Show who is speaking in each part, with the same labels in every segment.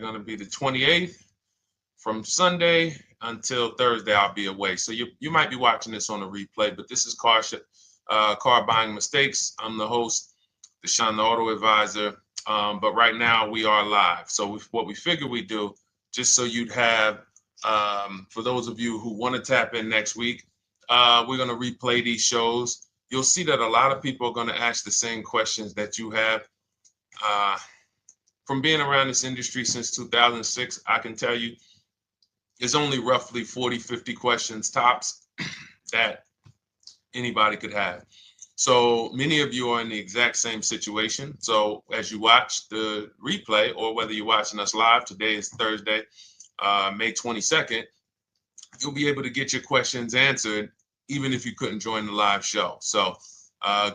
Speaker 1: going to be the 28th. From Sunday until Thursday, I'll be away. So you might be watching this on a replay, but this is Car Buying Mistakes. I'm the host, Deshone the Auto Advisor. But right now we are live. So what we figure we do, just so you'd have, for those of you who want to tap in next week, we're going to replay these shows. You'll see that a lot of people are going to ask the same questions that you have. From being around this industry since 2006, I can tell you there's only roughly 40, 50 questions tops that anybody could have. So many of you are in the exact same situation. So as you watch the replay, or whether you're watching us live, today is Thursday, May 22nd, you'll be able to get your questions answered, even if you couldn't join the live show. So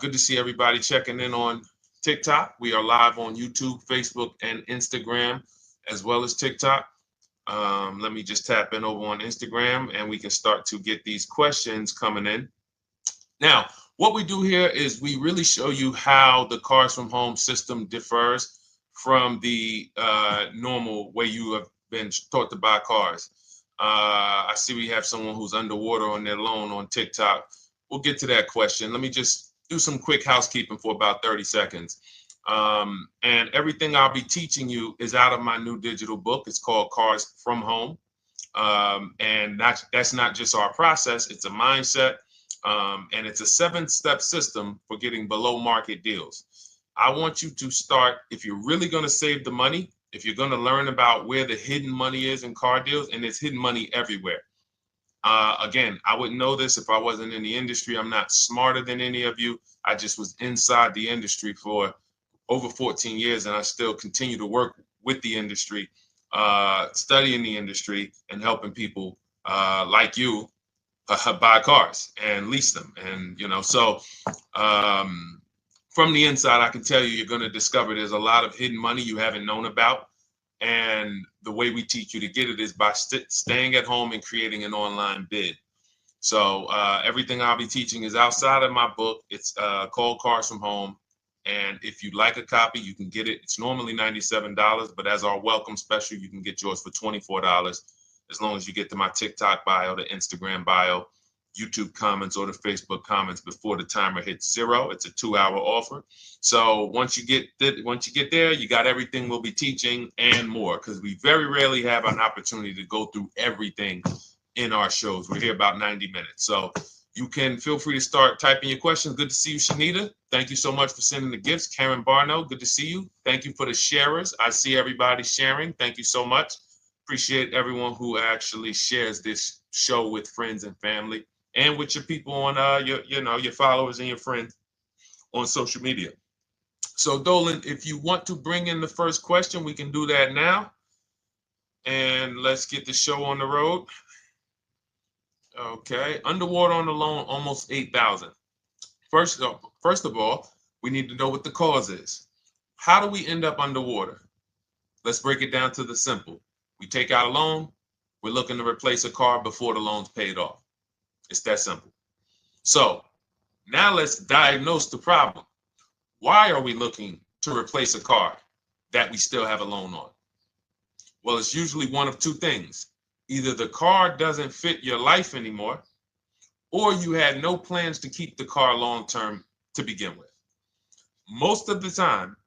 Speaker 1: good to see everybody checking in on TikTok. We are live on YouTube, Facebook, and Instagram, as well as TikTok. Let me just tap in over on Instagram and we can start to get these questions coming in. Now, what we do here is we really show you how the Cars from Home system differs from the normal way you have been taught to buy cars. I see we have someone who's underwater on their loan on TikTok. We'll get to that question. Let me just do some quick housekeeping for about 30 seconds. And everything I'll be teaching you is out of my new digital book. It's called Cars from Home. And that's not just our process, it's a mindset. And it's a 7-step system for getting below market deals. I want you to start, if you're really going to save the money, if you're going to learn about where the hidden money is in car deals, and there's hidden money everywhere. Again, I wouldn't know this if I wasn't in the industry. I'm not smarter than any of you. I just was inside the industry for over 14 years, and I still continue to work with the industry, studying the industry and helping people like you buy cars and lease them. And, so from the inside, I can tell you, you're going to discover there's a lot of hidden money you haven't known about. And the way we teach you to get it is by staying at home and creating an online bid. So everything I'll be teaching is outside of my book. It's called Cars from Home. And if you'd like a copy, you can get it. It's normally $97, but as our welcome special, you can get yours for $24, as long as you get to my TikTok bio, the Instagram bio, YouTube comments, or the Facebook comments before the timer hits 0. It's a 2-hour offer. So once you get there, you got everything we'll be teaching and more, because we very rarely have an opportunity to go through everything in our shows. We're here about 90 minutes. So you can feel free to start typing your questions. Good to see you, Shanita. Thank you so much for sending the gifts. Karen Barno, good to see you. Thank you for the sharers. I see everybody sharing. Thank you so much. Appreciate everyone who actually shares this show with friends and family, and with your people on your followers and your friends on social media. So Dolan, if you want to bring in the first question, we can do that now. And let's get the show on the road. Okay, underwater on the loan, almost 8,000. First of all, we need to know what the cause is. How do we end up underwater? Let's break it down to the simple. We take out a loan, we're looking to replace a car before the loan's paid off. It's that simple. So now let's diagnose the problem. Why are we looking to replace a car that we still have a loan on? Well, it's usually one of two things. Either the car doesn't fit your life anymore, or you had no plans to keep the car long-term to begin with. Most of the time,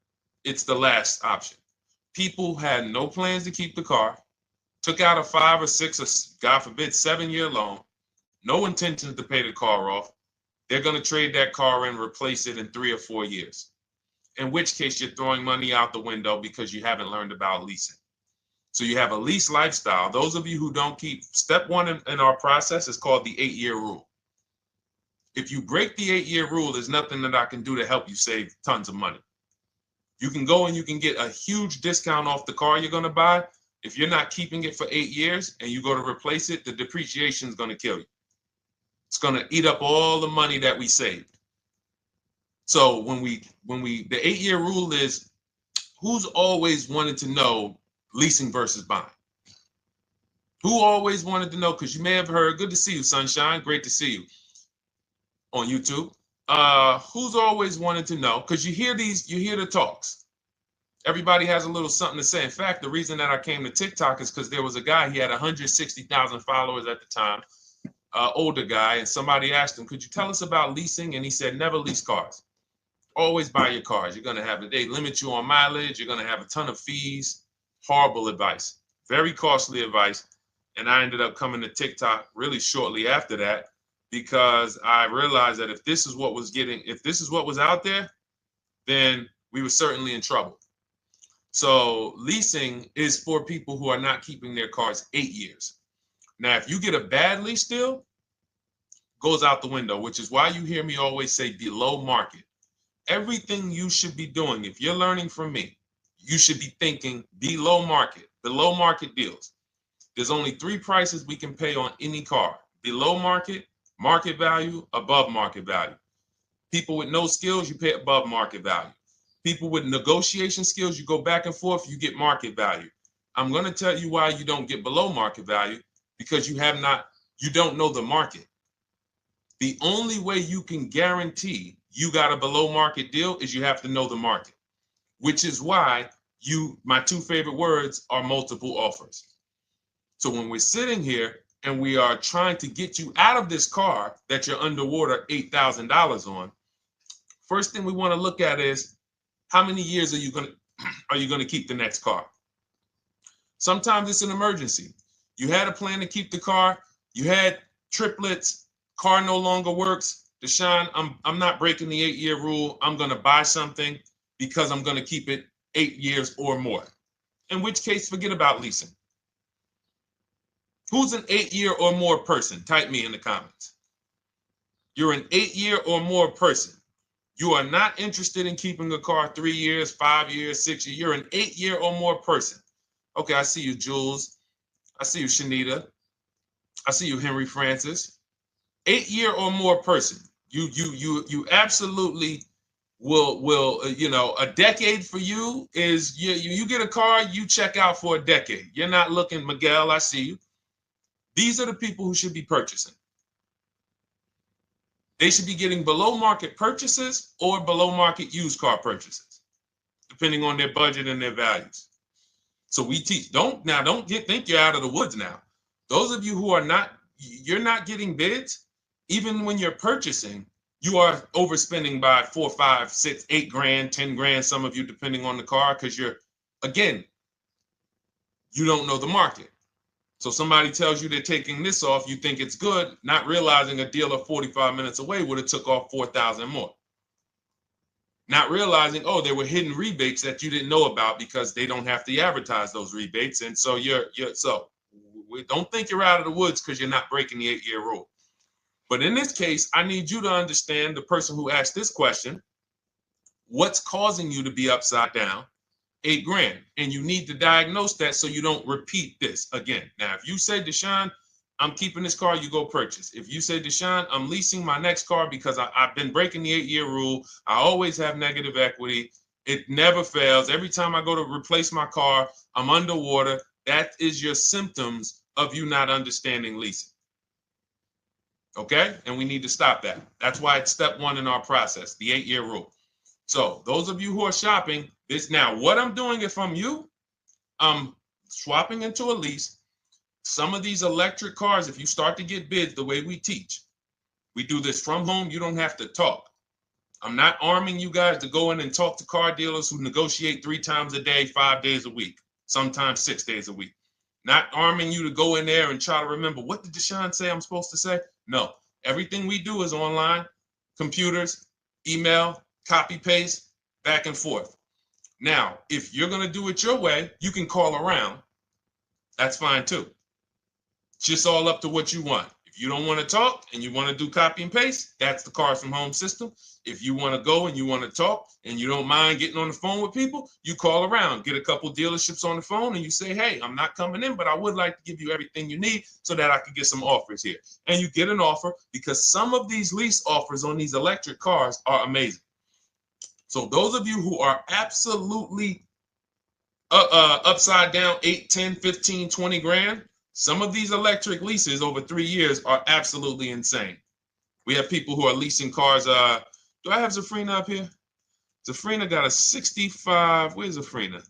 Speaker 1: it's the last option. People had no plans to keep the car, took out a 5 or 6 or, God forbid, 7-year loan, no intention to pay the car off. They're going to trade that car and replace it in 3 or 4 years, in which case you're throwing money out the window because you haven't learned about leasing. So you have a lease lifestyle. Those of you who don't keep, step 1 in our process is called the 8-year rule. If you break the 8-year rule, there's nothing that I can do to help you save tons of money. You can go and you can get a huge discount off the car you're going to buy. If you're not keeping it for 8 years and you go to replace it, the depreciation is going to kill you. It's going to eat up all the money that we saved. So the 8-year rule is, who's always wanted to know leasing versus buying? Who always wanted to know? Because you may have heard, good to see you, Sunshine. Great to see you on YouTube. Who's always wanted to know? Because you hear the talks. Everybody has a little something to say. In fact, the reason that I came to TikTok is because there was a guy, he had 160,000 followers at the time, older guy, and somebody asked him, could you tell us about leasing? And he said, never lease cars. Always buy your cars. You're going to have, they limit you on mileage. You're going to have a ton of fees. Horrible advice. Very costly advice. And I ended up coming to TikTok really shortly after that because I realized that if this is what was out there, then we were certainly in trouble. So leasing is for people who are not keeping their cars 8 years. Now, if you get a bad lease deal, goes out the window, which is why you hear me always say below market. Everything you should be doing, if you're learning from me, you should be thinking below market deals. There's only 3 prices we can pay on any car: below market, market value, above market value. People with no skills, you pay above market value. People with negotiation skills, you go back and forth, you get market value. I'm going to tell you why you don't get below market value, because you don't know the market. The only way you can guarantee you got a below market deal is you have to know the market, which is why my 2 favorite words are multiple offers. So when we're sitting here and we are trying to get you out of this car that you're underwater $8,000 on, first thing we want to look at is how many years are you going to keep the next car? Sometimes it's an emergency. You had a plan to keep the car. You had triplets. Car no longer works. Deshone, I'm not breaking the 8-year rule. I'm going to buy something because I'm going to keep it 8 years or more. In which case, forget about leasing. Who's an 8-year or more person? Type me in the comments. You're an 8-year or more person. You are not interested in keeping a car 3 years, 5 years, 6 years. You're an 8-year or more person. Okay, I see you, Jules. I see you, Shanita. I see you, Henry Francis. 8-year or more person. You absolutely will a decade for you is you get a car, you check out for a decade. You're not looking, Miguel, I see you. These are the people who should be purchasing. They should be getting below market purchases or below market used car purchases, depending on their budget and their values. So we teach, think you're out of the woods now. Those of you who you're not getting bids, even when you're purchasing, you are overspending by 4, 5, 6, 8 grand, 10 grand, some of you, depending on the car, because you don't know the market. So somebody tells you they're taking this off, you think it's good, not realizing a dealer 45 minutes away would have took off 4,000 more. Not realizing, there were hidden rebates that you didn't know about because they don't have to advertise those rebates. And so don't think you're out of the woods because you're not breaking the 8-year rule. But in this case, I need you to understand, the person who asked this question, what's causing you to be upside down 8 grand? And you need to diagnose that so you don't repeat this again. Now, if you say, Deshone, I'm keeping this car, you go purchase. If you say, Deshone, I'm leasing my next car because I've been breaking the 8-year rule. I always have negative equity. It never fails. Every time I go to replace my car, I'm underwater. That is your symptoms of you not understanding leasing. Okay? And we need to stop that. That's why it's step 1 in our process, the 8-year rule. So those of you who are shopping this now, what I'm doing if I'm you, I'm swapping into a lease. Some of these electric cars, if you start to get bids the way we teach, we do this from home. You don't have to talk. I'm not arming you guys to go in and talk to car dealers who negotiate 3 times a day, 5 days a week, sometimes 6 days a week. Not arming you to go in there and try to remember, what did Deshone say I'm supposed to say? No, everything we do is online, computers, email, copy, paste, back and forth. Now, if you're going to do it your way, you can call around. That's fine too. It's just all up to what you want. If you don't want to talk and you want to do copy and paste, that's the Cars from Home system. If you want to go and you want to talk and you don't mind getting on the phone with people, you call around, get a couple dealerships on the phone and you say, hey, I'm not coming in, but I would like to give you everything you need so that I could get some offers here. And you get an offer, because some of these lease offers on these electric cars are amazing. So those of you who are absolutely upside down 8, 10, 15, 20 grand, some of these electric leases over 3 years are absolutely insane. We have people who are leasing cars. Do I have Zafrina up here? Zafrina got a 65. Where's Zafrina?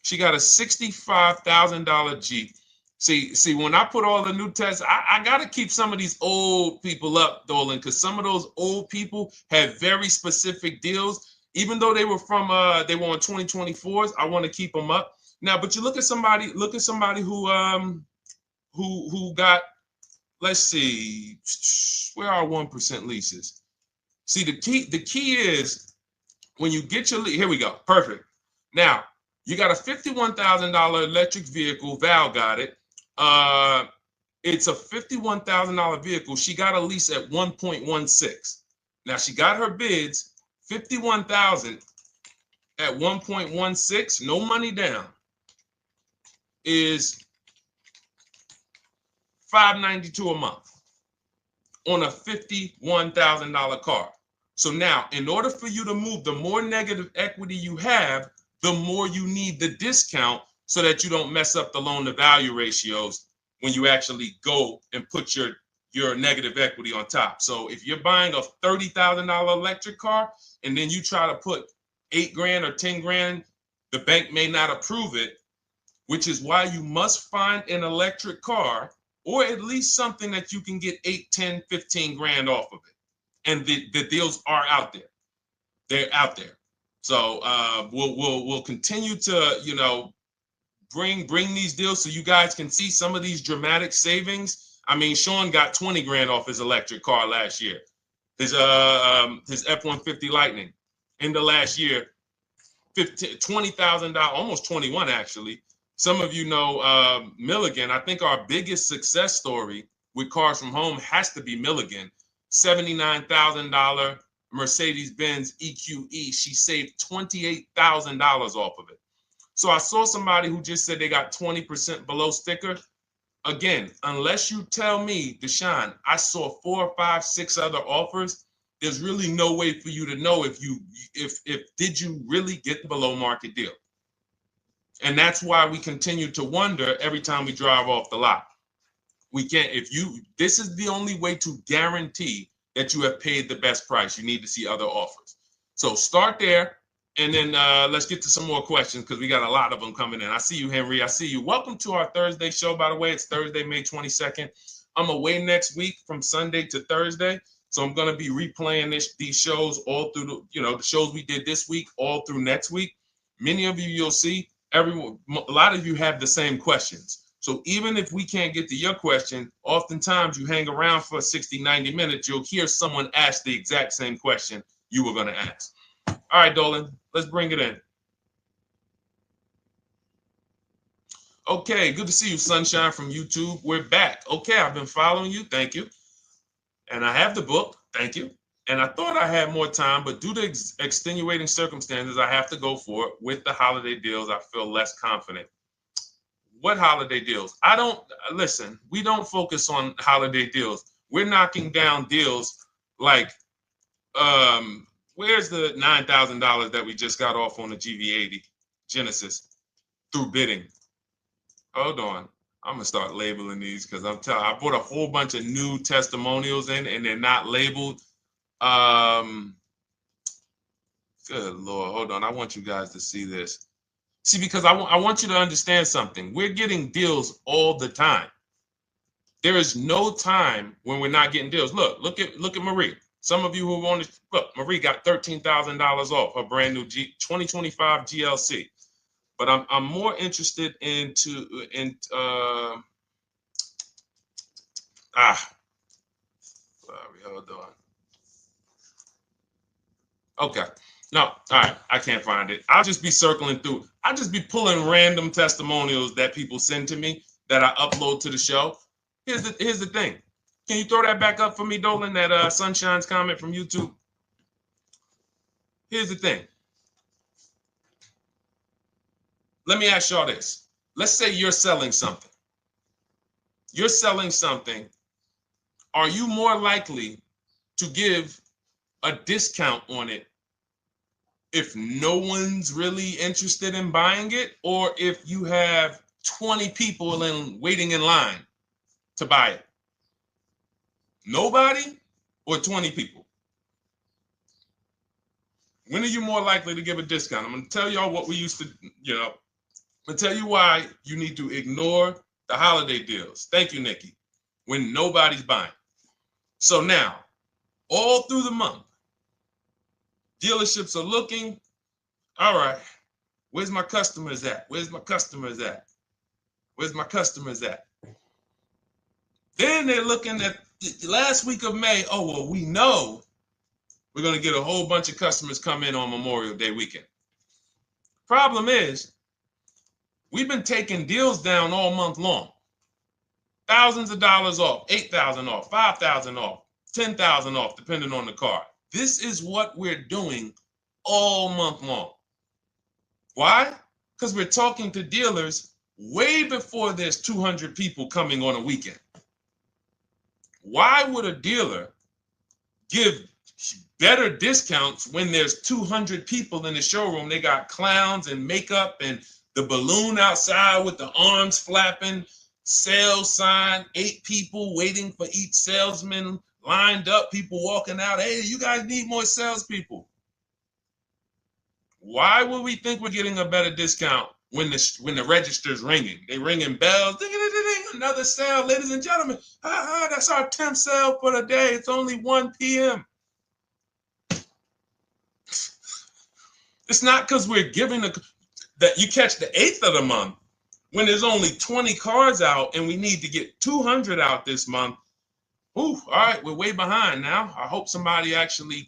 Speaker 1: She got a $65,000 Jeep. See, when I put all the new tests, I got to keep some of these old people up, Dolan, because some of those old people have very specific deals. Even though they were on 2024s, I want to keep them up. Now, but you look at somebody who got, let's see, where are 1% leases? See, the key is when you get your lease, here we go, perfect. Now, you got a $51,000 electric vehicle, Val got it. It's a $51,000 vehicle. She got a lease at 1.16. Now she got her bids, 51,000 at 1.16, no money down, is $592 a month on a $51,000 car. So now, in order for you to move, the more negative equity you have, the more you need the discount so that you don't mess up the loan to value ratios when you actually go and put your negative equity on top. So if you're buying a $30,000 electric car and then you try to put $8,000 or $10,000, the bank may not approve it, which is why you must find an electric car or at least something that you can get 8, 10, 15 grand off of it. And the deals are out there. They're out there. So we'll continue to, bring these deals so you guys can see some of these dramatic savings. I mean, Sean got 20 grand off his electric car last year. His F-150 Lightning in the last year, $20,000, almost 21 actually. Some of you know Milligan. I think our biggest success story with Cars from Home has to be Milligan. $79,000 Mercedes-Benz EQE. She saved $28,000 off of it. So I saw somebody who just said they got 20% below sticker. Again, unless you tell me, Deshone, I saw 4, 5, 6 other offers, there's really no way for you to know if did you really get the below market deal. And that's why we continue to wonder every time we drive off the lot. We can't, this is the only way to guarantee that you have paid the best price. You need to see other offers. So start there. And then let's get to some more questions because we got a lot of them coming in. I see you, Henry. I see you. Welcome to our Thursday show, by the way. It's Thursday, May 22nd. I'm away next week from Sunday to Thursday. So I'm going to be replaying these shows all through, the shows we did this week, all through next week. Many of you, you'll see, a lot of you have the same questions. So even if we can't get to your question, oftentimes you hang around for 60, 90 minutes, you'll hear someone ask the exact same question you were going to ask. All right, Dolan, let's bring it in. Okay, good to see you, Sunshine from YouTube. We're back. Okay, I've been following you. Thank you. And I have the book. Thank you. And I thought I had more time, but due to extenuating circumstances, I have to go for it. With the holiday deals, I feel less confident. What holiday deals? Listen, we don't focus on holiday deals. We're knocking down deals like, where's the $9,000 that we just got off on the GV80 Genesis through bidding? Hold on. I'm going to start labeling these because I bought a whole bunch of new testimonials in and they're not labeled. Good Lord. Hold on. I want you guys to see this. See, because I want you to understand something. We're getting deals all the time. There is no time when we're not getting deals. Look at Marie. Some of you who want to look, Marie got $13,000 off her brand new 2025 GLC. But I'm more interested sorry, hold on. Okay. No, all right. I can't find it. I'll just be circling through. I'll just be pulling random testimonials that people send to me that I upload to the show. Here's the thing. Can you throw that back up for me, Dolan, that Sunshine's comment from YouTube? Here's the thing. Let me ask y'all this. Let's say you're selling something. You're selling something. Are you more likely to give a discount on it if no one's really interested in buying it, or if you have 20 people waiting in line to buy it? Nobody or 20 people? When are you more likely to give a discount? I'm going to tell y'all what we used to, I'm going to tell you why you need to ignore the holiday deals. Thank you, Nikki. When nobody's buying. So now, all through the month, dealerships are looking, all right, where's my customers at? Where's my customers at? Where's my customers at? Then they're looking at the last week of May. Oh, well, we know we're going to get a whole bunch of customers come in on Memorial Day weekend. Problem is, we've been taking deals down all month long. Thousands of dollars off, 8,000 off, 5,000 off, 10,000 off, depending on the car. This is what we're doing all month long. Why? Because we're talking to dealers way before there's 200 people coming on a weekend. Why would a dealer give better discounts when there's 200 people in the showroom? They got clowns and makeup and the balloon outside with the arms flapping, sales sign, 8 people waiting for each salesman lined up, people walking out. Hey, you guys need more salespeople. Why would we think we're getting a better discount when the register's ringing? They ringing bells, ding, ding, ding, ding, another sale, ladies and gentlemen. That's our 10th sale for the day. It's only 1 p.m. It's not because we're giving that you catch the 8th of the month when there's only 20 cars out and we need to get 200 out this month. Ooh, all right, we're way behind now. I hope somebody actually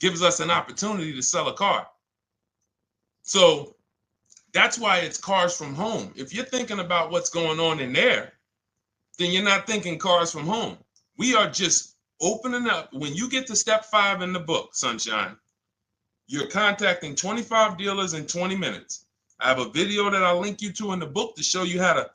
Speaker 1: gives us an opportunity to sell a car. So that's why it's cars from home. If you're thinking about what's going on in there, then you're not thinking cars from home. We are just opening up. When you get to step 5 in the book, Sunshine, you're contacting 25 dealers in 20 minutes. I have a video that I'll link you to in the book to show you how to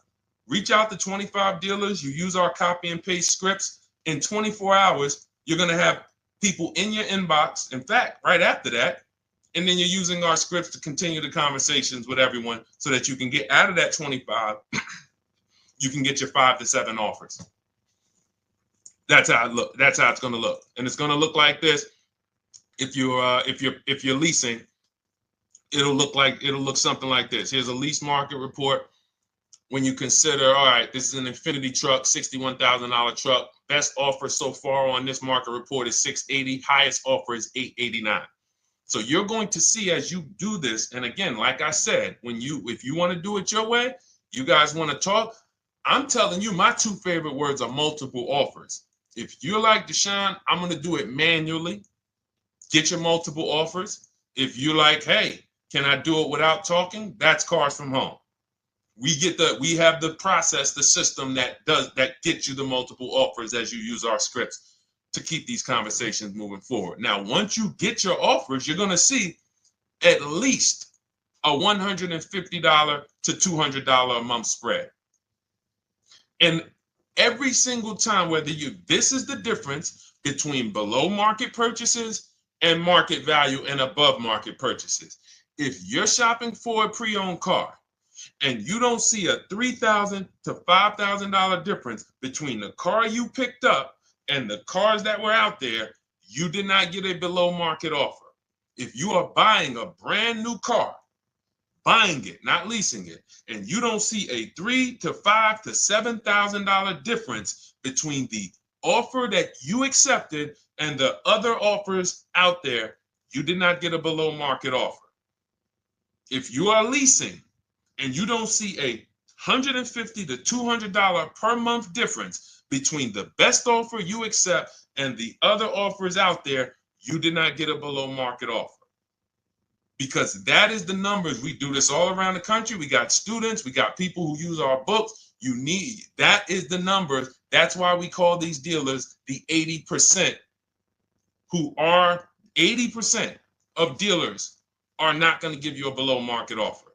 Speaker 1: reach out to 25 dealers. You use our copy and paste scripts. In 24 hours, you're going to have people in your inbox. In fact, right after that, and then you're using our scripts to continue the conversations with everyone so that you can get out of that 25, you can get your 5 to 7 offers. That's how it look. That's how it's going to look. And it's going to look like this. If you're leasing, it'll look something like this. Here's a lease market report. When you consider, all right, this is an Infinity truck, $61,000 truck. Best offer so far on this market report is $680. Highest offer is $889. So you're going to see as you do this, and again, like I said, if you want to do it your way, you guys want to talk, I'm telling you, my 2 favorite words are multiple offers. If you're like Deshone, I'm going to do it manually. Get your multiple offers. If you're like, hey, can I do it without talking? That's cars from home. We have the process, the system that gets you the multiple offers as you use our scripts to keep these conversations moving forward. Now, once you get your offers, you're going to see at least a $150 to $200 a month spread. And every single time, this is the difference between below market purchases and market value and above market purchases. If you're shopping for a pre-owned car and you don't see a $3,000 to $5,000 difference between the car you picked up and the cars that were out there, you did not get a below market offer. If you are buying a brand new car, buying it, not leasing it, and you don't see a $3,000 to $5,000 to $7,000 difference between the offer that you accepted and the other offers out there, you did not get a below market offer. If you are leasing and you don't see a $150 to $200 per month difference between the best offer you accept and the other offers out there, you did not get a below market offer. Because that is the numbers. We do this all around the country. We got students, we got people who use our books. That is the numbers. That's why we call these dealers the 80%, who are 80% of dealers are not going to give you a below market offer.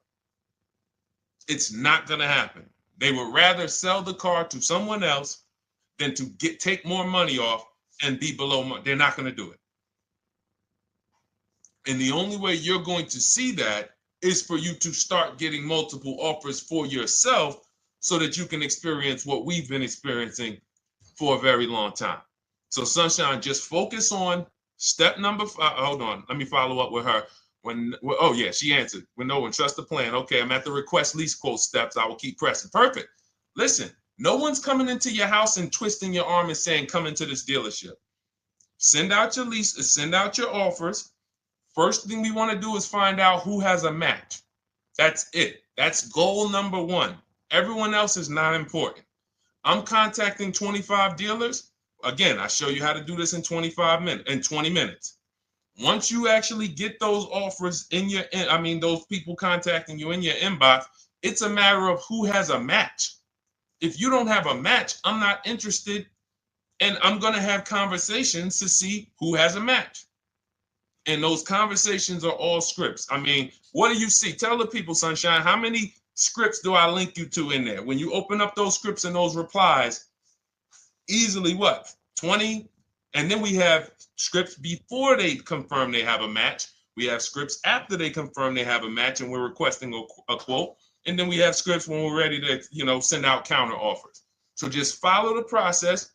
Speaker 1: It's not going to happen. They would rather sell the car to someone else than to take more money off and be below market. They're not going to do it. And the only way you're going to see that is for you to start getting multiple offers for yourself so that you can experience what we've been experiencing for a very long time. So Sunshine, just focus on Step number five, hold on, let me follow up with her. Oh yeah, she answered. When no one trusts the plan. Okay, I'm at the request lease quote steps. I will keep pressing. Perfect. Listen, no one's coming into your house and twisting your arm and saying, come into this dealership. Send out your leases, send out your offers. First thing we want to do is find out who has a match. That's it. That's goal number one. Everyone else is not important. I'm contacting 25 dealers. Again, I show you how to do this in 20 minutes. Once you actually get those offers in your, those people contacting you in your inbox, it's a matter of who has a match. If you don't have a match, I'm not interested, and I'm going to have conversations to see who has a match. And those conversations are all scripts. I mean, what do you see? Tell the people, Sunshine, how many scripts do I link you to in there? When you open up those scripts and those replies, easily what? 20? And then we have scripts before they confirm they have a match. We have scripts after they confirm they have a match and we're requesting a quote. And then we have scripts when we're ready to, send out counter offers. So just follow the process.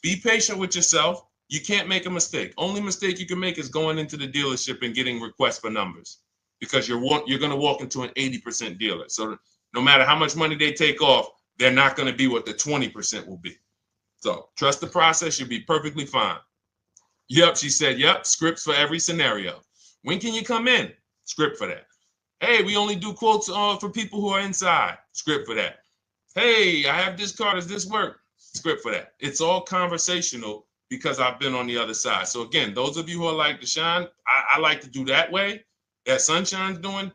Speaker 1: Be patient with yourself. You can't make a mistake. Only mistake you can make is going into the dealership and getting requests for numbers, because you're going to walk into an 80% dealer. So no matter how much money they take off, they're not going to be what the 20% will be. So trust the process. You'll be perfectly fine. Yep, she said, yep, scripts for every scenario. When can you come in? Script for that. Hey, we only do quotes for people who are inside. Script for that. Hey, I have this car. Does this work? Script for that. It's all conversational because I've been on the other side. So again, those of you who are like Deshone, I like to do that way, that Sunshine's doing.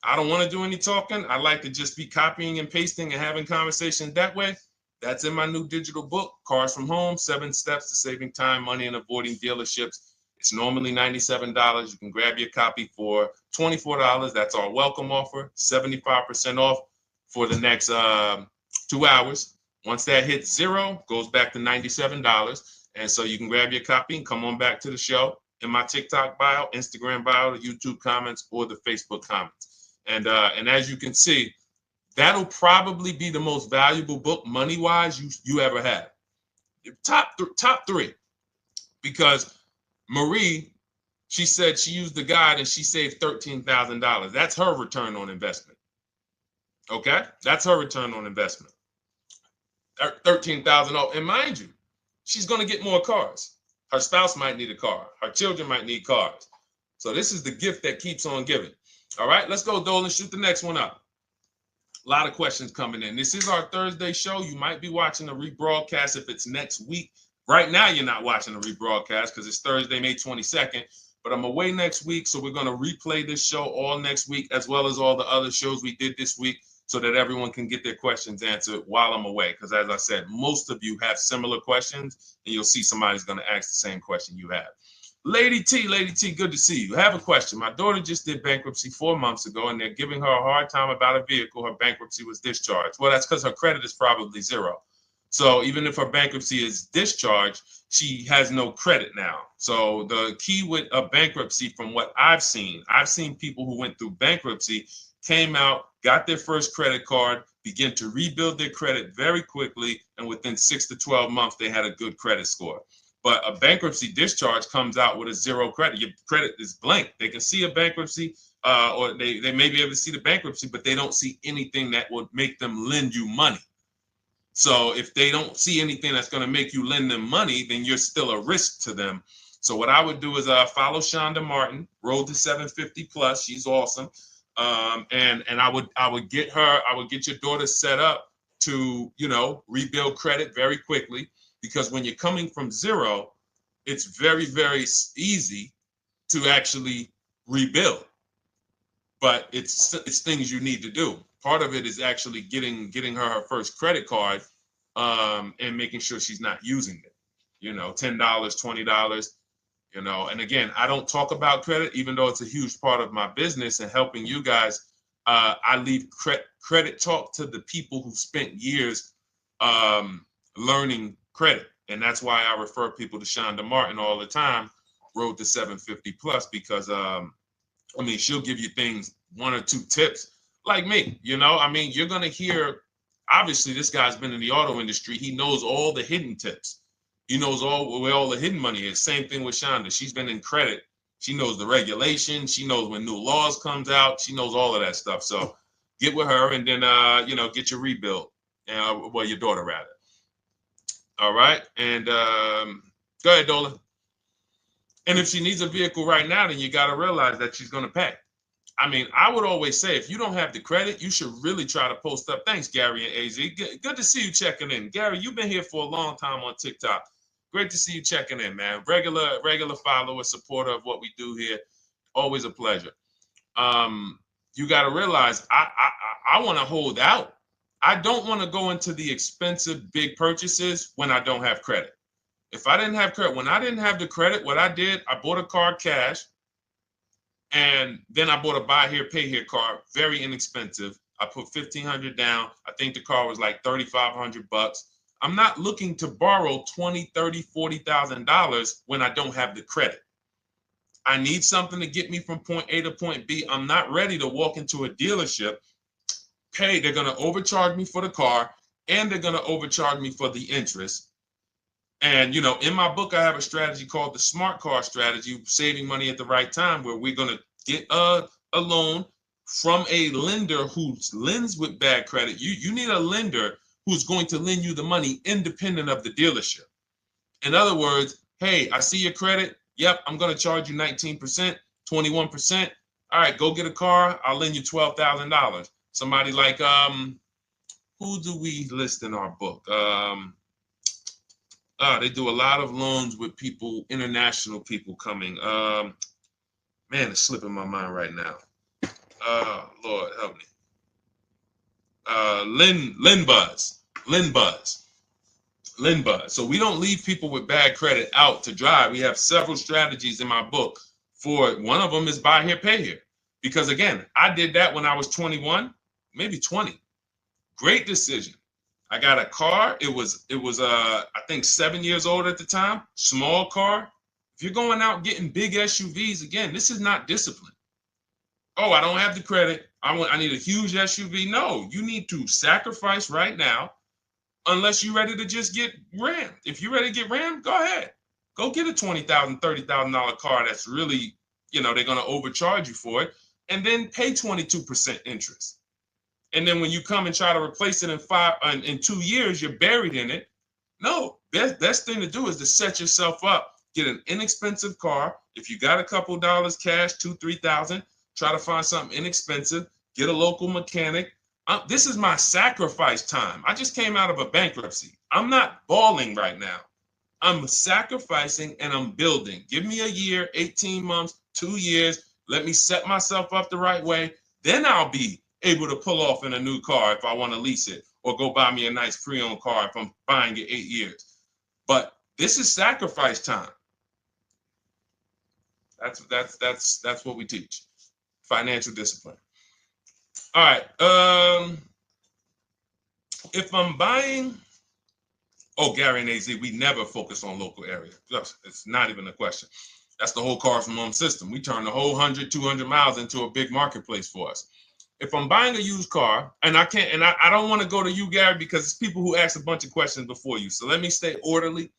Speaker 1: I don't want to do any talking. I like to just be copying and pasting and having conversations that way. That's in my new digital book, Cars from Home, 7 Steps to Saving Time, Money, and Avoiding Dealerships. It's normally $97. You can grab your copy for $24. That's our welcome offer, 75% off for the next 2 hours. Once that hits zero, goes back to $97. And so you can grab your copy and come on back to the show in my TikTok bio, Instagram bio, the YouTube comments, or the Facebook comments. And as you can see, that'll probably be the most valuable book money-wise you ever have. Top three. Because Marie, she said she used the guide and she saved $13,000. That's her return on investment. Okay? That's her return on investment. $13,000. And mind you, she's going to get more cars. Her spouse might need a car. Her children might need cars. So this is the gift that keeps on giving. All right, let's go, Dolan. Shoot the next one up. A lot of questions coming in. This is our Thursday show. You might be watching a rebroadcast if it's next week. Right now, you're not watching a rebroadcast because it's Thursday, May 22nd. But I'm away next week, so we're going to replay this show all next week, as well as all the other shows we did this week, so that everyone can get their questions answered while I'm away. Because as I said, most of you have similar questions, and you'll see somebody's going to ask the same question you have. Lady T, good to see you. I have a question. My daughter just did bankruptcy 4 months ago, and they're giving her a hard time about a vehicle. Her bankruptcy was discharged. Well, that's because her credit is probably zero. So even if her bankruptcy is discharged, she has no credit now. So the key with a bankruptcy, from what I've seen people who went through bankruptcy, came out, got their first credit card, began to rebuild their credit very quickly, and within 6 to 12 months, they had a good credit score. But a bankruptcy discharge comes out with a zero credit. Your credit is blank. They can see a bankruptcy, or they may be able to see the bankruptcy, but they don't see anything that would make them lend you money. So if they don't see anything that's going to make you lend them money, then you're still a risk to them. So what I would do is follow Shonda Martin, Road to 750 Plus. She's awesome. And I would get your daughter set up to, rebuild credit very quickly, because when you're coming from zero, it's very, very easy to actually rebuild. But it's things you need to do. Part of it is actually getting her first credit card, and making sure she's not using it. $10, $20. And again, I don't talk about credit, even though it's a huge part of my business and helping you guys. I leave credit talk to the people who spent years learning credit. And that's why I refer people to Shonda Martin all the time, Road to 750 Plus, because she'll give you things, 1 or 2 tips, like me. You're going to hear, obviously this guy's been in the auto industry. He knows all the hidden tips. He knows where all the hidden money is. Same thing with Shonda. She's been in credit. She knows the regulations. She knows when new laws comes out. She knows all of that stuff. So get with her and then, get your rebuild. Well, your daughter rather. All right. And go ahead, Dola. And if she needs a vehicle right now, then you got to realize that she's going to pay. I mean, I would always say if you don't have the credit, you should really try to post up. Thanks, Gary and AZ. Good to see you checking in. Gary, you've been here for a long time on TikTok. Great to see you checking in, man. Regular follower, supporter of what we do here. Always a pleasure. You got to realize I want to hold out. I don't want to go into the expensive big purchases when I don't have credit. If I didn't have credit, when I didn't have the credit, what I did, I bought a car cash. And then I bought a buy here, pay here car, very inexpensive. I put $1,500 down. I think the car was like $3,500. I'm not looking to borrow $20,000, $30,000, $40,000 when I don't have the credit. I need something to get me from point A to point B. I'm not ready to walk into a dealership, pay. They're going to overcharge me for the car, and they're going to overcharge me for the interest. And, in my book, I have a strategy called the smart car strategy, saving money at the right time, where we're going to get a loan from a lender who lends with bad credit. You need a lender who's going to lend you the money independent of the dealership. In other words, hey, I see your credit. Yep, I'm going to charge you 19%, 21%. All right, go get a car. I'll lend you $12,000. Somebody like, who do we list in our book? They do a lot of loans with people, international people coming. Man, it's slipping my mind right now. Lord help me. LendBuzz. So we don't leave people with bad credit out to dry. We have several strategies in my book. For one of them is buy here, pay here. Because again, I did that when I was 21, maybe 20. Great decision. I got a car. It was I think 7 years old at the time. Small car. If you're going out getting big SUVs, again, this is not discipline. Oh, I don't have the credit. I need a huge SUV. No, you need to sacrifice right now, unless you're ready to just get rammed. If you're ready to get rammed, go ahead. Go get a $20,000, $30,000 car that's really, they're going to overcharge you for it, and then pay 22% interest. And then when you come and try to replace it in 2 years, you're buried in it. No, best thing to do is to set yourself up. Get an inexpensive car. If you got a couple dollars cash, $2,000, $3,000, try to find something inexpensive. Get a local mechanic. This is my sacrifice time. I just came out of a bankruptcy. I'm not balling right now. I'm sacrificing and I'm building. Give me a year, 18 months, 2 years. Let me set myself up the right way. Then I'll be able to pull off in a new car if I want to lease it, or go buy me a nice pre-owned car if I'm buying it 8 years. But this is sacrifice time. That's what we teach. Financial discipline. All right. If I'm buying, Gary and AZ, we never focus on local area. It's not even a question. That's the whole car from home system. We turn the whole 100, 200 miles into a big marketplace for us. If I'm buying a used car, and I don't want to go to you, Gary, because it's people who ask a bunch of questions before you. So let me stay orderly.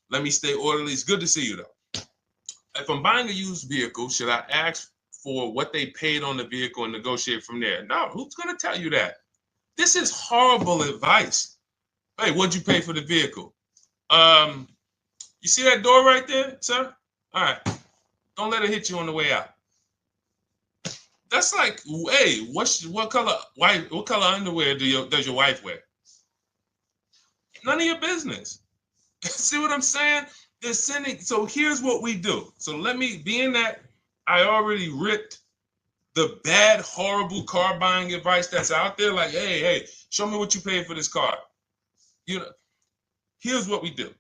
Speaker 1: It's good to see you, though. If I'm buying a used vehicle, should I ask for what they paid on the vehicle and negotiate from there? No, who's going to tell you that? This is horrible advice. Hey, what'd you pay for the vehicle? You see that door right there, sir? All right. Don't let it hit you on the way out. That's like, hey, what color underwear does your wife wear? None of your business. See what I'm saying? They're sending. So here's what we do. So being that I already ripped the bad, horrible car buying advice that's out there, like, hey, show me what you paid for this car. Here's what we do.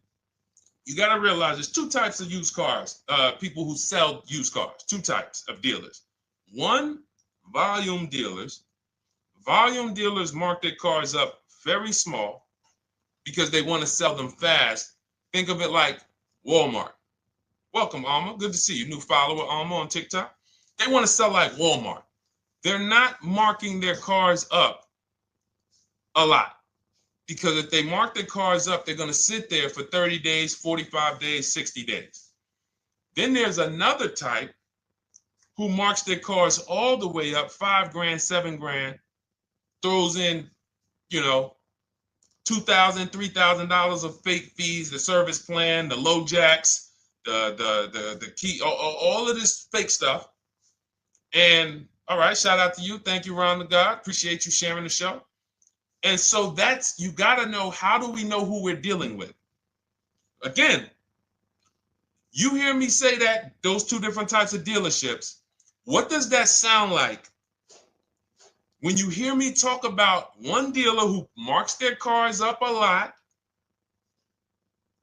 Speaker 1: You got to realize there's two types of used cars, people who sell used cars, two types of dealers. One, volume dealers. Volume dealers mark their cars up very small because they want to sell them fast. Think of it like Walmart. Welcome, Alma. Good to see you. New follower, Alma, on TikTok. They want to sell like Walmart. They're not marking their cars up a lot. Because if they mark their cars up, they're going to sit there for 30 days, 45 days, 60 days. Then there's another type who marks their cars all the way up, 5 grand, 7 grand, throws in, you know, $2,000, $3,000 of fake fees, the service plan, the low jacks, the key, all of this fake stuff. And all right, shout out to you. Thank you, Ron the God. Appreciate you sharing the show. And so that's, you got to know, how do we know who we're dealing with? Again, you hear me say that, those two different types of dealerships. What does that sound like when you hear me talk about one dealer who marks their cars up a lot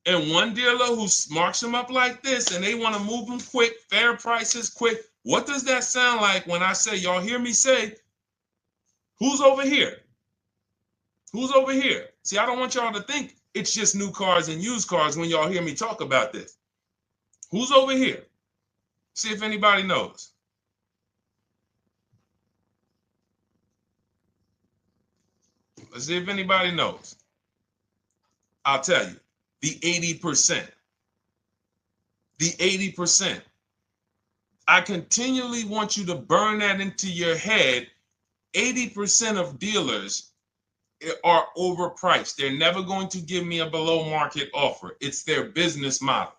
Speaker 1: and one dealer who marks them up like this and they want to move them quick, fair prices, quick? What does that sound like when I say, y'all hear me say, who's over here? Who's over here? See, I don't want y'all to think it's just new cars and used cars when y'all hear me talk about this. Who's over here? See if anybody knows. Let's see if anybody knows. I'll tell you, the 80%. The 80%. I continually want you to burn that into your head. 80% of dealers are overpriced. They're never going to give me a below market offer. It's their business model.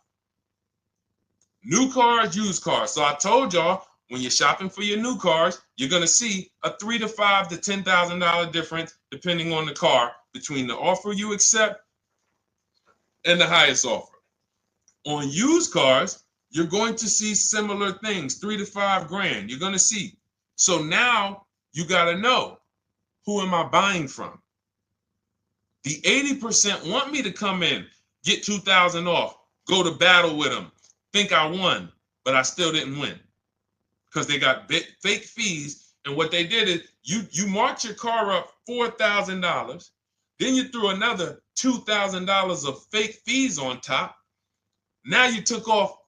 Speaker 1: New cars, used cars. So I told y'all, when you're shopping for your new cars, you're going to see a $3,000 to $5,000 to $10,000 difference, depending on the car, between the offer you accept and the highest offer. On used cars, you're going to see similar things, 3 to 5 grand. You're going to see. So now you got to know, who am I buying from? The 80% want me to come in, get 2,000 off, go to battle with them, think I won, but I still didn't win because they got fake fees. And what they did is you marked your car up $4,000, then you threw another $2,000 of fake fees on top. Now you took off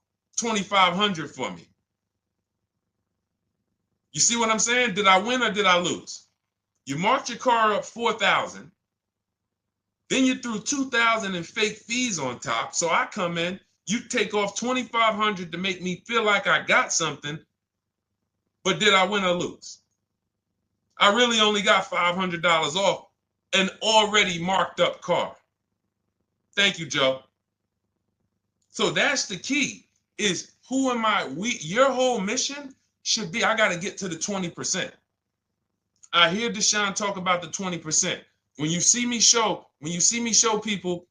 Speaker 1: $2,500 for me. You see what I'm saying? Did I win or did I lose? You marked your car up $4,000. Then you threw $2,000 in fake fees on top. So I come in, you take off $2,500 to make me feel like I got something. But did I win or lose? I really only got $500 off an already marked up car. Thank you, Joe. So that's the key, is who am I? Your whole mission should be, I got to get to the 20%. I hear Deshone talk about the 20%. When you see me show people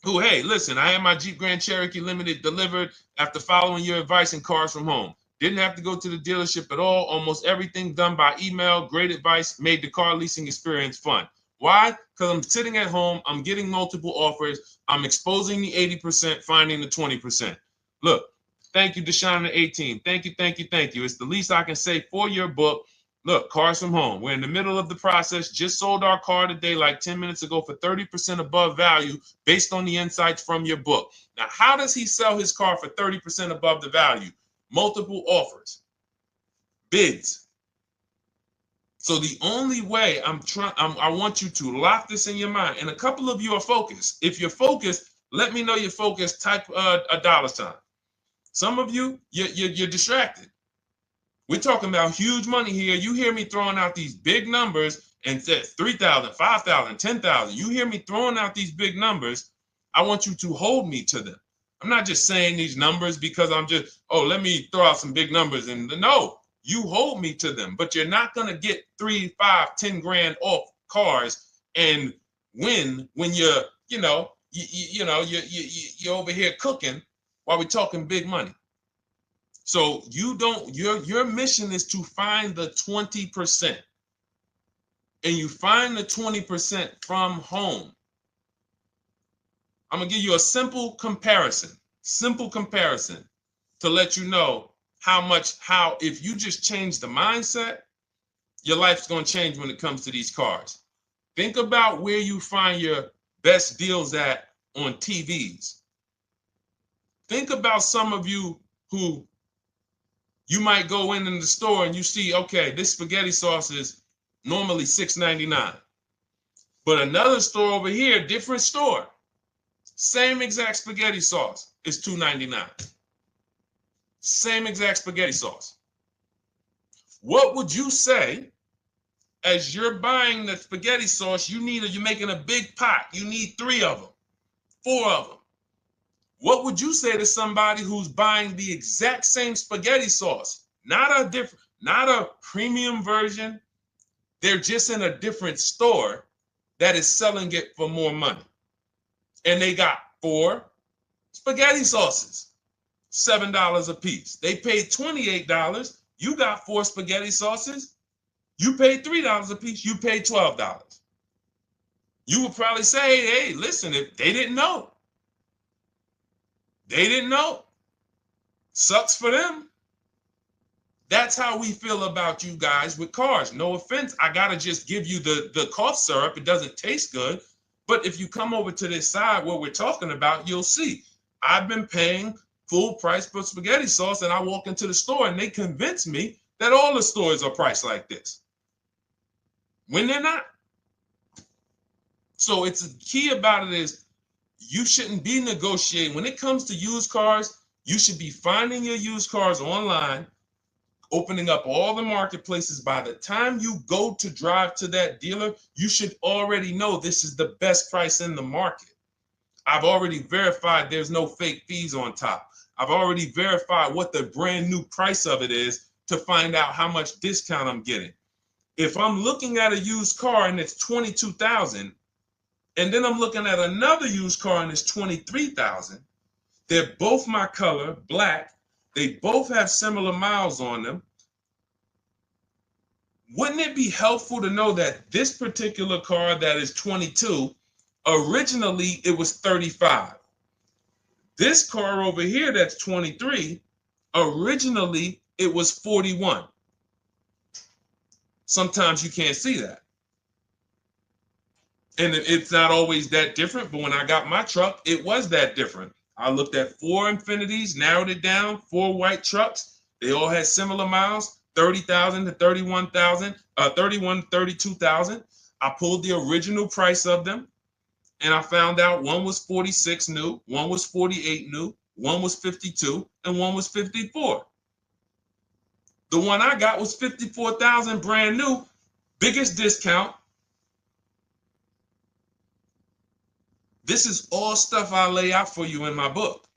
Speaker 1: who, hey, listen, I had my Jeep Grand Cherokee Limited delivered after following your advice and cars from home. Didn't have to go to the dealership at all. Almost everything done by email. Great advice. Made the car leasing experience fun. Why? Because I'm sitting at home. I'm getting multiple offers. I'm exposing the 80%, finding the 20%. Look, thank you, Deshone the 18. Thank you, thank you, thank you. It's the least I can say for your book. Look, cars from home. We're in the middle of the process. Just sold our car today, like 10 minutes ago, for 30% above value based on the insights from your book. Now, how does he sell his car for 30% above the value? Multiple offers, bids. So the only way I want you to lock this in your mind. And a couple of you are focused. If you're focused, let me know you're focused. Type a $. Some of you, you're distracted. We're talking about huge money here. You hear me throwing out these big numbers and said 3,000, 5,000, 10,000. You hear me throwing out these big numbers. I want you to hold me to them. I'm not just saying these numbers because I'm just, let me throw out some big numbers. And no, you hold me to them, but you're not going to get 3, 5, 10 grand off cars and win when you're over here cooking while we're talking big money. So your mission is to find the 20%. And you find the 20% from home. I'm going to give you a simple comparison to let you know how if you just change the mindset, your life's going to change when it comes to these cars. Think about where you find your best deals at on TVs. Think about some of you who you might go in the store and you see, okay, this spaghetti sauce is normally $6.99. But another store over here, different store, same exact spaghetti sauce is $2.99. Same exact spaghetti sauce. What would you say as you're buying the spaghetti sauce? You're making a big pot. You need 3 of them, 4 of them. What would you say to somebody who's buying the exact same spaghetti sauce? Not a premium version. They're just in a different store that is selling it for more money. And they got 4 spaghetti sauces, $7 a piece. They paid $28. You got 4 spaghetti sauces. You paid $3 a piece. You paid $12. You would probably say, hey, listen, if they didn't know. They didn't know. Sucks for them. That's how we feel about you guys with cars. No offense. I got to just give you the cough syrup. It doesn't taste good. But if you come over to this side where we're talking about, you'll see. I've been paying full price for spaghetti sauce, and I walk into the store and they convince me that all the stores are priced like this, when they're not. So it's the key about it is you shouldn't be negotiating. When it comes to used cars, you should be finding your used cars online, opening up all the marketplaces. By the time you go to drive to that dealer, you should already know this is the best price in the market. I've already verified there's no fake fees on top. I've already verified what the brand new price of it is to find out how much discount I'm getting. If I'm looking at a used car and it's $22,000, and then I'm looking at another used car and it's $23,000, they're both my color, black. They both have similar miles on them. Wouldn't it be helpful to know that this particular car that is 22, originally it was 35? This car over here that's 23, originally it was 41. Sometimes you can't see that. And it's not always that different, but when I got my truck, it was that different. I looked at 4 Infinities, narrowed it down, 4 white trucks. They all had similar miles, 30,000 to 31,000, 31, 32,000. I pulled the original price of them, and I found out one was 46 new, one was 48 new, one was 52, and one was 54. The one I got was 54,000 brand new, biggest discount. This is all stuff I lay out for you in my book.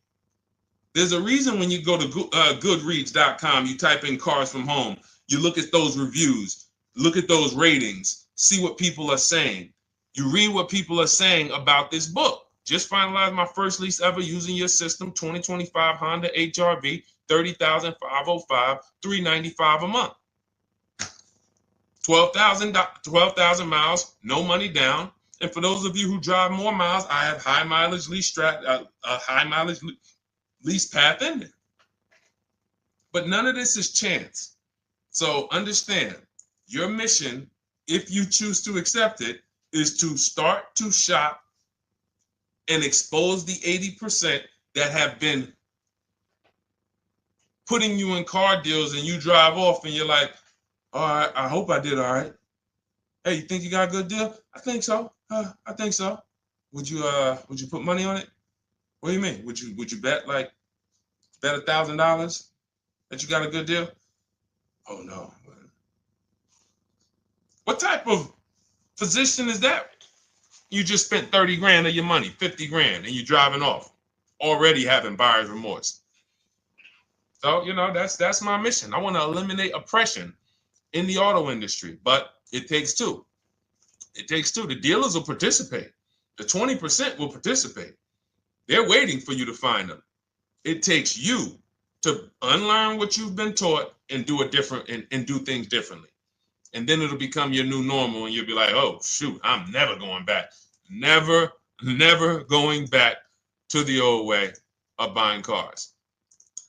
Speaker 1: There's a reason when you go to Goodreads.com, you type in cars from home, you look at those reviews, look at those ratings, see what people are saying. You read what people are saying about this book. Just finalized my first lease ever using your system, 2025 Honda HRV, 30,505, $395 a month. 12,000 miles, no money down. And for those of you who drive more miles, I have high mileage lease lease path in there. But none of this is chance. So understand, your mission, if you choose to accept it, is to start to shop and expose the 80% that have been putting you in car deals, and you drive off and you're like, all right, I hope I did all right. Hey, you think you got a good deal? I think so. I think so. Would you put money on it? What do you mean? Would you bet $1,000 that you got a good deal? Oh no. What type of position is that? You just spent 30 grand of your money, 50 grand, and you're driving off, already having buyer's remorse. So, that's my mission. I want to eliminate oppression in the auto industry, but it takes two. It takes two. The dealers will participate. The 20% will participate. They're waiting for you to find them. It takes you to unlearn what you've been taught and do it different and do things differently. And then it'll become your new normal, and you'll be like, oh, shoot, I'm never going back. Never going back to the old way of buying cars.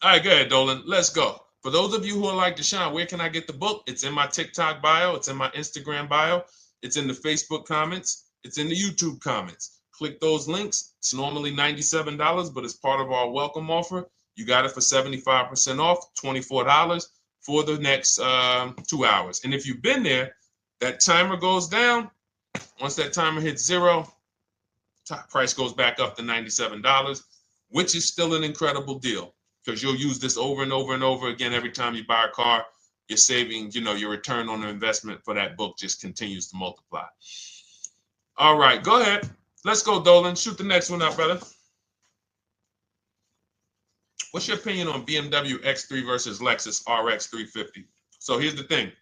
Speaker 1: All right, go ahead, Dolan. Let's go. For those of you who are like Deshone, where can I get the book? It's in my TikTok bio. It's in my Instagram bio. It's in the Facebook comments. It's in the YouTube comments. Click those links. It's normally $97, but it's part of our welcome offer. You got it for 75% off, $24 for the next 2 hours. And if you've been there, that timer goes down. Once that timer hits 0, top price goes back up to $97, which is still an incredible deal because you'll use this over and over and over again every time you buy a car. You're saving, your return on the investment for that book just continues to multiply. All right, go ahead. Let's go, Dolan. Shoot the next one up, brother. What's your opinion on BMW X3 versus Lexus RX 350? So here's the thing.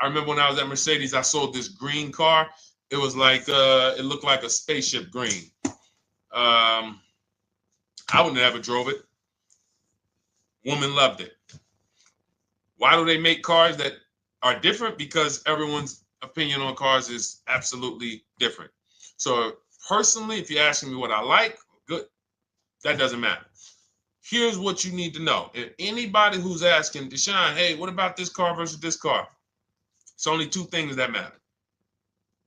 Speaker 1: I remember when I was at Mercedes, I sold this green car. It was like, it looked like a spaceship green. I would never drove it. Woman loved it. Why do they make cars that are different? Because everyone's opinion on cars is absolutely different. So personally, if you're asking me what I like, good, that doesn't matter. Here's what you need to know. If anybody who's asking, Deshone, hey, what about this car versus this car? It's only two things that matter.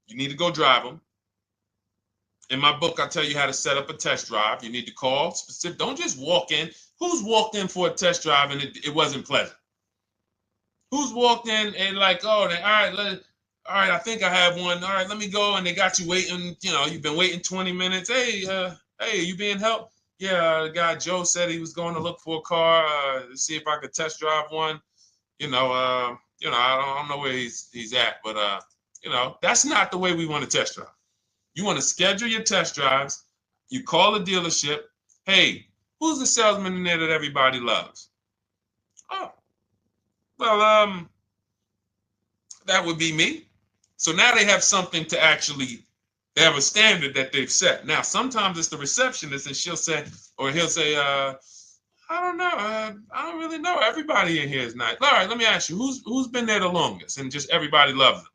Speaker 1: You need to go drive them. In my book, I tell you how to set up a test drive. You need to call specific. Don't just walk in. Who's walked in for a test drive and it wasn't pleasant? Who's walked in and like, oh, all right, I think I have one. All right, let me go. And they got you waiting. You've been waiting 20 minutes. Hey, you being helped? Yeah, the guy Joe said he was going to look for a car to see if I could test drive one. I don't know where he's at, but that's not the way we want to test drive. You want to schedule your test drives. You call the dealership. Hey, who's the salesman in there that everybody loves? Oh, well, that would be me. So now they have something to actually, they have a standard that they've set. Now, sometimes it's the receptionist and he'll say, I don't know. I don't really know. Everybody in here is nice. All right, let me ask you, who's been there the longest? And just everybody loves them.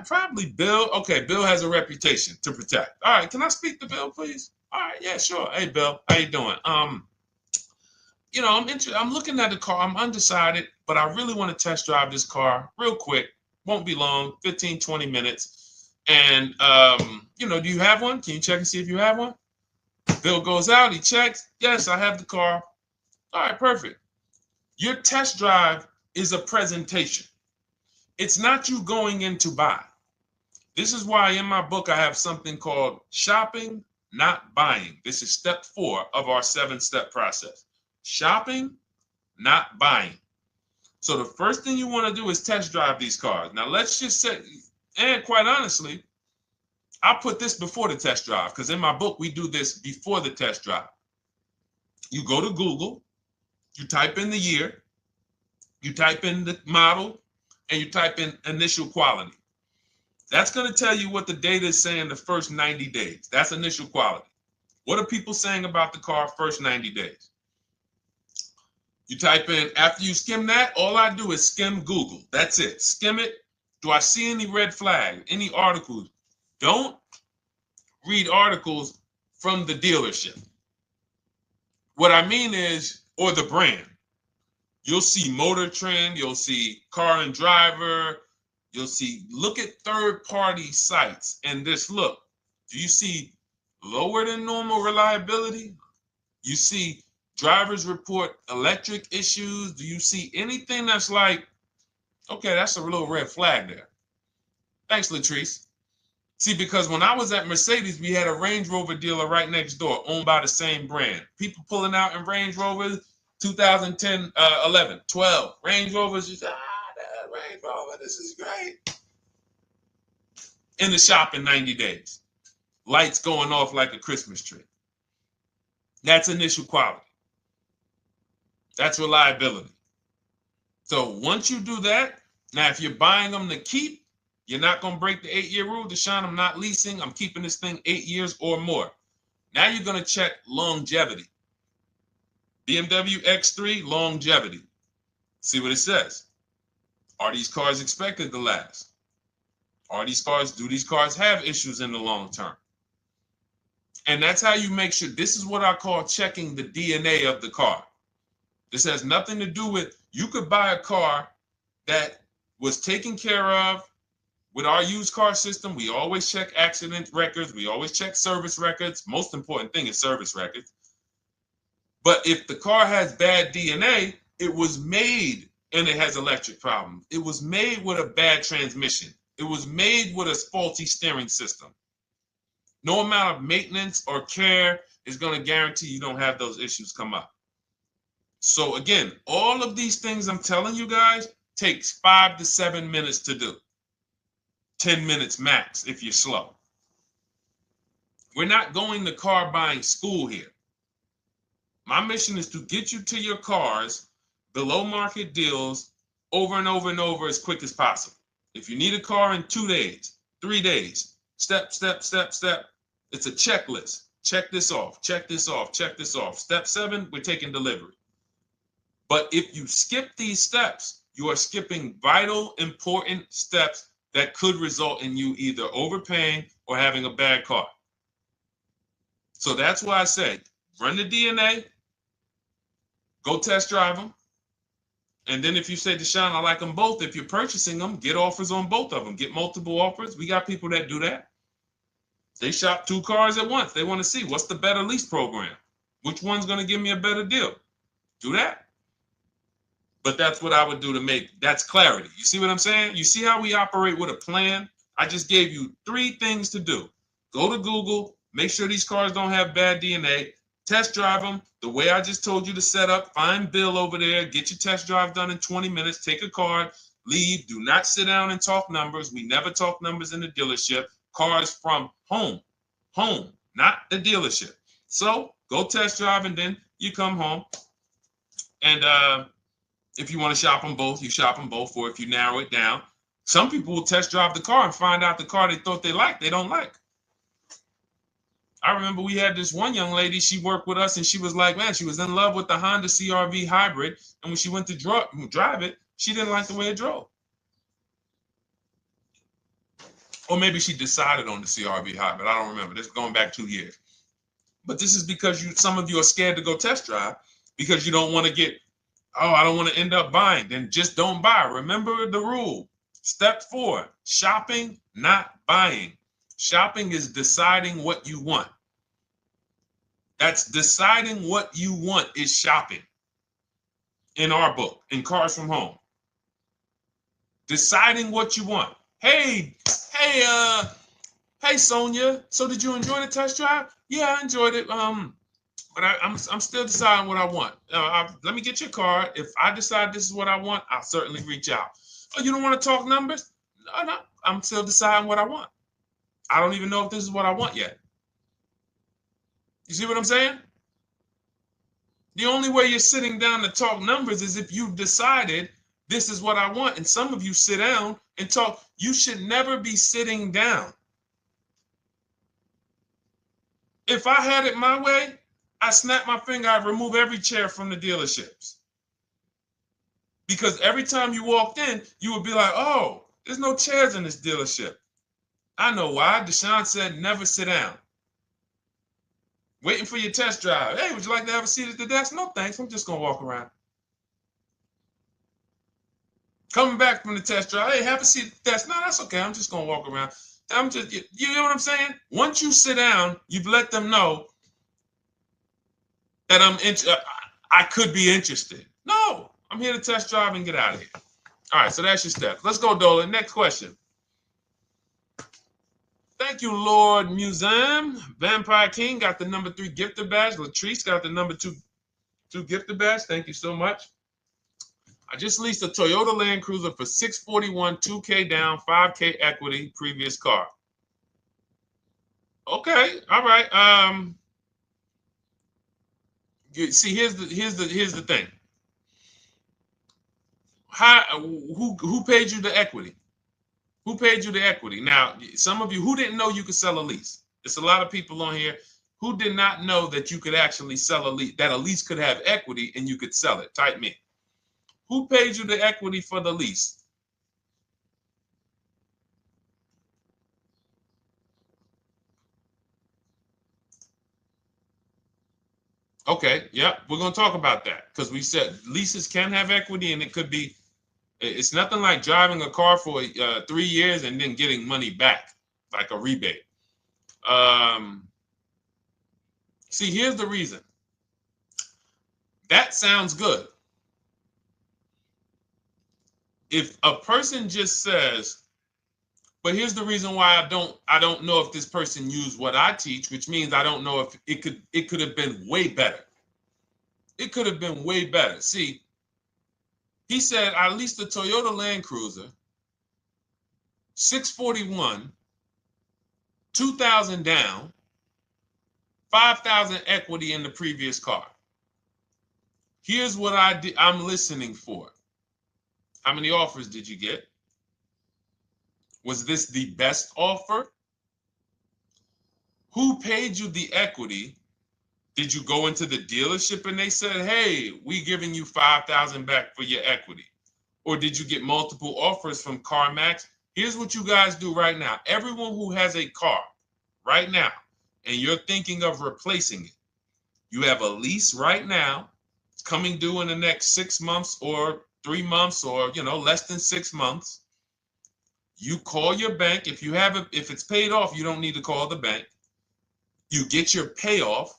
Speaker 1: Probably Bill. Okay, Bill has a reputation to protect. All right, can I speak to Bill, please? All right, yeah, sure. Hey, Bill, how you doing? I'm looking at the car. I'm undecided, but I really want to test drive this car real quick. Won't be long, 15, 20 minutes. And, do you have one? Can you check and see if you have one? Bill goes out, he checks. Yes, I have the car. All right, perfect. Your test drive is a presentation. It's not you going in to buy. This is why in my book I have something called shopping, not buying. This is step 4 of our 7-step process. Shopping, not buying. So the first thing you want to do is test drive these cars. Now let's just say, and quite honestly, I put this before the test drive because in my book we do this before the test drive. You go to Google, you type in the year, you type in the model, and you type in initial quality. That's going to tell you what the data is saying the first 90 days. That's initial quality. What are people saying about the car first 90 days? You type in, after you skim that, all I do is skim Google. That's it. Skim it. Do I see any red flags, any articles? Don't read articles from the dealership. What I mean is, or the brand. You'll see Motor Trend, you'll see Car and Driver, look at third-party sites and just look. Do you see lower than normal reliability? You see drivers report electric issues? Do you see anything that's like, okay, that's a little red flag there? Thanks, Latrice. See, because when I was at Mercedes, we had a Range Rover dealer right next door owned by the same brand. People pulling out in Range Rovers, 2010, 11, 12. Range Rovers, that Range Rover, this is great. In the shop in 90 days. Lights going off like a Christmas tree. That's initial quality. That's reliability. So once you do that, now if you're buying them to keep, you're not going to break the 8-year rule. Deshone, I'm not leasing. I'm keeping this thing 8 years or more. Now you're going to check longevity. BMW X3, longevity. See what it says. Are these cars expected to last? Do these cars have issues in the long term? And that's how you make sure. This is what I call checking the DNA of the car. This has nothing to do with, you could buy a car that was taken care of. With our used car system, we always check accident records. We always check service records. Most important thing is service records. But if the car has bad DNA, it was made and it has electric problems. It was made with a bad transmission. It was made with a faulty steering system. No amount of maintenance or care is going to guarantee you don't have those issues come up. So again, all of these things I'm telling you guys takes 5 to 7 minutes to do. 10 minutes max if you're slow. We're not going to car buying school here. My mission is to get you to your cars below market deals over and over and over as quick as possible. If you need a car in 2 days, 3 days, step, step, step, step. It's a checklist. Check this off, check this off, check this off. Step 7, we're taking delivery. But if you skip these steps, you are skipping vital, important steps that could result in you either overpaying or having a bad car. So that's why I say, run the DNA, go test drive them. And then if you say, Deshone, I like them both, if you're purchasing them, get offers on both of them. Get multiple offers. We got people that do that. They shop 2 cars at once. They want to see what's the better lease program. Which one's going to give me a better deal? Do that. But that's what I would do to make, that's clarity. You see what I'm saying? You see how we operate with a plan? I just gave you 3 things to do. Go to Google, make sure these cars don't have bad DNA, test drive them the way I just told you to set up, find Bill over there, get your test drive done in 20 minutes, take a card, leave, do not sit down and talk numbers. We never talk numbers in the dealership. Cars from home, not the dealership. So go test drive and then you come home. And if you want to shop them both, you shop them both. Or if you narrow it down, some people will test drive the car and find out the car they thought they liked, they don't like. I remember we had this one young lady, she worked with us and she was like, man, she was in love with the Honda CR-V hybrid. And when she went to drive it, she didn't like the way it drove. Or maybe she decided on the CR-V hybrid. I don't remember. This is going back 2 years. But this is because some of you are scared to go test drive because you don't want to get, oh, I don't want to end up buying. Then just don't buy. Remember the rule. Step 4, shopping, not buying. Shopping is deciding what you want. That's deciding what you want is shopping. In our book, in Cars from Home. Deciding what you want. Hey, Sonia. So did you enjoy the test drive? Yeah, I enjoyed it. But I'm still deciding what I want. Let me get your card. If I decide this is what I want, I'll certainly reach out. Oh, you don't want to talk numbers? No. I'm still deciding what I want. I don't even know if this is what I want yet. You see what I'm saying? The only way you're sitting down to talk numbers is if you've decided this is what I want. And some of you sit down and talk. You should never be sitting down. If I had it my way, I snap my finger, I'd remove every chair from the dealerships. Because every time you walked in, you would be like, oh, there's no chairs in this dealership. I know why. Deshone said never sit down. Waiting for your test drive. Hey, would you like to have a seat at the desk? No, thanks. I'm just going to walk around. Coming back from the test drive. Hey, have a seat at the desk. No, that's okay. I'm just going to walk around. You know what I'm saying? Once you sit down, you've let them know that I could be interested. No, I'm here to test drive and get out of here. All right, so that's your steps. Let's go, Dolan. Next question. Thank you, Lord Museum. Vampire King got the number 3 gifter badge. Latrice got the number 2 gifter badge. Thank you so much. I just leased a Toyota Land Cruiser for $641, $2K down, $5K equity, previous car. Okay, all right. See, here's the thing. Who paid you the equity? Who paid you the equity? Now, some of you who didn't know you could sell a lease. There's a lot of people on here who did not know that you could actually sell a lease, that a lease could have equity and you could sell it. Type me. Who paid you the equity for the lease? Okay, yep, we're going to talk about that because we said leases can have equity and it could be, it's nothing like driving a car for 3 years and then getting money back, like a rebate. See, here's the reason. That sounds good. If a person just says, But here's the reason why I don't know if this person used what I teach, which means I don't know if it could have been way better. It could have been way better. See, he said I leased a Toyota Land Cruiser, 641, 2,000 down, 5,000 equity in the previous car. Here's what I'm listening for. How many offers did you get? Was this the best offer? Who paid you the equity? Did you go into the dealership and they said, hey, we giving you 5,000 back for your equity? Or did you get multiple offers from CarMax? Here's what you guys do right now. Everyone who has a car right now, and you're thinking of replacing it, you have a lease right now. It's coming due in the next 6 months or 3 months or, less than 6 months. You call your bank. If it's paid off, you don't need to call the bank. You get your payoff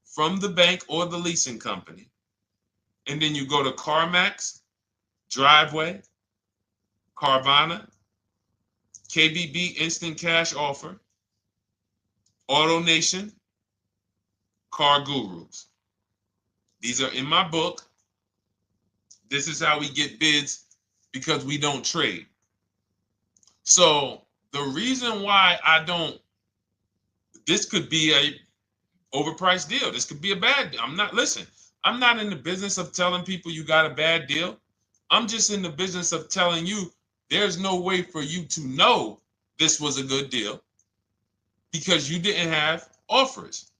Speaker 1: from the bank or the leasing company. And then you go to CarMax, Driveway, Carvana, KBB Instant Cash Offer, AutoNation, Car Gurus. These are in my book. This is how we get bids because we don't trade. So the reason why this could be a overpriced deal. This could be a bad deal. I'm not in the business of telling people you got a bad deal. I'm just in the business of telling you there's no way for you to know this was a good deal because you didn't have offers.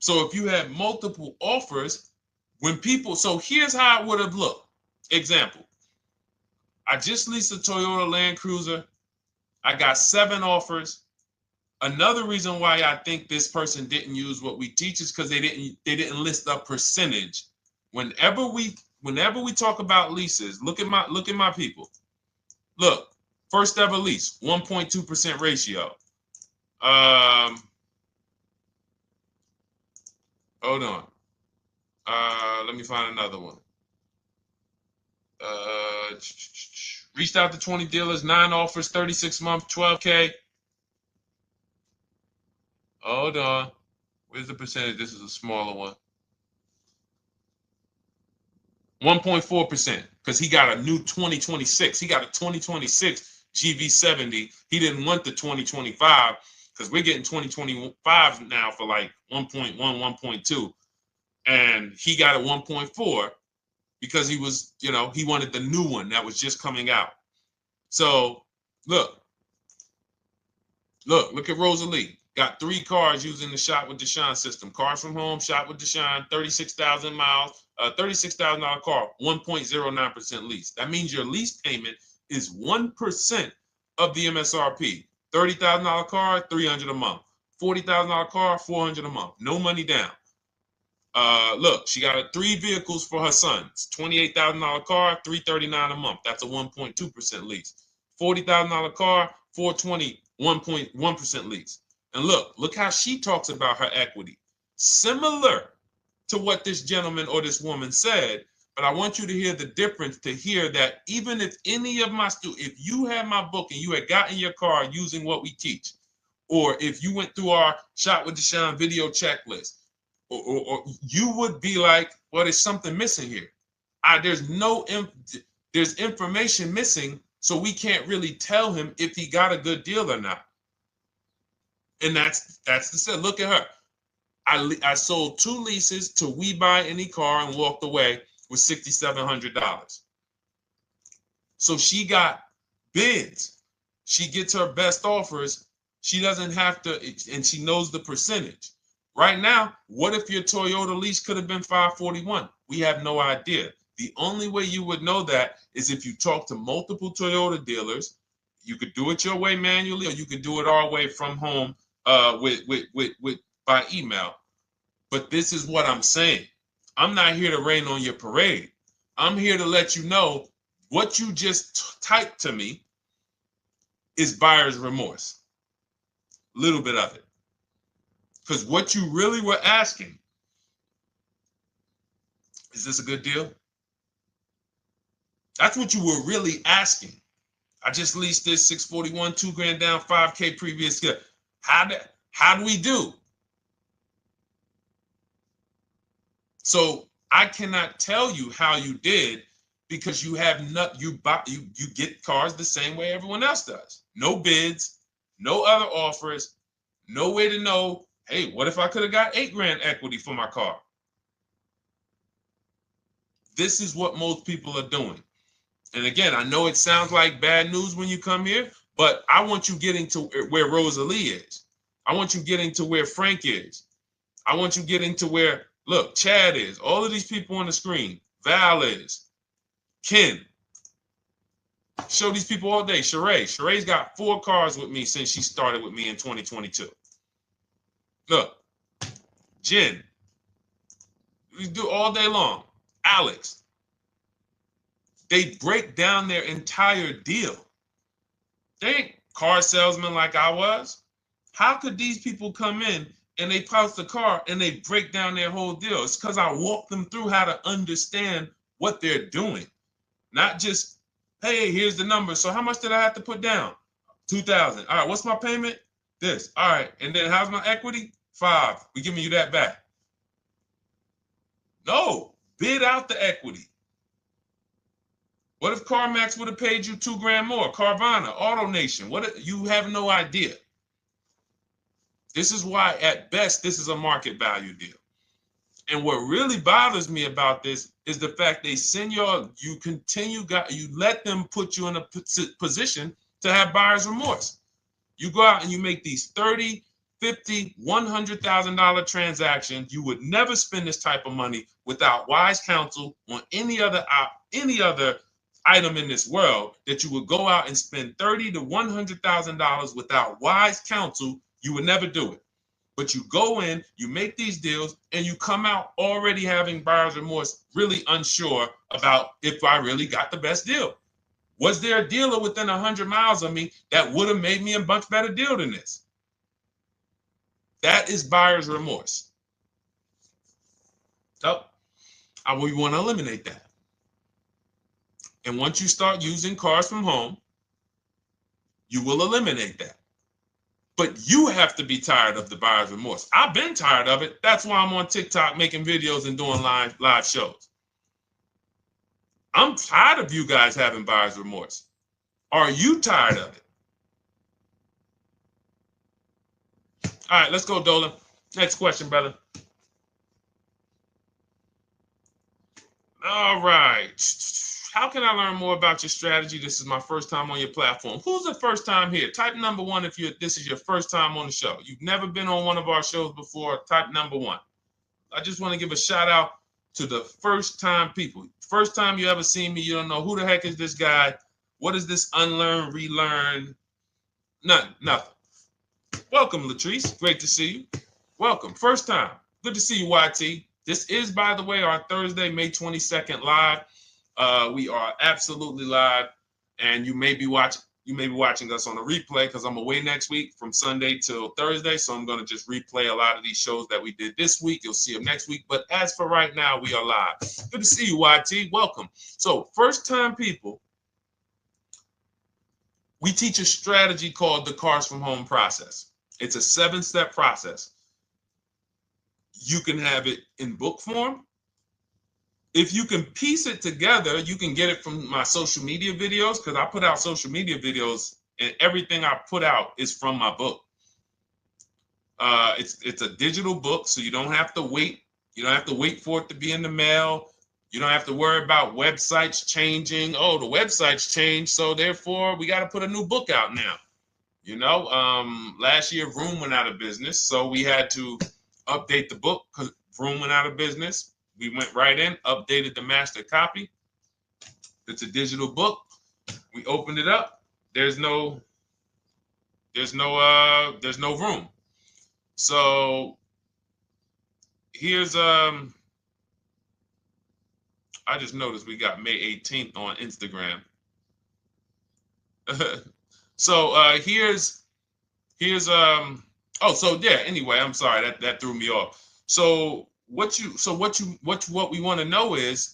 Speaker 1: So if you had multiple offers, so here's how it would have looked. Example, I just leased a Toyota Land Cruiser. I got 7 offers. Another reason why I think this person didn't use what we teach is because they didn't list a percentage. Whenever we talk about leases, look at my people. Look, first ever lease, 1.2% ratio. Hold on. Let me find another one. Reached out to 20 dealers, 9 offers, 36 months, 12K. Hold on. Where's the percentage? This is a smaller one. 1.4%, because he got a new 2026. He got a 2026 GV70. He didn't want the 2025 because we're getting 2025 now for like 1.1, 1.2. And he got a 1.4 because he was, he wanted the new one that was just coming out. So look at Rosalie. Got 3 cars using the Shop with Deshone system. Cars from home, Shop with Deshone, 36,000 miles, $36,000 car, 1.09% lease. That means your lease payment is 1% of the MSRP. $30,000 car, $300 a month. $40,000 car, $400 a month. No money down. Look, she got 3 vehicles for her sons. $28,000 car, $339 a month. That's a 1.2% lease. $40,000 car, $420, 1.1% lease. And look how she talks about her equity. Similar to what this gentleman or this woman said, but I want you to hear the difference, to hear that even if any of my students, if you had my book and you had gotten your car using what we teach, or if you went through our Shop with Deshone video checklist, or you would be like, well, there's something missing here. There's information missing, so we can't really tell him if he got a good deal or not. And that's the set. Look at her. I sold 2 leases to We Buy Any Car and walked away with $6,700. So she got bids. She gets her best offers. She doesn't have to, and she knows the percentage. Right now, what if your Toyota lease could have been 541? We have no idea. The only way you would know that is if you talk to multiple Toyota dealers. You could do it your way manually, or you could do it our way from home by email. But this is what I'm saying. I'm not here to rain on your parade. I'm here to let you know what you just typed to me is buyer's remorse. A little bit of it. Because what you really were asking, is this a good deal? That's what you were really asking. I just leased this 641, 2 grand down, 5K previous. How do we do? So I cannot tell you how you did because you have not you get cars the same way everyone else does. No bids, no other offers, no way to know, hey, what if I could have got 8 grand equity for my car? This is what most people are doing. And again, I know it sounds like bad news when you come here, but I want you getting to where Rosalie is. I want you getting to where Frank is. I want you getting to where, look, Chad is. All of these people on the screen. Val is. Ken. Show these people all day. Sheree. Sheree's got 4 cars with me since she started with me in 2022. Look. Jen. We do all day long. Alex. They break down their entire deal. They ain't car salesmen like I was. How could these people come in and they post the car and they break down their whole deal? It's because I walk them through how to understand what they're doing. Not just, hey, here's the number. So how much did I have to put down? 2,000. All right, what's my payment? This. All right, and then how's my equity? 5. We giving you that back. No, bid out the equity. What if CarMax would have paid you 2 grand more? Carvana, AutoNation, what? You have no idea. This is why, at best, this is a market value deal. And what really bothers me about this is the fact they send you let them put you in a position to have buyer's remorse. You go out and you make these $30,000, $50,000, $100,000 transactions. You would never spend this type of money without wise counsel on any other item in this world, that you would go out and spend $30,000 to $100,000 without wise counsel. You would never do it. But you go in, you make these deals, and you come out already having buyer's remorse, really unsure about if I really got the best deal. Was there a dealer within 100 miles of me that would have made me a much better deal than this? That is buyer's remorse. So we want to eliminate that. And once you start using cars from home, you will eliminate that. But you have to be tired of the buyer's remorse. I've been tired of it. That's why I'm on TikTok making videos and doing live shows. I'm tired of you guys having buyer's remorse. Are you tired of it? All right, let's go, Dolan. Next question, brother. All right. How can I learn more about your strategy? This is my first time on your platform. Who's the first time here? Type number 1 if this is your first time on the show. You've never been on one of our shows before. Type number 1. I just want to give a shout out to the first time people. First time you ever seen me, you don't know who the heck is this guy. What is this unlearn, relearn? Nothing. Welcome, Latrice. Great to see you. Welcome. First time. Good to see you, YT. This is, by the way, our Thursday, May 22nd live. We are absolutely live, and you may be watching us on a replay because I'm away next week from Sunday till Thursday, so I'm going to just replay a lot of these shows that we did this week. You'll see them next week, but as for right now, we are live. Good to see you, YT. Welcome. So, first-time people, we teach a strategy called the Cars from Home process. It's a 7-step process. You can have it in book form. If you can piece it together, you can get it from my social media videos, because I put out social media videos and everything I put out is from my book. It's a digital book, so you don't have to wait. You don't have to wait for it to be in the mail. You don't have to worry about websites changing. Oh, the website's changed, so therefore we got to put a new book out now. You know, last year Vroom went out of business, so we had to update the book because Vroom went out of business. We went right in, updated the master copy. It's a digital book. We opened it up. There's no room. So here's I just noticed we got May 18th on Instagram. So here's anyway, I'm sorry, that threw me off. So what we want to know is,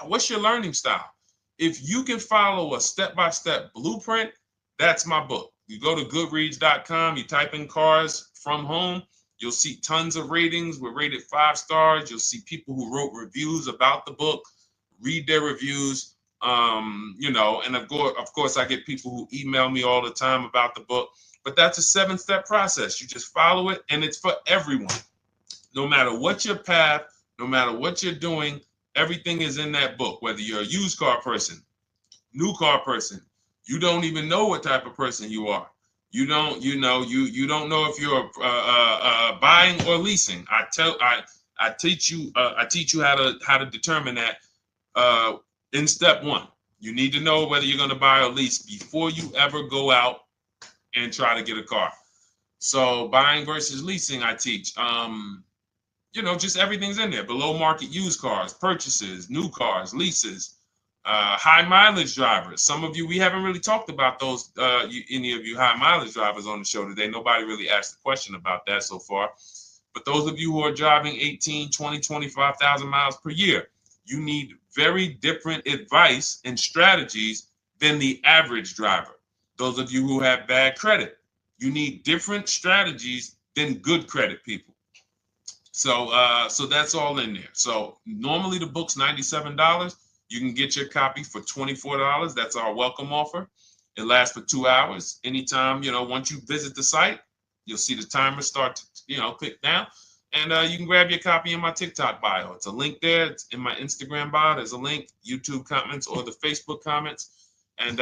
Speaker 1: what's your learning style? If you can follow a step-by-step blueprint, that's my book. You go to goodreads.com, you type in cars from home, you'll see tons of ratings. We're rated 5 stars. You'll see people who wrote reviews about the book, read their reviews. And of course, I get people who email me all the time about the book. But that's a 7-step process. You just follow it, and it's for everyone. No matter what your path, no matter what you're doing, everything is in that book. Whether you're a used car person, new car person, you don't even know what type of person you are. You don't know if you're buying or leasing. I teach you how to determine that in step 1. You need to know whether you're going to buy or lease before you ever go out and try to get a car. So buying versus leasing, I teach. Just everything's in there. Below market used cars, purchases, new cars, leases, high mileage drivers. Some of you, we haven't really talked about those, any of you high mileage drivers on the show today. Nobody really asked a question about that so far. But those of you who are driving 18, 20, 25,000 miles per year, you need very different advice and strategies than the average driver. Those of you who have bad credit, you need different strategies than good credit people. So that's all in there. So normally the book's $97. You can get your copy for $24. That's our welcome offer. It lasts for 2 hours. Anytime, once you visit the site, you'll see the timer start to, click down. And you can grab your copy in my TikTok bio. It's a link there. It's in my Instagram bio. There's a link, YouTube comments or the Facebook comments. And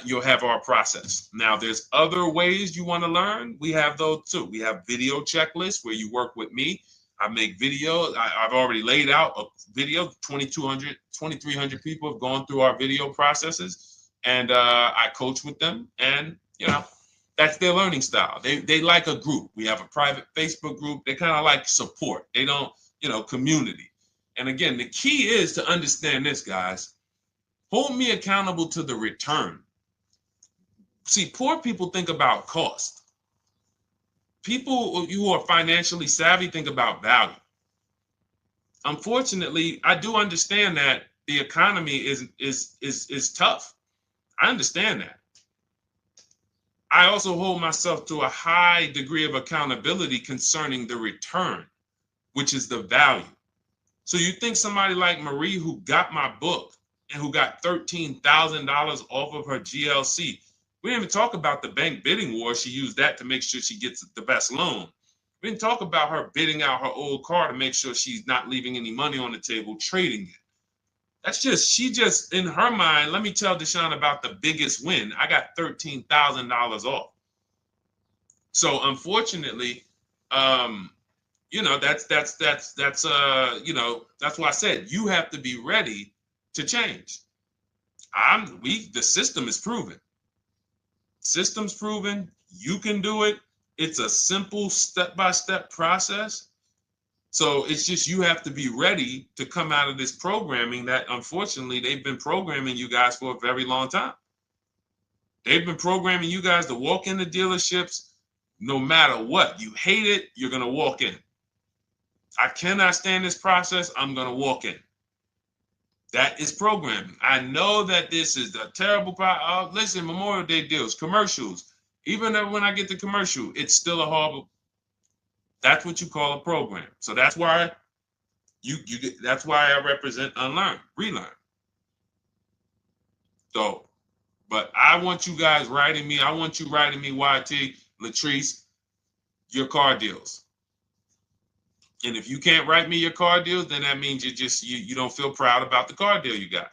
Speaker 1: you'll have our process. Now, there's other ways you want to learn. We have those too. We have video checklists where you work with me. I make videos. I've already laid out a video. 2,300 people have gone through our video processes, and I coach with them. And that's their learning style. They like a group. We have a private Facebook group. They kind of like support. They don't, community. And again, the key is to understand this, guys. Hold me accountable to the return. See, poor people think about cost. People who are financially savvy think about value. Unfortunately, I do understand that the economy is tough. I understand that. I also hold myself to a high degree of accountability concerning the return, which is the value. So you think somebody like Marie, who got my book and who got $13,000 off of her GLC, we didn't even talk about the bank bidding war. She used that to make sure she gets the best loan. We didn't talk about her bidding out her old car to make sure she's not leaving any money on the table, trading it. She just, in her mind, let me tell Deshone about the biggest win. I got $13,000 off. So unfortunately, that's why I said you have to be ready to change. The system is proven. System's proven. You can do it. It's a simple step-by-step process. So it's just you have to be ready to come out of this programming that, unfortunately, they've been programming you guys for a very long time. They've been programming you guys to walk into dealerships no matter what. You hate it, you're going to walk in. I cannot stand this process, I'm going to walk in. That is programming. I know that this is a terrible problem. Listen, Memorial Day deals, commercials. Even when I get the commercial, it's still a horrible. That's what you call a program. So that's why that's why I represent unlearn, relearn. So, but I want you guys writing me. I want you writing me, YT, Latrice, your car deals. And if you can't write me your car deals, then that means you don't feel proud about the car deal you got.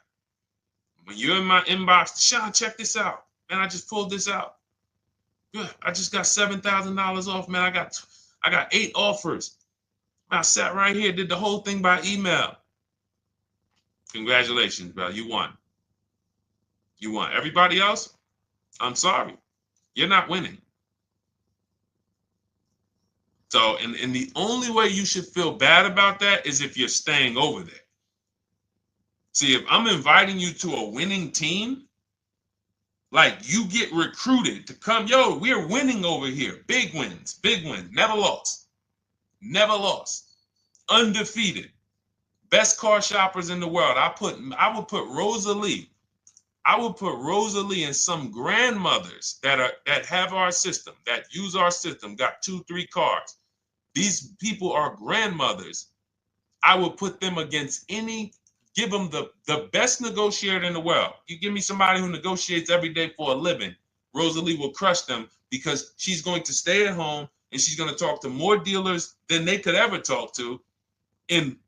Speaker 1: When you're in my inbox, Deshone, check this out. Man, I just pulled this out. Yeah, I just got $7,000 off, man. I got 8 offers. I sat right here, did the whole thing by email. Congratulations, bro. You won. You won. Everybody else, I'm sorry. You're not winning. So, and the only way you should feel bad about that is if you're staying over there. See, if I'm inviting you to a winning team, like you get recruited to come, yo, we're winning over here. Big wins, never lost. Never lost. Undefeated. Best car shoppers in the world. I would put Rosalie I will put Rosalie and some grandmothers that have our system, that use our system, got 2-3 cars. These people are grandmothers. I will put them against give them the best negotiator in the world. You give me somebody who negotiates every day for a living, Rosalie will crush them because she's going to stay at home and she's going to talk to more dealers than they could ever talk to in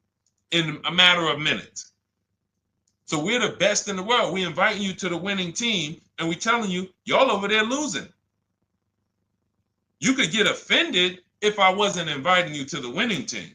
Speaker 1: a matter of minutes. So we're the best in the world. We inviting you to the winning team and we telling you, y'all over there losing. You could get offended if I wasn't inviting you to the winning team.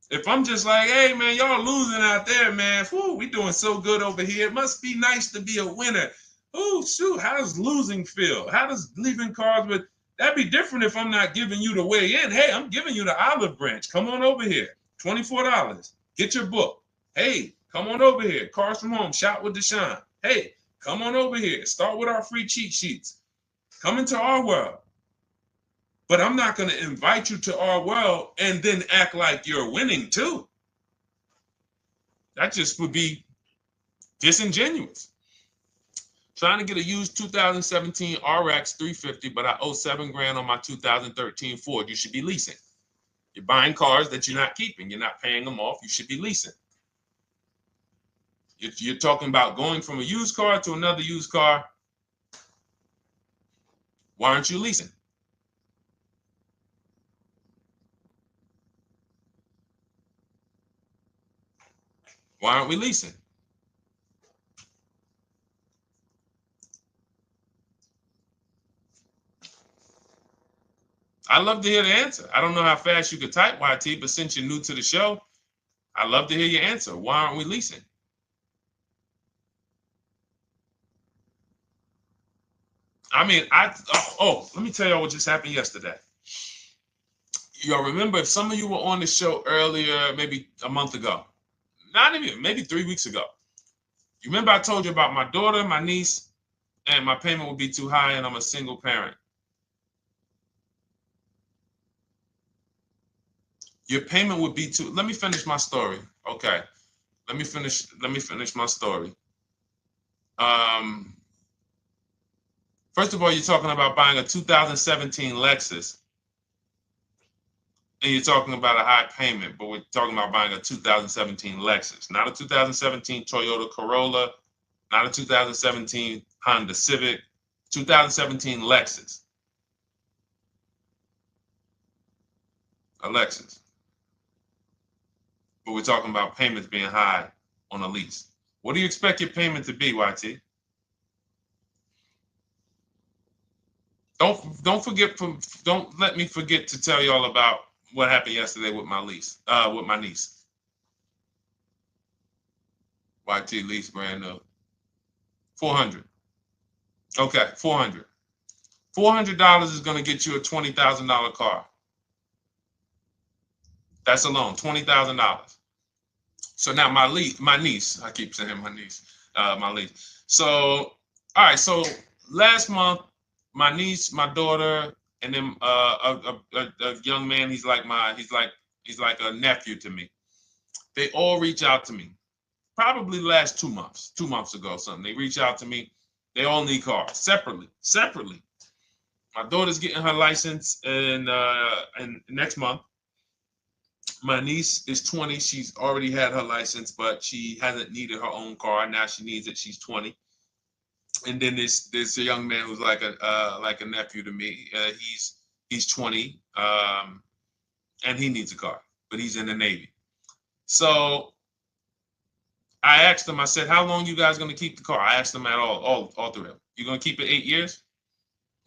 Speaker 1: If I'm just like, hey, man, y'all losing out there, man. Whew, we doing so good over here. It must be nice to be a winner. Oh, shoot, how does losing feel? How does leaving cars with... That'd be different if I'm not giving you the way in. Hey, I'm giving you the olive branch. Come on over here. $24. Get your book. Hey, come on over here. Cars from Home. Shop with Deshone. Hey, come on over here. Start with our free cheat sheets. Come into our world. But I'm not going to invite you to our world and then act like you're winning too. That just would be disingenuous. Trying to get a used 2017 RX 350, but I owe $7,000 on my 2013 Ford. You should be leasing. You're buying cars that you're not keeping. You're not paying them off. You should be leasing. If you're talking about going from a used car to another used car, why aren't you leasing? Why aren't we leasing? I'd love to hear the answer. I don't know how fast you could type, YT, but since you're new to the show, I'd love to hear your answer. Why aren't we leasing? I mean, let me tell y'all what just happened yesterday. Y'all remember, if some of you were on the show earlier, maybe a month ago, not even, maybe 3 weeks ago. You remember I told you about my daughter, my niece, and my payment would be too high and I'm a single parent. Your payment would be too, let me finish my story. Okay. Let me finish my story. First of all, you're talking about buying a 2017 Lexus. And you're talking about a high payment, but we're talking about buying a 2017 Lexus, not a 2017 Toyota Corolla, not a 2017 Honda Civic, 2017 Lexus. A Lexus. But we're talking about payments being high on a lease. What do you expect your payment to be, YT? Don't let me forget to tell y'all about what happened yesterday with my niece. YT lease brand new. $400. Okay, $400. $400 is going to get you a $20,000 car. That's alone, $20,000. So now my niece, I keep saying my niece, my niece. So, all right, so last month, my niece, my daughter, and then a young man, he's like a nephew to me. They all reach out to me. Probably the last 2 months ago, something. They reach out to me. They all need cars separately. My daughter's getting her license in next month. My niece is 20. She's already had her license, but she hasn't needed her own car. Now she needs it. She's 20. And then there's a young man who's like a nephew to me. He's 20, and he needs a car, but he's in the Navy. So I asked them. I said, "How long you guys gonna keep the car?" I asked them at all three of them. You gonna keep it 8 years?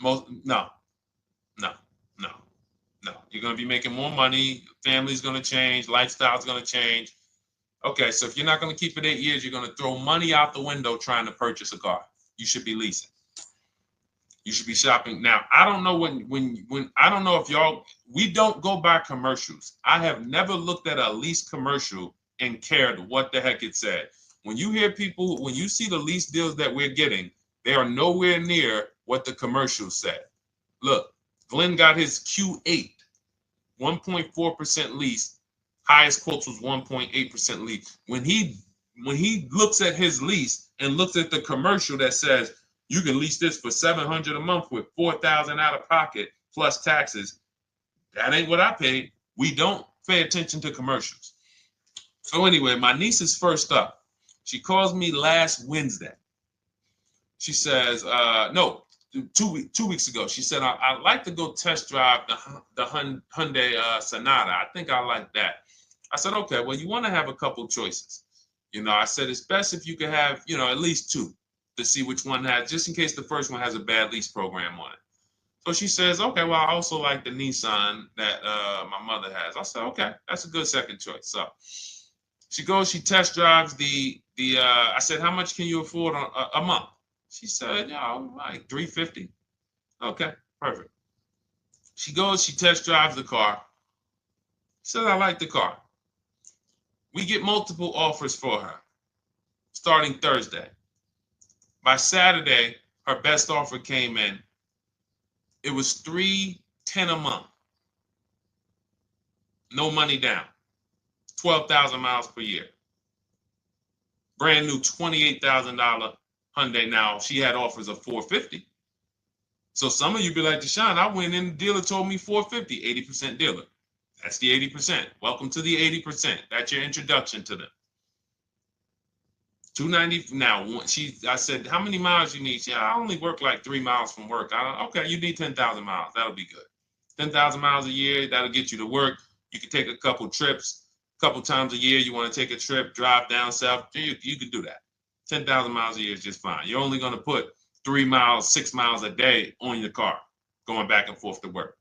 Speaker 1: No. You're gonna be making more money. Family's gonna change. Lifestyle's gonna change. Okay, so if you're not gonna keep it 8 years, you're gonna throw money out the window trying to purchase a car. You should be leasing. You should be shopping. Now, I don't know when I don't know if y'all, we don't go by commercials. I have never looked at a lease commercial and cared what the heck it said. When you hear people, when you see the lease deals that we're getting, they are nowhere near what the commercial said. Look, Glenn got his Q8, 1.4% lease. Highest quotes was 1.8% lease. When he looks at his lease, and looks at the commercial that says you can lease this for $700 a month with $4,000 out of pocket plus taxes, that ain't what I paid. We don't pay attention to commercials. So anyway, my niece is first up. She calls me last Wednesday. She says, no, 2 weeks ago. She said, I'd like to go test drive the Hyundai Sonata. I think I like that. I said, okay, well, you want to have a couple choices. I said, it's best if you could have, at least two to see which one has, just in case the first one has a bad lease program on it. So she says, okay, well, I also like the Nissan that my mother has. I said, okay, that's a good second choice. So she goes, she test drives I said, how much can you afford a month? She said, like $350. Okay, perfect. She goes, she test drives the car. She said, I like the car. We get multiple offers for her starting Thursday. By Saturday, her best offer came in. It was $310 a month. No money down. 12,000 miles per year. Brand new $28,000 Hyundai. Now, she had offers of $450. So some of you be like, Deshone, I went in, the dealer told me $450, 80% dealer. That's the 80%. Welcome to the 80%. That's your introduction to them. $290. Now, I said, how many miles you need? She said, I only work like 3 miles from work. Okay, you need 10,000 miles. That'll be good. 10,000 miles a year, that'll get you to work. You can take a couple trips, a couple times a year. You want to take a trip, drive down south. You can do that. 10,000 miles a year is just fine. You're only going to put 3 miles, 6 miles a day on your car, going back and forth to work.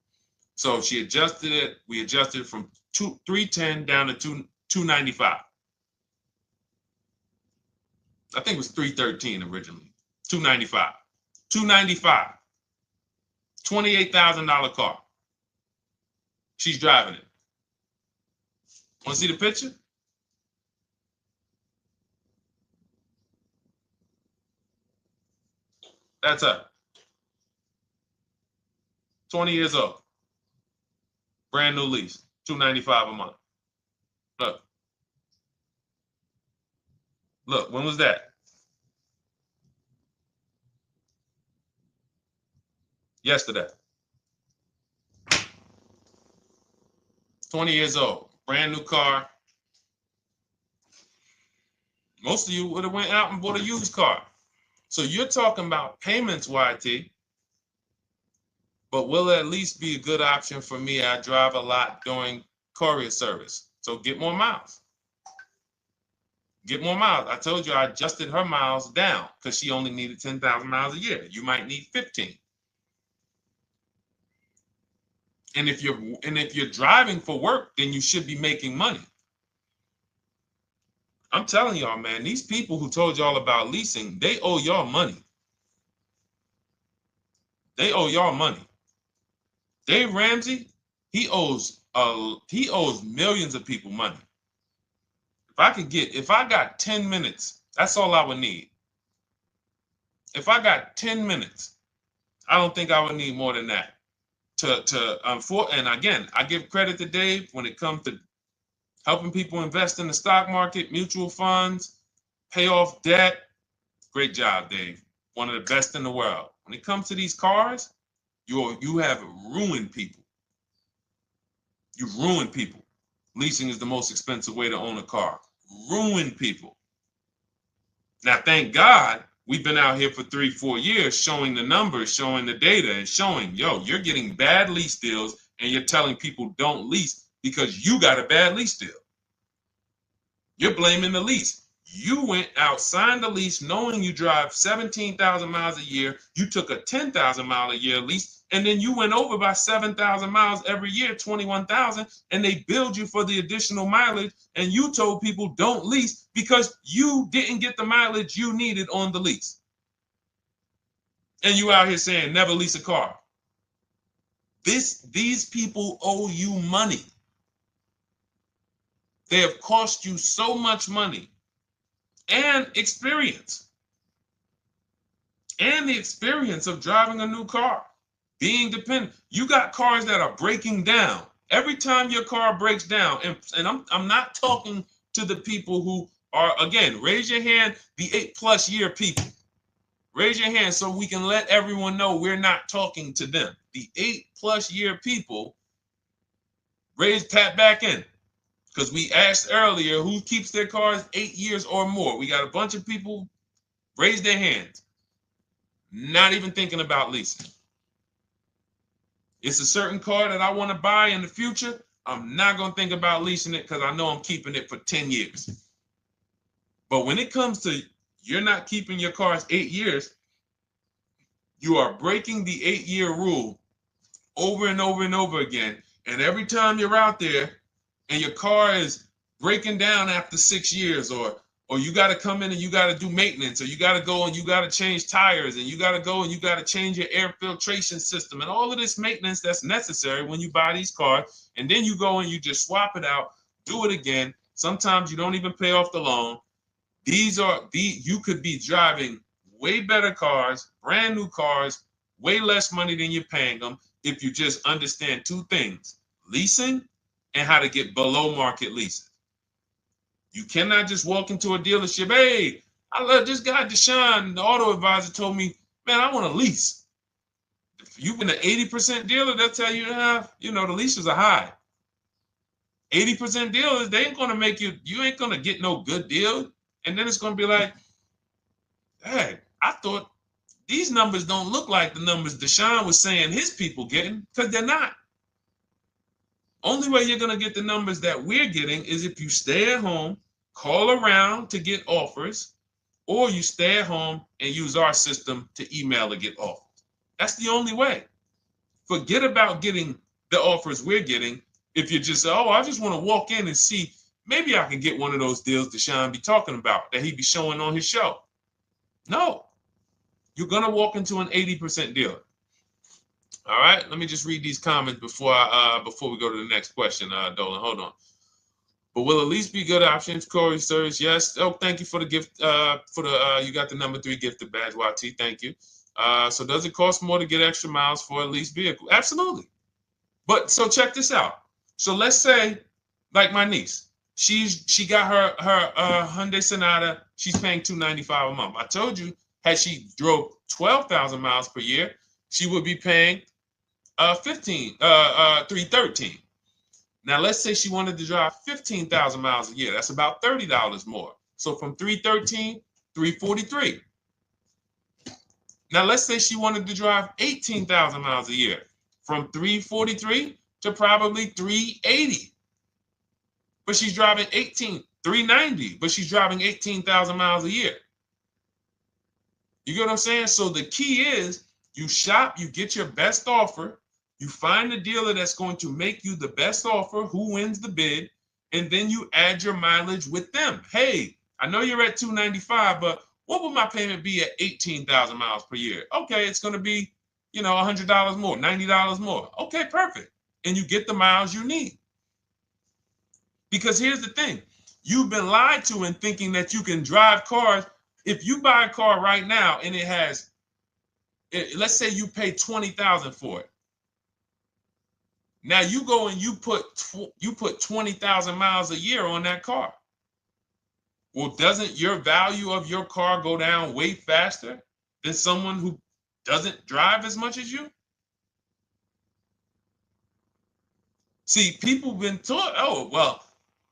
Speaker 1: So she adjusted it. We adjusted it from $310 down to $295. I think it was $313 originally. $295. $295. $28,000 car. She's driving it. Want to see the picture? That's her. 20 years old. Brand new lease. $295 a month. Look. Look, when was that? Yesterday. 20 years old. Brand new car. Most of you would have went out and bought a used car. So you're talking about payments, YT. But will it at least be a good option for me? I drive a lot during courier service. So get more miles. Get more miles. I told you I adjusted her miles down because she only needed 10,000 miles a year. You might need 15. And if you're driving for work, then you should be making money. I'm telling y'all, man, these people who told y'all about leasing, they owe y'all money. They owe y'all money. Dave Ramsey, he owes millions of people money. If I got 10 minutes, that's all I would need. If I got 10 minutes, I don't think I would need more than that. And again, I give credit to Dave when it comes to helping people invest in the stock market, mutual funds, pay off debt. Great job, Dave. One of the best in the world. When it comes to these cars, you have ruined people. You've ruined people. Leasing is the most expensive way to own a car. Ruined people. Now, thank God, we've been out here for 3-4 years showing the numbers, showing the data, and showing, you're getting bad lease deals, and you're telling people don't lease because you got a bad lease deal. You're blaming the lease. You went out, signed the lease, knowing you drive 17,000 miles a year. You took a 10,000 mile a year lease, and then you went over by 7,000 miles every year, 21,000, and they billed you for the additional mileage, and you told people don't lease because you didn't get the mileage you needed on the lease. And you out here saying never lease a car. These people owe you money. They have cost you so much money and experience. And the experience of driving a new car, being dependent. You got cars that are breaking down. Every time your car breaks down, and I'm not talking to the people who Or again, raise your hand, the 8+ year people. Raise your hand so we can let everyone know we're not talking to them. The 8+ year people, tap back in. Because we asked earlier who keeps their cars 8 years or more. We got a bunch of people raise their hands, not even thinking about leasing. It's a certain car that I want to buy in the future. I'm not going to think about leasing it because I know I'm keeping it for 10 years. But when it comes to you're not keeping your cars 8 years, you are breaking the 8-year rule over and over and over again. And every time you're out there and your car is breaking down after 6 years, or you got to come in and you got to do maintenance, or you got to go and you got to change tires, and you got to go and you got to change your air filtration system, and all of this maintenance that's necessary when you buy these cars, and then you go and you just swap it out, do it again. Sometimes you don't even pay off the loan. You could be driving way better cars, brand new cars, way less money than you're paying them if you just understand 2 things: leasing and how to get below market leases. You cannot just walk into a dealership. Hey, I love this guy, Deshone, the auto advisor, told me, man, I want to lease. If you've been an 80% dealer, they'll tell you, the leases are high. 80% dealers, they ain't going to make you ain't going to get no good deal. And then it's going to be like, hey, I thought these numbers don't look like the numbers Deshone was saying his people getting, because they're not. Only way you're going to get the numbers that we're getting is if you stay at home, call around to get offers, or you stay at home and use our system to email to get offers. That's the only way. Forget about getting the offers we're getting. If you just say, oh, I just want to walk in and see, maybe I can get one of those deals Deshone be talking about that he be showing on his show. No, you're going to walk into an 80% dealer. All right, let me just read these comments before we go to the next question, Dolan. Hold on. But will a lease be good options? Corey Sirs, yes. Oh, thank you for the gift. You got the number 3 gifted badge, YT. Thank you. So does it cost more to get extra miles for a leased vehicle? Absolutely. But so check this out. So let's say, like my niece, she got her Hyundai Sonata. She's paying $295 a month. I told you, had she drove 12,000 miles per year, she would be paying $313. Now let's say she wanted to drive 15,000 miles a year. That's about $30 more. So from $313, $343. Now let's say she wanted to drive 18,000 miles a year, from $343 to probably $380. But she's driving $390, but she's driving 18,000 miles a year. You get what I'm saying? So the key is you shop, you get your best offer, you find the dealer that's going to make you the best offer, who wins the bid, and then you add your mileage with them. Hey, I know you're at $295, but what would my payment be at 18,000 miles per year? Okay, it's going to be, $100 more, $90 more. Okay, perfect. And you get the miles you need. Because here's the thing. You've been lied to in thinking that you can drive cars. If you buy a car right now and it has, let's say you pay $20,000 for it. Now you go and you put 20,000 miles a year on that car. Well, doesn't your value of your car go down way faster than someone who doesn't drive as much as you? See, people have been taught, oh, well,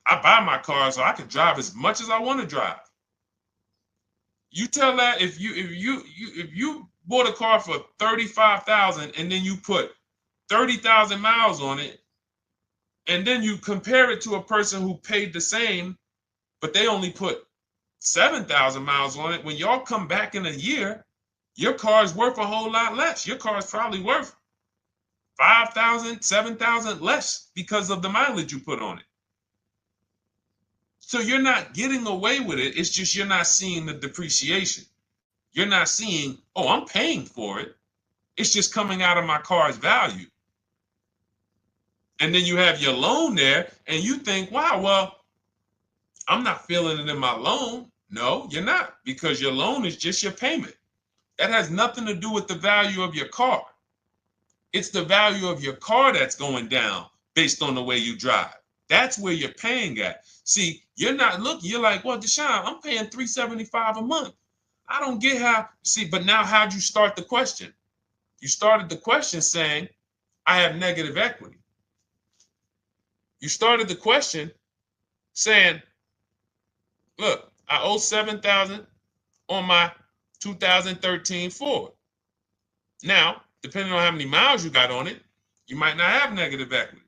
Speaker 1: I buy my car so I can drive as much as I want to drive. You tell that if you bought a car for $35,000 and then you put 30,000 miles on it, and then you compare it to a person who paid the same, but they only put 7,000 miles on it. When y'all come back in a year, your car is worth a whole lot less. Your car is probably worth 5,000, 7,000 less because of the mileage you put on it. So you're not getting away with it. It's just you're not seeing the depreciation. You're not seeing, oh, I'm paying for it. It's just coming out of my car's value. And then you have your loan there and you think, wow, well, I'm not feeling it in my loan. No, you're not, because your loan is just your payment. That has nothing to do with the value of your car. It's the value of your car that's going down based on the way you drive. That's where you're paying at. See, You're not looking. You're like, well, Deshone, I'm paying $375 a month. I don't get how. See, but now how'd you start the question? You started the question saying, I have negative equity. You started the question saying, look, I owe $7,000 on my 2013 Ford. Now, depending on how many miles you got on it, you might not have negative equity,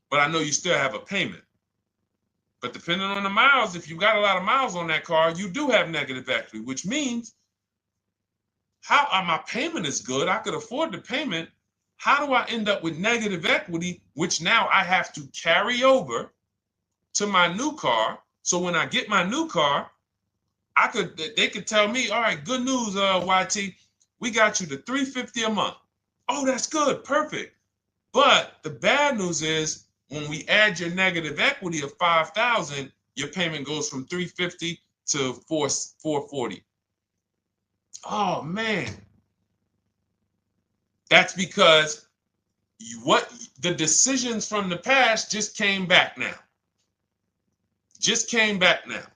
Speaker 1: but I know you still have a payment. But depending on the miles, if you got a lot of miles on that car, you do have negative equity, which means my payment is good. I could afford the payment. How do I end up with negative equity, which now I have to carry over to my new car? So when I get my new car, they could tell me, all right, good news, YT, we got you to $350 a month. Oh, that's good, perfect. But the bad news is when we add your negative equity of $5,000, your payment goes from $350 to $440. Oh man, that's because the decisions from the past just came back now. Just came back now.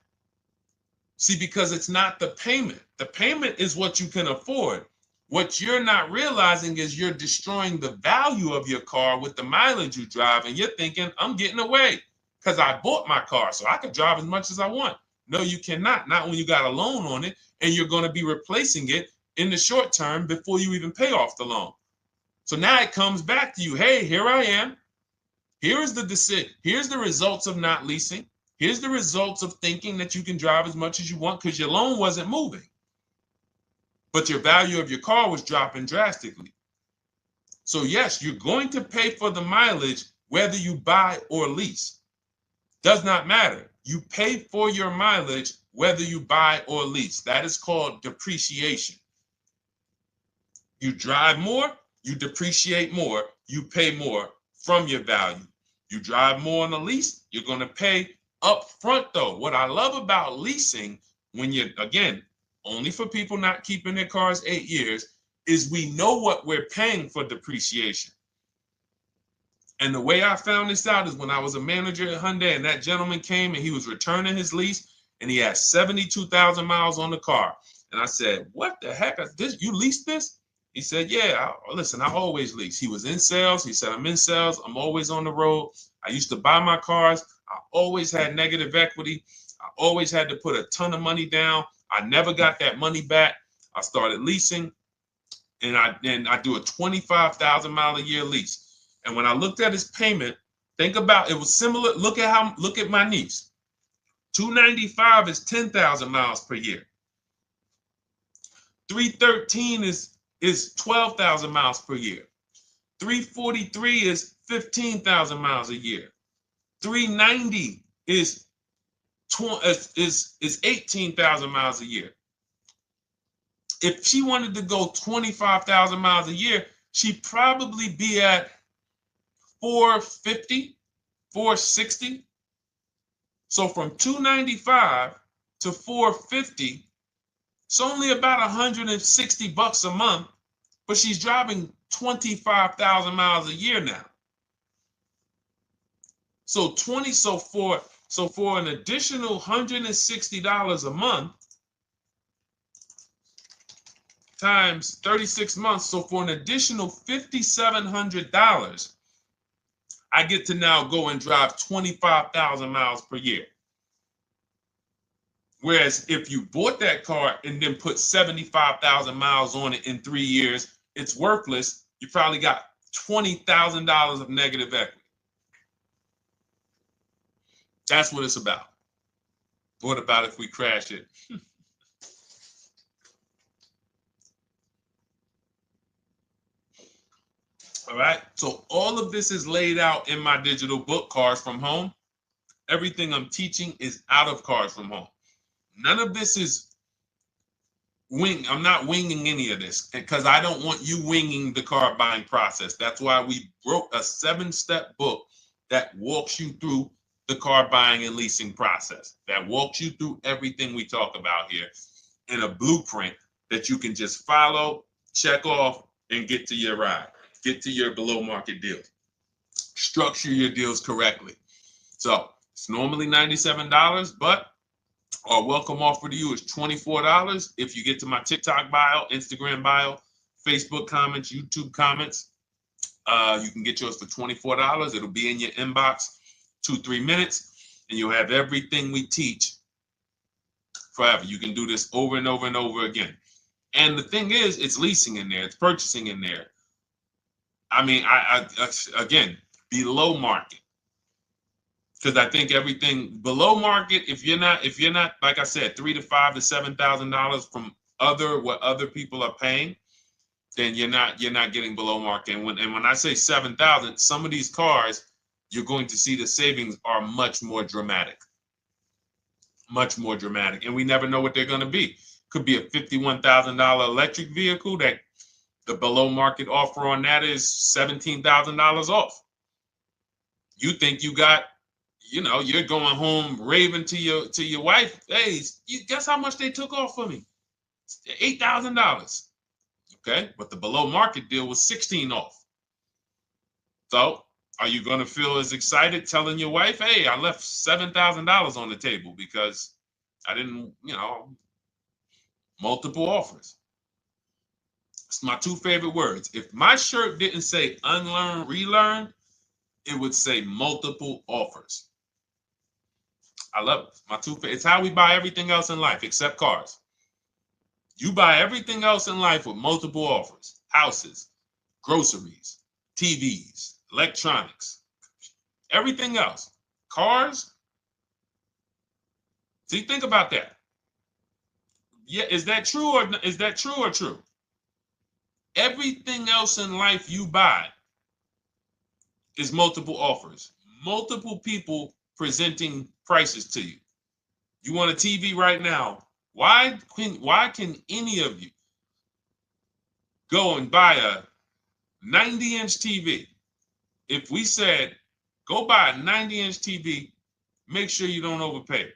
Speaker 1: See, because it's not the payment. The payment is what you can afford. What you're not realizing is you're destroying the value of your car with the mileage you drive, and you're thinking, I'm getting away because I bought my car, so I can drive as much as I want. No, you cannot. Not when you got a loan on it, and you're going to be replacing it in the short term before you even pay off the loan. So now it comes back to you. Hey, here I am. Here's the decision. Here's the results of not leasing. Here's the results of thinking that you can drive as much as you want because your loan wasn't moving. But your value of your car was dropping drastically. So yes, you're going to pay for the mileage whether you buy or lease. Does not matter. You pay for your mileage whether you buy or lease. That is called depreciation. You drive more, you depreciate more, you pay more from your value. You drive more on a lease, you're going to pay up front though. What I love about leasing, when you're, again, only for people not keeping their cars 8 years, is we know what we're paying for depreciation. And the way I found this out is when I was a manager at Hyundai and that gentleman came and he was returning his lease and he had 72,000 miles on the car. And I said, what the heck? You leased this? He said, yeah, listen, I always lease. He was in sales. He said, I'm in sales. I'm always on the road. I used to buy my cars. I always had negative equity. I always had to put a ton of money down. I never got that money back. I started leasing, and I do a 25,000 mile a year lease. And when I looked at his payment, think about it was similar. Look at my niece. 295 is 10,000 miles per year. 313 is 12,000 miles per year. 343 is 15,000 miles a year. 390 is 18,000 miles a year. If she wanted to go 25,000 miles a year, she'd probably be at 450, 460. So from 295 to 450, it's only about 160 bucks a month, but she's driving 25,000 miles a year now. So for an additional $160 a month times 36 months, so for an additional $5,700, I get to now go and drive 25,000 miles per year. Whereas if you bought that car and then put 75,000 miles on it in 3 years, it's worthless. You probably got $20,000 of negative equity. That's what it's about. What about if we crash it? All right. So all of this is laid out in my digital book, Cars from Home. Everything I'm teaching is out of Cars from Home. None of this is I'm not winging any of this because I don't want you winging the car buying process. That's why we wrote a 7-step book that walks you through the car buying and leasing process, that walks you through everything we talk about here in a blueprint that you can just follow, check off, and get to your ride, get to your below market deals, structure your deals correctly. So It's normally $97, but our welcome offer to you is $24 if you get to my TikTok bio, Instagram bio, Facebook comments, YouTube comments. You can get yours for $24. It'll be in your inbox 2-3 minutes, and you'll have everything we teach forever. You can do this over and over and over again. And the thing is, it's leasing in there, it's purchasing in there. I mean, I again, below market. Because I think everything below market, if you're not, like I said, $3,000 to $5,000 to $7,000 from what other people are paying, then you're not getting below market. And when I say 7,000, some of these cars, you're going to see the savings are much more dramatic, and we never know what they're going to be. Could be a $51,000 electric vehicle that the below market offer on that is $17,000 off. You think you got, you're going home raving to your wife. Hey, you guess how much they took off for me? $8,000. Okay, but the below market deal was 16 off. So are you going to feel as excited telling your wife, hey, I left $7,000 on the table because I didn't, multiple offers? It's my two favorite words. If my shirt didn't say unlearn, relearn, it would say multiple offers. I love it. My two favorite. It's how we buy everything else in life except cars. You buy everything else in life with multiple offers: houses, groceries, TVs, electronics, everything else. Cars. See, think about that. Yeah, is that true or true? Everything else in life you buy is multiple offers, multiple people presenting prices to you. You want a TV right now? Why can any of you go and buy a 90-inch TV? If we said, go buy a 90-inch TV, make sure you don't overpay.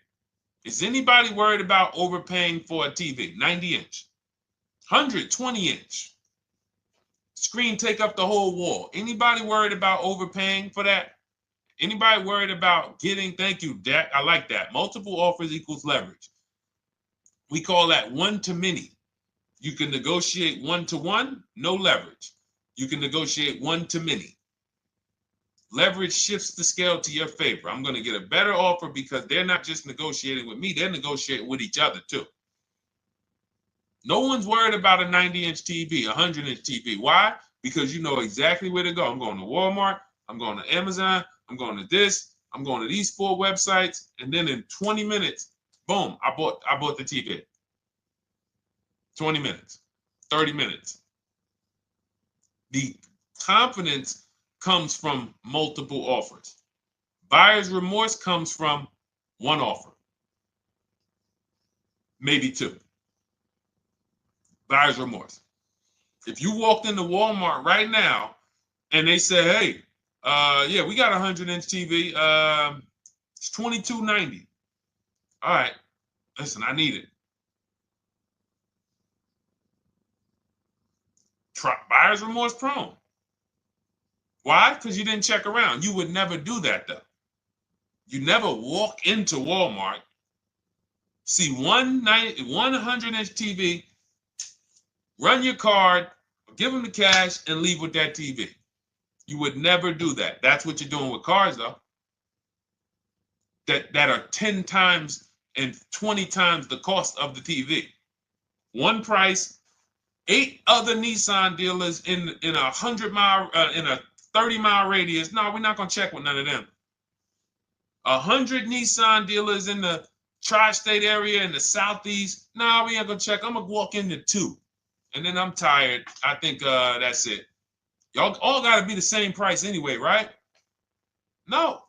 Speaker 1: Is anybody worried about overpaying for a TV? 90-inch, 120-inch. Screen take up the whole wall. Anybody worried about overpaying for that? Anybody worried about getting, thank you, Dak, I like that. Multiple offers equals leverage. We call that one to many. You can negotiate 1-to-1, no leverage. You can negotiate 1 to many. Leverage shifts the scale to your favor. I'm going to get a better offer because they're not just negotiating with me, they're negotiating with each other too. No one's worried about a 90-inch TV, a 100-inch TV. Why? Because you know exactly where to go. I'm going to Walmart, I'm going to Amazon, I'm going to this, I'm going to these 4 websites, and then in 20 minutes, boom, I bought the TV. 20 minutes, 30 minutes. The confidence comes from multiple offers. Buyer's remorse comes from one offer, maybe 2. Buyer's remorse. If you walked into Walmart right now and they say, hey, yeah, we got a 100-inch TV. It's $22.90. All right, listen, I need it. Buyer's remorse prone. Why? Because you didn't check around. You would never do that, though. You never walk into Walmart, see one 100-inch TV, run your card, give them the cash, and leave with that TV. You would never do that. That's what you're doing with cars, though. That are 10 times and 20 times the cost of the TV. One price, 8 other Nissan dealers in a 100-mile, in a 30-mile radius. No, we're not gonna check with none of them. 100 Nissan dealers in the tri-state area in the southeast. No, we ain't gonna check. I'm gonna walk into 2, and then I'm tired. I think that's it. Y'all all gotta be the same price anyway, right? No.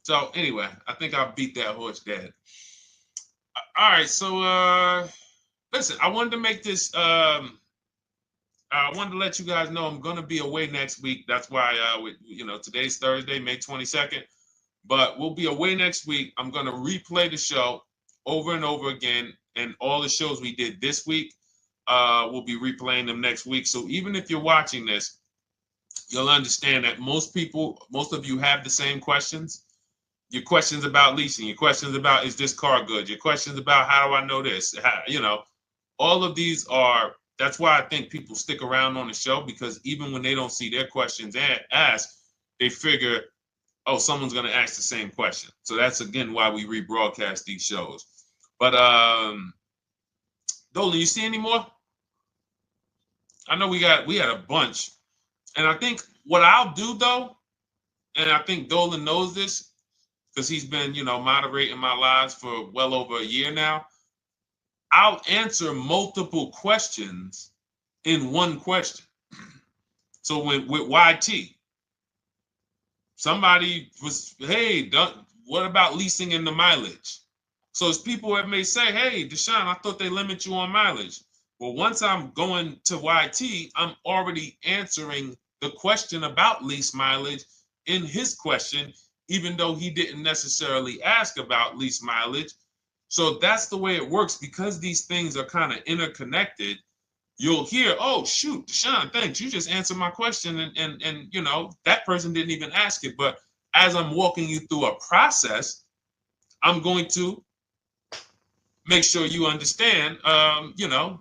Speaker 1: So anyway, I think I beat that horse dead. All right, so listen, I wanted to make this. I wanted to let you guys know I'm gonna be away next week. That's why today's Thursday, May 22nd, but we'll be away next week. I'm gonna replay the show over and over again, and all the shows we did this week, we'll be replaying them next week. So even if you're watching this you'll understand that most of you have the same questions. Your questions about leasing, your questions about, is this car good? Your questions about, how do I know this? All of these are, that's why I think people stick around on the show, because even when they don't see their questions asked, they figure, oh, someone's going to ask the same question. So that's, again, why we rebroadcast these shows. But Dolan, you see any more? I know we had a bunch. And I think what I'll do, though, and I think Dolan knows this because he's been, moderating my lives for well over a year now, I'll answer multiple questions in one question. So with YT, somebody was, hey, what about leasing in the mileage? So as people that may say, hey, Deshone, I thought they limit you on mileage. Well, once I'm going to YT, I'm already answering the question about lease mileage in his question, even though he didn't necessarily ask about lease mileage. So that's the way it works. Because these things are kind of interconnected, you'll hear, oh, shoot, Deshone, thanks. You just answered my question. And that person didn't even ask it. But as I'm walking you through a process, I'm going to make sure you understand, you'll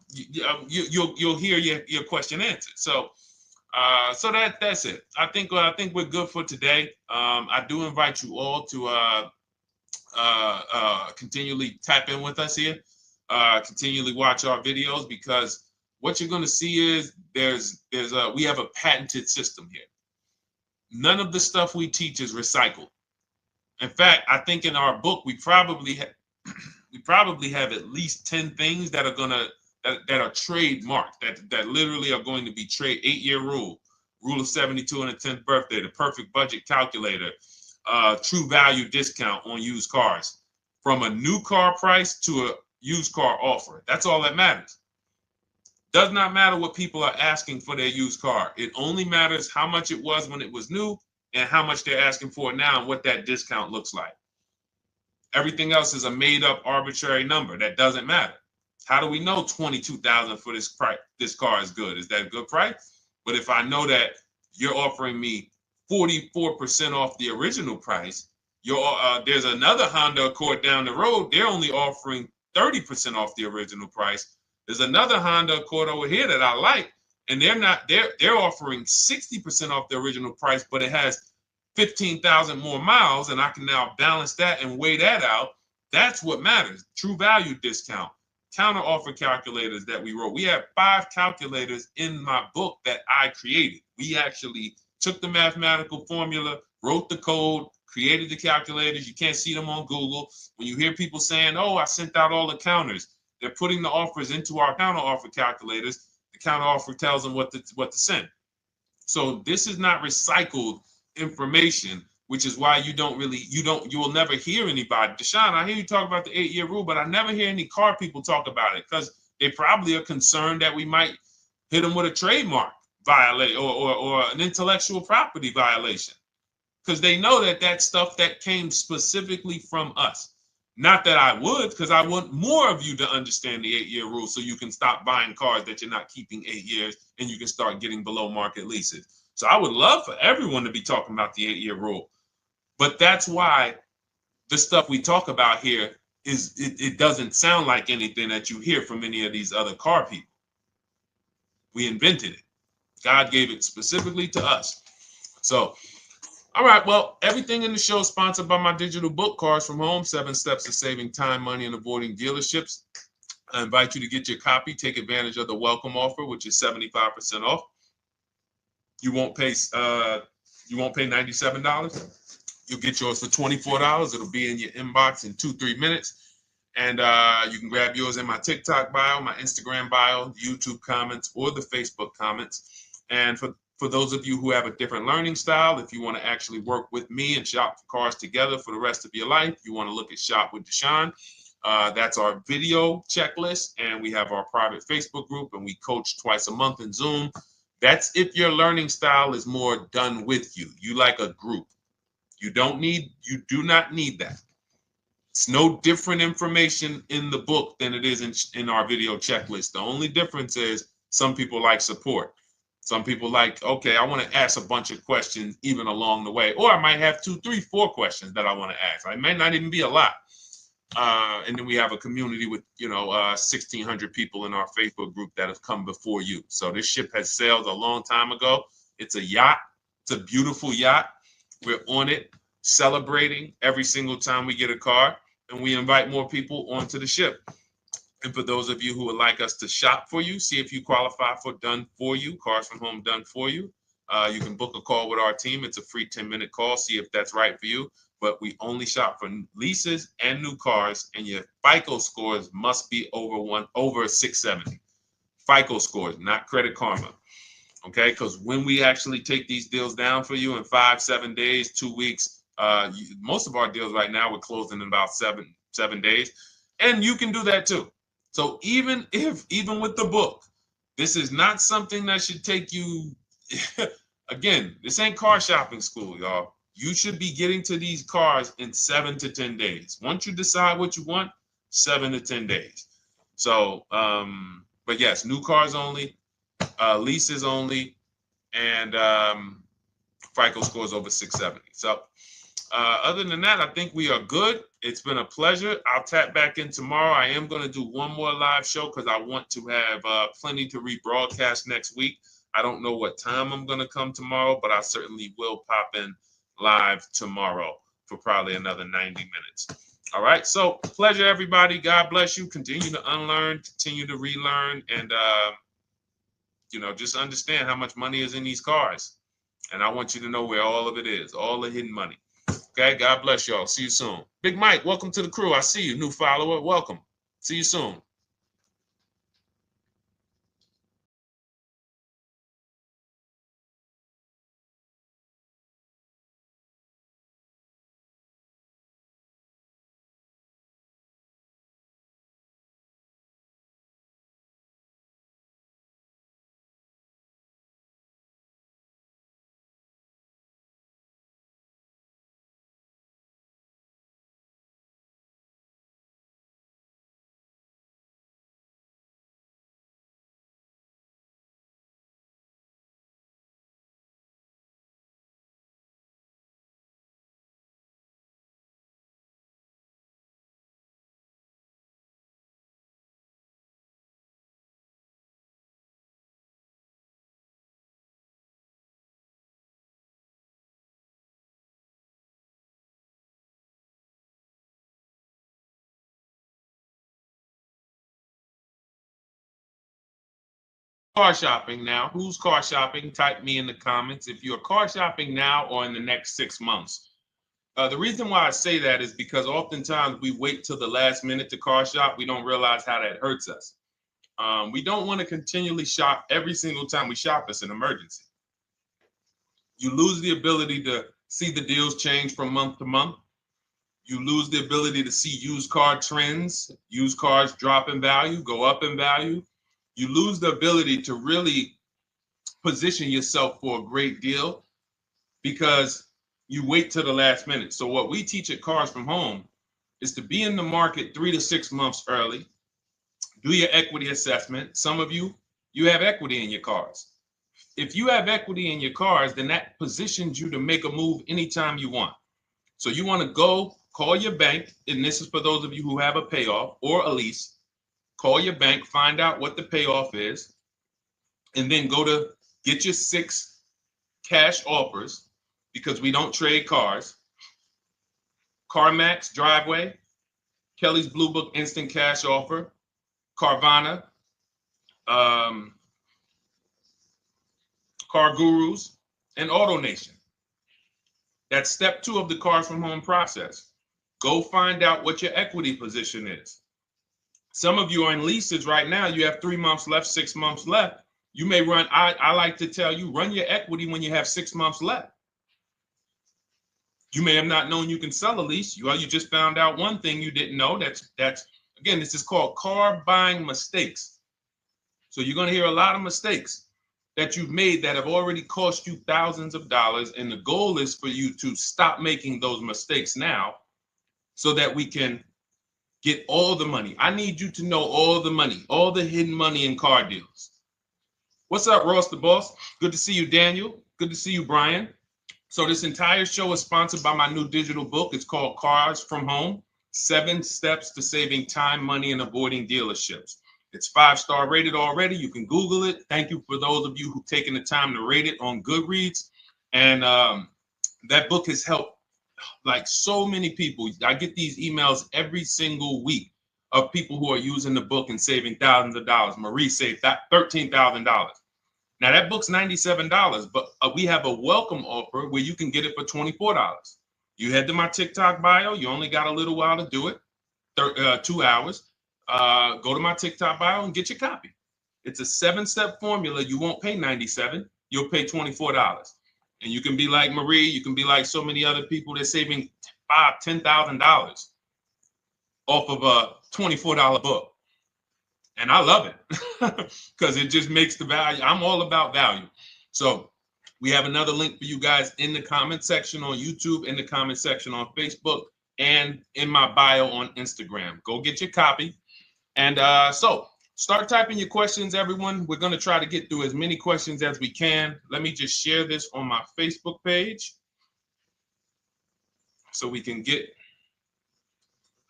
Speaker 1: hear your question answered. So that's it. I think we're good for today. I do invite you all to continually tap in with us here, continually watch our videos, because what you're going to see is we have a patented system here. None of the stuff we teach is recycled. In fact, I think in our book we probably have at least 10 things that are trademarked, that literally are going to be 8-year rule of 72 on the 10th birthday, the perfect budget calculator, true value discount on used cars, from a new car price to a used car offer. That's all that matters. Does not matter what people are asking for their used car. It only matters how much it was when it was new and how much they're asking for it now and what that discount looks like. Everything else is a made-up arbitrary number that doesn't matter. How do we know $22,000 for this price? This car is good. Is that a good price? But if I know that you're offering me 44% off the original price, there's another Honda Accord down the road. They're only offering 30% off the original price. There's another Honda Accord over here that I like, and they're offering 60% off the original price, but it has 15,000 more miles, and I can now balance that and weigh that out. That's what matters. True value discount, counter offer calculators that we wrote. We have 5 calculators in my book that I created. We actually took the mathematical formula, wrote the code, created the calculators. You can't see them on Google. When you hear people saying, oh, I sent out all the counters, they're putting the offers into our counter offer calculators. The counter offer tells them what to send. So this is not recycled information, which is why you will never hear anybody. Deshone, I hear you talk about the 8-year rule, but I never hear any car people talk about it, because they probably are concerned that we might hit them with a trademark violation or an intellectual property violation, because they know that stuff that came specifically from us. Not that I would, because I want more of you to understand the 8-year rule, so you can stop buying cars that you're not keeping 8 years and you can start getting below market leases. So I would love for everyone to be talking about the 8-year rule. But that's why the stuff we talk about here it doesn't sound like anything that you hear from any of these other car people. We invented it. God gave it specifically to us. So, all right, well, everything in the show is sponsored by my digital book, Cars from Home, 7 Steps to Saving Time, Money, and Avoiding Dealerships. I invite you to get your copy. Take advantage of the welcome offer, which is 75% off. You won't pay $97. You'll get yours for $24. It'll be in your inbox in 2-3 minutes. And you can grab yours in my TikTok bio, my Instagram bio, YouTube comments, or the Facebook comments. And for those of you who have a different learning style, if you want to actually work with me and shop for cars together for the rest of your life, you want to look at Shop with Deshone. That's our video checklist. And we have our private Facebook group, and we coach twice a month in Zoom. That's if your learning style is more done with you. You like a group. You do not need that. It's no different information in the book than it is in our video checklist. The only difference is some people like support. Some people like, okay, I want to ask a bunch of questions even along the way, or I might have 2, 3, 4 questions that I want to ask. It might not even be a lot. And then we have a community with, 1,600 people in our Facebook group that have come before you. So this ship has sailed a long time ago. It's a yacht. It's a beautiful yacht. We're on it, celebrating every single time we get a car, and we invite more people onto the ship. And for those of you who would like us to shop for you, see if you qualify for Done For You, Cars from Home Done For You. You can book a call with our team. It's a free 10-minute call. See if that's right for you. But we only shop for leases and new cars, and your FICO scores must be over 670. FICO scores, not Credit Karma. Okay, because when we actually take these deals down for you in 5, 7 days, 2 weeks, most of our deals right now we're closing in about seven days, and you can do that too. So even with the book, this is not something that should take you. Again, this ain't car shopping school, y'all. You should be getting to these cars in 7 to 10 days. Once you decide what you want, 7 to 10 days. So, but yes, new cars only, leases only, and FICO scores over 670. So other than that, I think we are good. It's been a pleasure. I'll tap back in tomorrow. I am going to do one more live show because I want to have plenty to rebroadcast next week. I don't know what time I'm going to come tomorrow, but I certainly will pop in live tomorrow for probably another 90 minutes. All right. So pleasure, everybody. God bless you. Continue to unlearn, continue to relearn, and, just understand how much money is in these cars. And I want you to know where all of it is, all the hidden money. Okay. God bless y'all. See you soon. Big Mike, welcome to the crew. I see you. New follower. Welcome. See you soon. Car shopping now. Who's car shopping? Type me in the comments if you're car shopping now or in the next 6 months. The reason why I say that is because oftentimes we wait till the last minute to car shop. We don't realize how that hurts us. We don't want to continually shop every single time we shop. It's an emergency. You lose the ability to see the deals change from month to month. You lose the ability to see used car trends, used cars drop in value, go up in value. You lose the ability to really position yourself for a great deal because you wait till the last minute. So what we teach at Cars from Home is to be in the market 3 to 6 months early. Do your equity assessment. Some of you have equity in your cars. If you have equity in your cars, then that positions you to make a move anytime you want. So you want to go call your bank, and this is for those of you who have a payoff or a lease. Call your bank, find out what the payoff is, and then go to get your 6 cash offers, because we don't trade cars. CarMax Driveway, Kelly's Blue Book Instant Cash Offer, Carvana, Car Gurus, and AutoNation. That's step 2 of the Cars from Home process. Go find out what your equity position is. Some of you are in leases right now. You have 3 months left, 6 months left. You may run, I like to tell you, run your equity when you have 6 months left. You may have not known you can sell a lease. You just found out one thing you didn't know. That's again, this is called car buying mistakes. So you're going to hear a lot of mistakes that you've made that have already cost you thousands of dollars. And the goal is for you to stop making those mistakes now so that we can get all the money. I need you to know all the money, all the hidden money in car deals. What's up, Ross the Boss? Good to see you, Daniel. Good to see you, Brian. So this entire show is sponsored by my new digital book. It's called Cars from Home, 7 Steps to Saving Time, Money, and Avoiding Dealerships. It's 5-star rated already. You can Google it. Thank you for those of you who've taken the time to rate it on Goodreads. And that book has helped like so many people. I get these emails every single week of people who are using the book and saving thousands of dollars. Marie saved $13,000. Now that book's $97, but we have a welcome offer where you can get it for $24. You head to my TikTok bio. You only got a little while to do it, 2 hours. Go to my TikTok bio and get your copy. It's a 7-step formula. You won't pay $97. You'll pay $24. And you can be like Marie. You can be like so many other people. They're saving $5,000, $10,000 off of a $24 book. And I love it because it just makes the value. I'm all about value. So we have another link for you guys in the comment section on YouTube, in the comment section on Facebook, and in my bio on Instagram. Go get your copy. And so start typing your questions, everyone. We're going to try to get through as many questions as we can. Let me just share this on my Facebook page so we can get.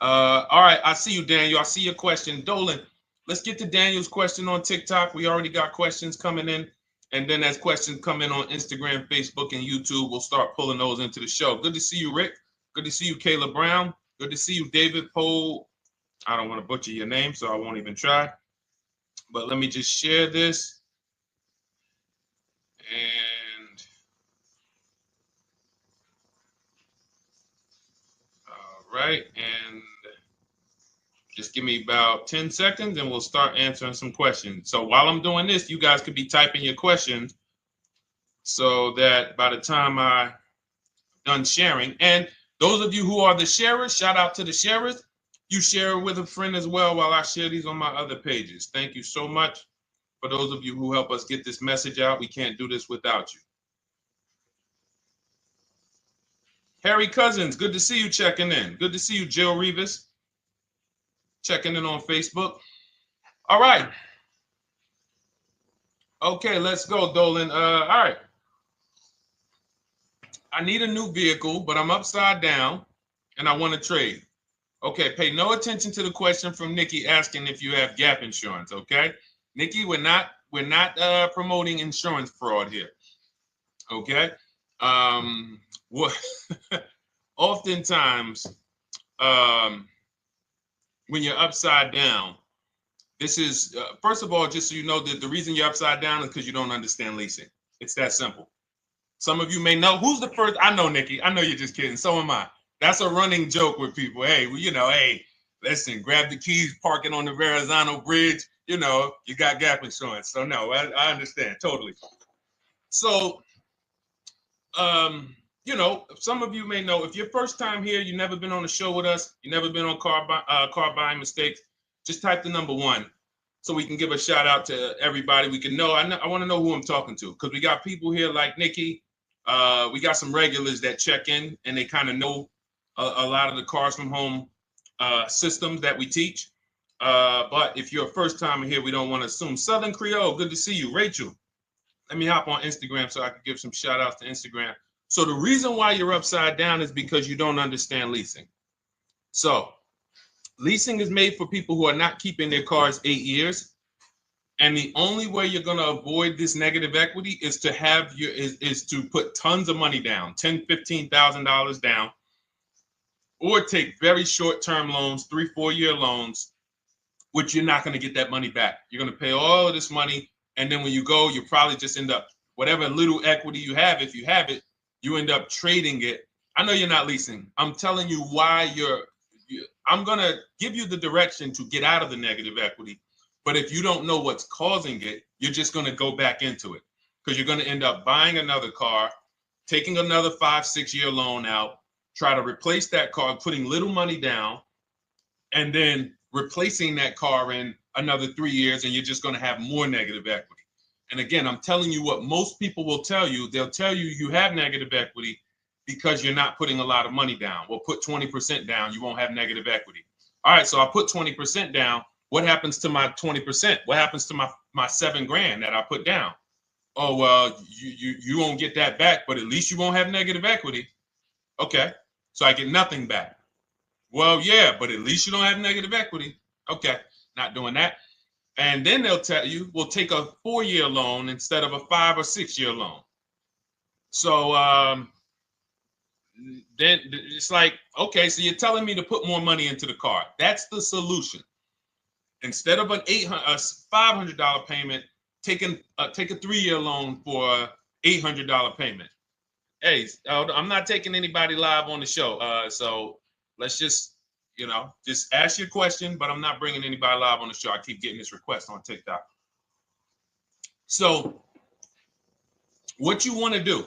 Speaker 1: All right. I see you, Daniel. I see your question. Dolan, let's get to Daniel's question on TikTok. We already got questions coming in. And then as questions come in on Instagram, Facebook, and YouTube, we'll start pulling those into the show. Good to see you, Rick. Good to see you, Kayla Brown. Good to see you, David Poe. I don't want to butcher your name, so I won't even try. But let me just share this. And all right. And just give me about 10 seconds and we'll start answering some questions. So while I'm doing this, you guys could be typing your questions so that by the time I'm done sharing, and those of you who are the sharers, shout out to the sharers. You share it with a friend as well while I share these on my other pages. Thank you so much for those of you who help us get this message out. We can't do this without you. Harry Cousins, good to see you checking in. Good to see you, Jill Rivas, checking in on Facebook. All right. Okay, let's go, Dolan. All right. I need a new vehicle, but I'm upside down and I want to trade. Okay, pay no attention to the question from Nikki asking if you have gap insurance, okay? Nikki, we're not promoting insurance fraud here, okay? Oftentimes, when you're upside down, this is, first of all, just so you know that the reason you're upside down is because you don't understand leasing. It's that simple. Some of you may know, who's the first? I know, Nikki. I know you're just kidding. So am I. That's a running joke with people. Hey, well, you know, hey, listen, grab the keys, park it on the Verrazano Bridge. You know, you got gap insurance. So no, I understand totally. So, you know, some of you may know, if you're first time here, you've never been on a show with us, you've never been on car buying mistakes, just type the number 1 so we can give a shout out to everybody. We can know. I want to know who I'm talking to because we got people here like Nikki. We got some regulars that check in and they kind of know a lot of the Cars from Home systems that we teach. But if you're a first timer here, we don't want to assume. Southern Creole, good to see you. Rachel, let me hop on Instagram so I can give some shout outs to Instagram. So the reason why you're upside down is because you don't understand leasing. So leasing is made for people who are not keeping their cars 8 years. And the only way you're going to avoid this negative equity is to have is to put tons of money down, $10,000, $15,000 down, or take very short-term loans, 3-4 year loans, which you're not going to get that money back. You're going to pay all of this money. And then when you go, you probably just end up, whatever little equity you have, if you have it, you end up trading it. I know you're not leasing. I'm telling you why I'm going to give you the direction to get out of the negative equity. But if you don't know what's causing it, you're just going to go back into it because you're going to end up buying another car, taking another 5-6 year loan out, try to replace that car, putting little money down, and then replacing that car in another 3 years, and you're just going to have more negative equity. And again, I'm telling you what most people will tell you. They'll tell you you have negative equity because you're not putting a lot of money down. Well, put 20% down, you won't have negative equity. All right, so I put 20% down. What happens to my 20%? What happens to my my $7,000 that I put down. Oh, well, you won't get that back, but at least you won't have negative equity. Okay, so I get nothing back. Well, yeah, but at least you don't have negative equity. Okay, not doing that. And then they'll tell you, we'll take a 4-year loan instead of a 5 or 6-year loan. So then it's like, okay, so you're telling me to put more money into the car. That's the solution. Instead of a $500 payment, take a 3-year loan for a $800 payment. Hey, I'm not taking anybody live on the show. So let's just, just ask your question, but I'm not bringing anybody live on the show. I keep getting this request on TikTok. So what you want to do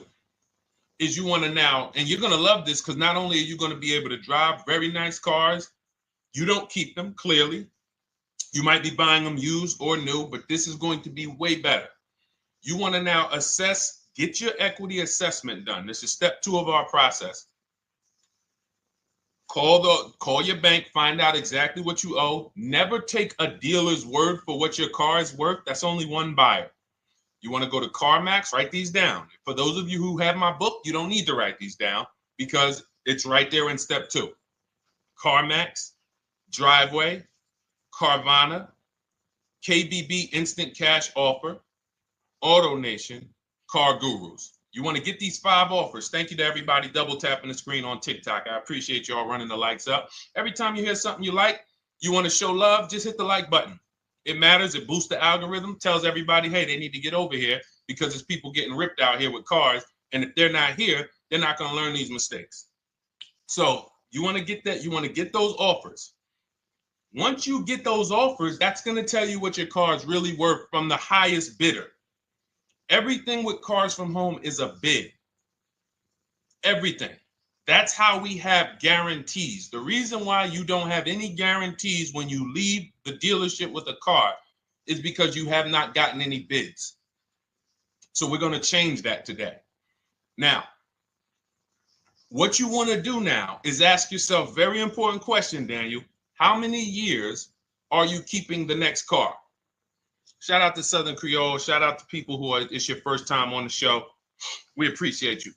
Speaker 1: is you want to now, and you're going to love this because not only are you going to be able to drive very nice cars, you don't keep them, clearly. You might be buying them used or new, but this is going to be way better. You want to now assess, get your equity assessment done. This is step 2 of our process. Call your bank, find out exactly what you owe. Never take a dealer's word for what your car is worth. That's only one buyer. You want to go to CarMax, write these down. For those of you who have my book, you don't need to write these down because it's right there in step 2. CarMax, Driveway, Carvana, KBB Instant Cash Offer, AutoNation, Car Gurus. You want to get these 5 offers. Thank you to everybody double tapping the screen on TikTok. I appreciate y'all running the likes up. Every time you hear something you like, you want to show love, just hit the like button. It matters. It boosts the algorithm, tells everybody, hey, they need to get over here because there's people getting ripped out here with cars. And if they're not here, they're not going to learn these mistakes. So you want to get that. You want to get those offers. Once you get those offers, that's going to tell you what your car is really worth from the highest bidder. Everything with Cars from Home is a bid. Everything. That's how we have guarantees. The reason why you don't have any guarantees when you leave the dealership with a car is because you have not gotten any bids. So we're going to change that today. Now, what you want to do now is ask yourself, very important question, Daniel. How many years are you keeping the next car? Shout out to Southern Creole. Shout out to people who it's your first time on the show. We appreciate you.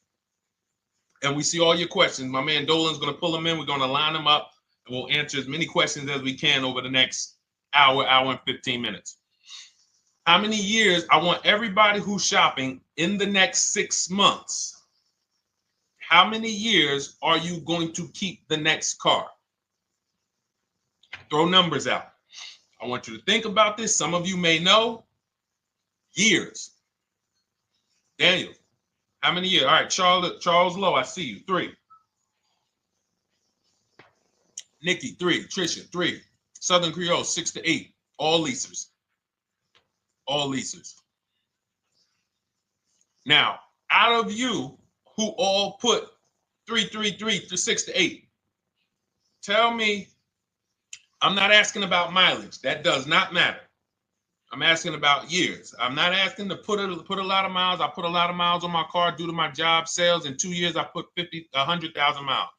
Speaker 1: And we see all your questions. My man Dolan's going to pull them in. We're going to line them up. And we'll answer as many questions as we can over the next hour and 15 minutes. How many years? I want everybody who's shopping in the next 6 months. How many years are you going to keep the next car? Throw numbers out. I want you to think about this. Some of you may know. Years. Daniel, how many years? All right, Charles Lowe, I see you. 3. Nikki, 3. Trisha, 3. Southern Creole, 6 to 8. All leasers. All leasers. Now, out of you who all put 3 to 6 to 8, tell me. I'm not asking about mileage. That does not matter. I'm asking about years. I'm not asking to put a lot of miles. I put a lot of miles on my car due to my job sales. In 2 years, I put 100,000 miles.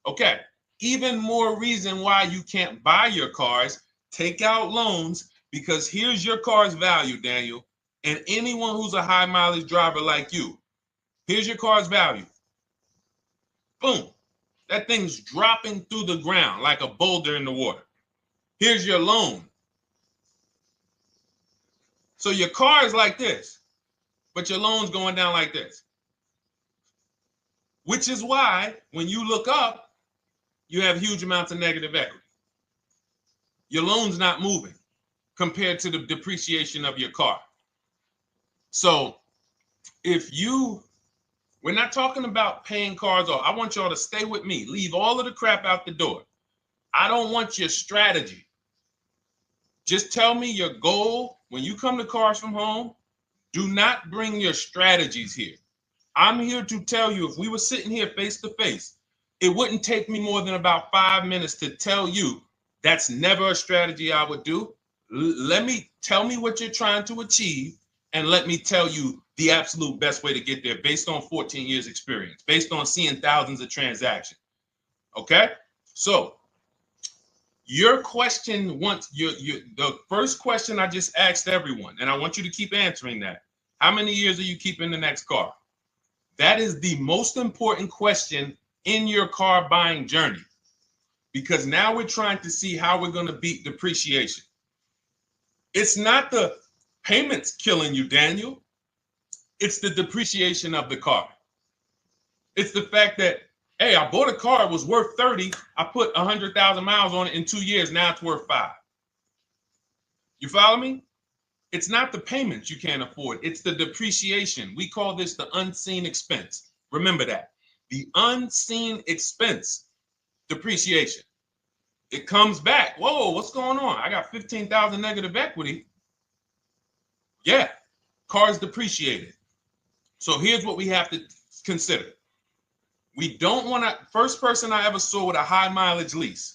Speaker 1: Okay. Even more reason why you can't buy your cars. Take out loans because here's your car's value, Daniel. And anyone who's a high mileage driver like you, here's your car's value. Boom. That thing's dropping through the ground like a boulder in the water. Here's your loan. So your car is like this, but your loan's going down like this. Which is why when you look up, you have huge amounts of negative equity. Your loan's not moving compared to the depreciation of your car. So we're not talking about paying cars off. I want y'all to stay with me. Leave all of the crap out the door. I don't want your strategy. Just tell me your goal. When you come to Cars from Home, do not bring your strategies here. I'm here to tell you, if we were sitting here face to face, it wouldn't take me more than about 5 minutes to tell you that's never a strategy I would do. Tell me what you're trying to achieve, and let me tell you the absolute best way to get there based on 14 years experience, based on seeing thousands of transactions. Okay? So Your question the first question I just asked everyone, and I want you to keep answering that. How many years are you keeping the next car? That is the most important question in your car buying journey, because now we're trying to see how we're going to beat depreciation. It's not the payments killing you, Daniel. It's the depreciation of the car. It's the fact that, hey, I bought a car, it was worth 30. I put 100,000 miles on it in 2 years. Now it's worth 5. You follow me? It's not the payments you can't afford. It's the depreciation. We call this the unseen expense. Remember that. The unseen expense, depreciation. It comes back. Whoa, what's going on? I got 15,000 negative equity. Yeah, car's depreciated. So here's what we have to consider. We don't want to, first person I ever saw with a high mileage lease.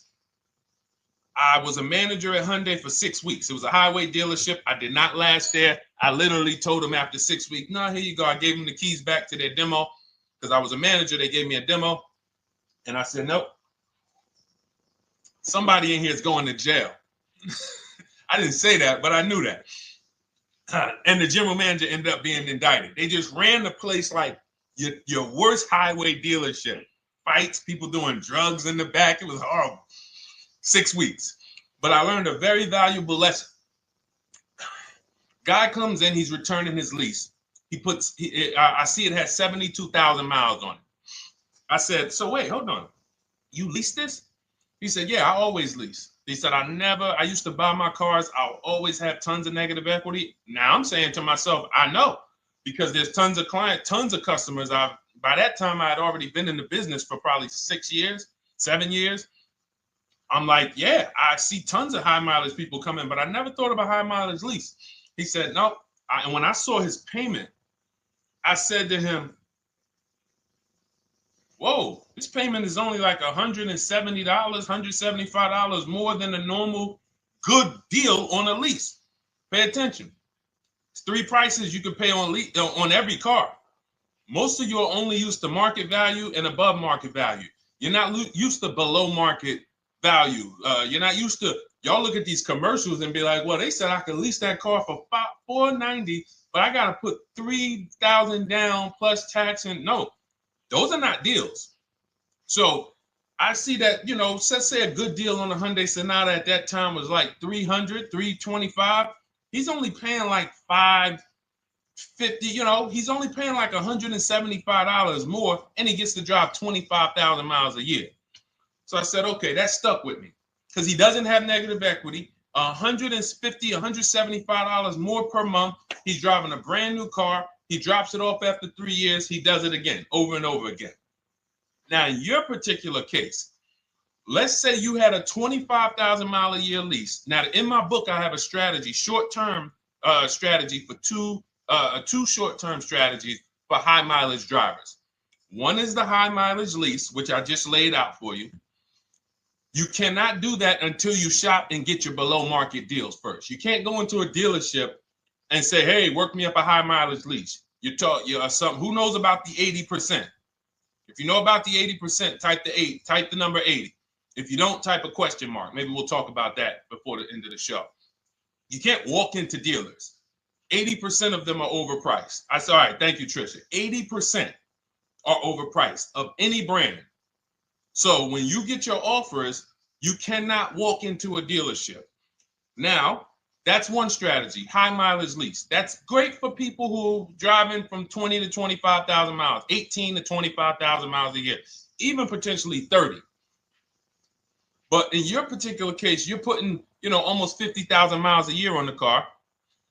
Speaker 1: I was a manager at Hyundai for 6 weeks. It was a highway dealership. I did not last there. I literally told them after 6 weeks, no, here you go. I gave them the keys back to their demo because I was a manager. They gave me a demo. And I said, nope. Somebody in here is going to jail. I didn't say that, but I knew that. And the general manager ended up being indicted. They just ran the place like your worst highway dealership. Fights, people doing drugs in the back. It was horrible. 6 weeks. But I learned a very valuable lesson. Guy comes in, he's returning his lease. I see it has 72,000 miles on it. I said, so wait, hold on. You leased this? He said, yeah, I always lease. He said, I used to buy my cars. I'll always have tons of negative equity. Now I'm saying to myself, I know, because there's tons of clients, tons of customers. By that time, I had already been in the business for probably 6 years, 7 years. I'm like, yeah, I see tons of high mileage people coming, but I never thought about high mileage lease. He said, no. And when I saw his payment, I said to him, whoa, this payment is only like $170, $175 more than a normal good deal on a lease. Pay attention. It's 3 prices you can pay on every car. Most of you are only used to market value and above market value. You're not used to below market value. You're not used to, y'all look at these commercials and be like, well, they said I could lease that car for $490, but I got to put $3,000 down plus tax. And no, those are not deals. So I see that, let's say a good deal on a Hyundai Sonata at that time was like $300, $325. He's only paying like $550, he's only paying like $175 more, and he gets to drive 25,000 miles a year. So I said, okay, that stuck with me because he doesn't have negative equity. $150, $175 more per month. He's driving a brand new car. He drops it off after 3 years. He does it again, over and over again. Now, in your particular case, let's say you had a 25,000 mile a year lease. Now, in my book, I have a strategy, short-term strategy for two short-term strategies for high mileage drivers. One is the high mileage lease, which I just laid out for you. You cannot do that until you shop and get your below market deals first. You can't go into a dealership and say, hey, work me up a high mileage lease. You're something. Who knows about the 80%? If you know about the 80%, type the number 80. If you don't, type a question mark. Maybe we'll talk about that before the end of the show. You can't walk into dealers. 80% of them are overpriced. I said, all right, thank you, Trisha. 80% are overpriced of any brand. So when you get your offers, you cannot walk into a dealership. Now, that's one strategy, high mileage lease. That's great for people who are driving from 20 to 25,000 miles, 18 to 25,000 miles a year, even potentially 30. But in your particular case, you're putting, almost 50,000 miles a year on the car.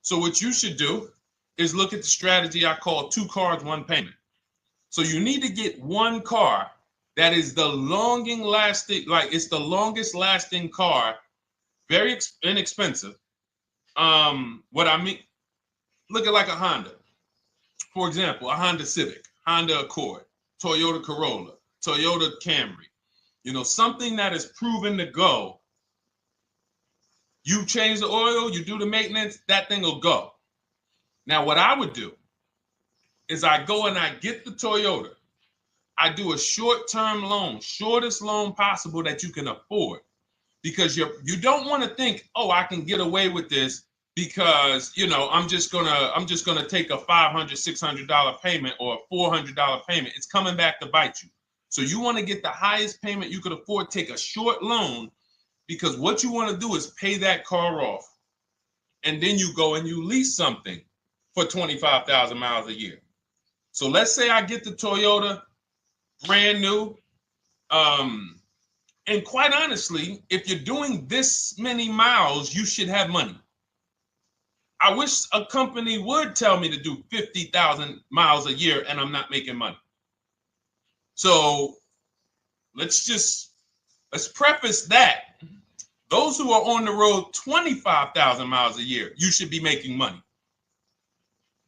Speaker 1: So what you should do is look at the strategy I call 2 cars, 1 payment. So you need to get one car that is the longest lasting car, very inexpensive. What I mean, look at like a Honda. For example, a Honda Civic, Honda Accord, Toyota Corolla, Toyota Camry. Something that is proven to go. You change the oil, you do the maintenance, that thing will go. Now, what I would do is I go and I get the Toyota. I do a short-term loan, shortest loan possible that you can afford. because you don't want to think, oh, I can get away with this because, you know, I'm just gonna take a $500, $600 payment or a $400 payment. It's coming back to bite you. So you want to get the highest payment you could afford, take a short loan, because what you want to do is pay that car off. And then you go and you lease something for 25,000 miles a year. So let's say I get the Toyota brand new. And quite honestly, if you're doing this many miles, you should have money. I wish a company would tell me to do 50,000 miles a year and I'm not making money. So let's preface that. Those who are on the road 25,000 miles a year, you should be making money.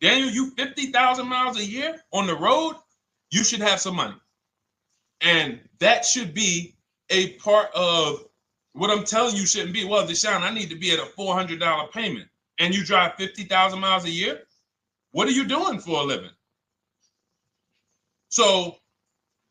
Speaker 1: Daniel, you 50,000 miles a year on the road, you should have some money. And that should be a part of what I'm telling you shouldn't be. Well, Deshone, I need to be at a $400 payment. And you drive 50,000 miles a year? What are you doing for a living? So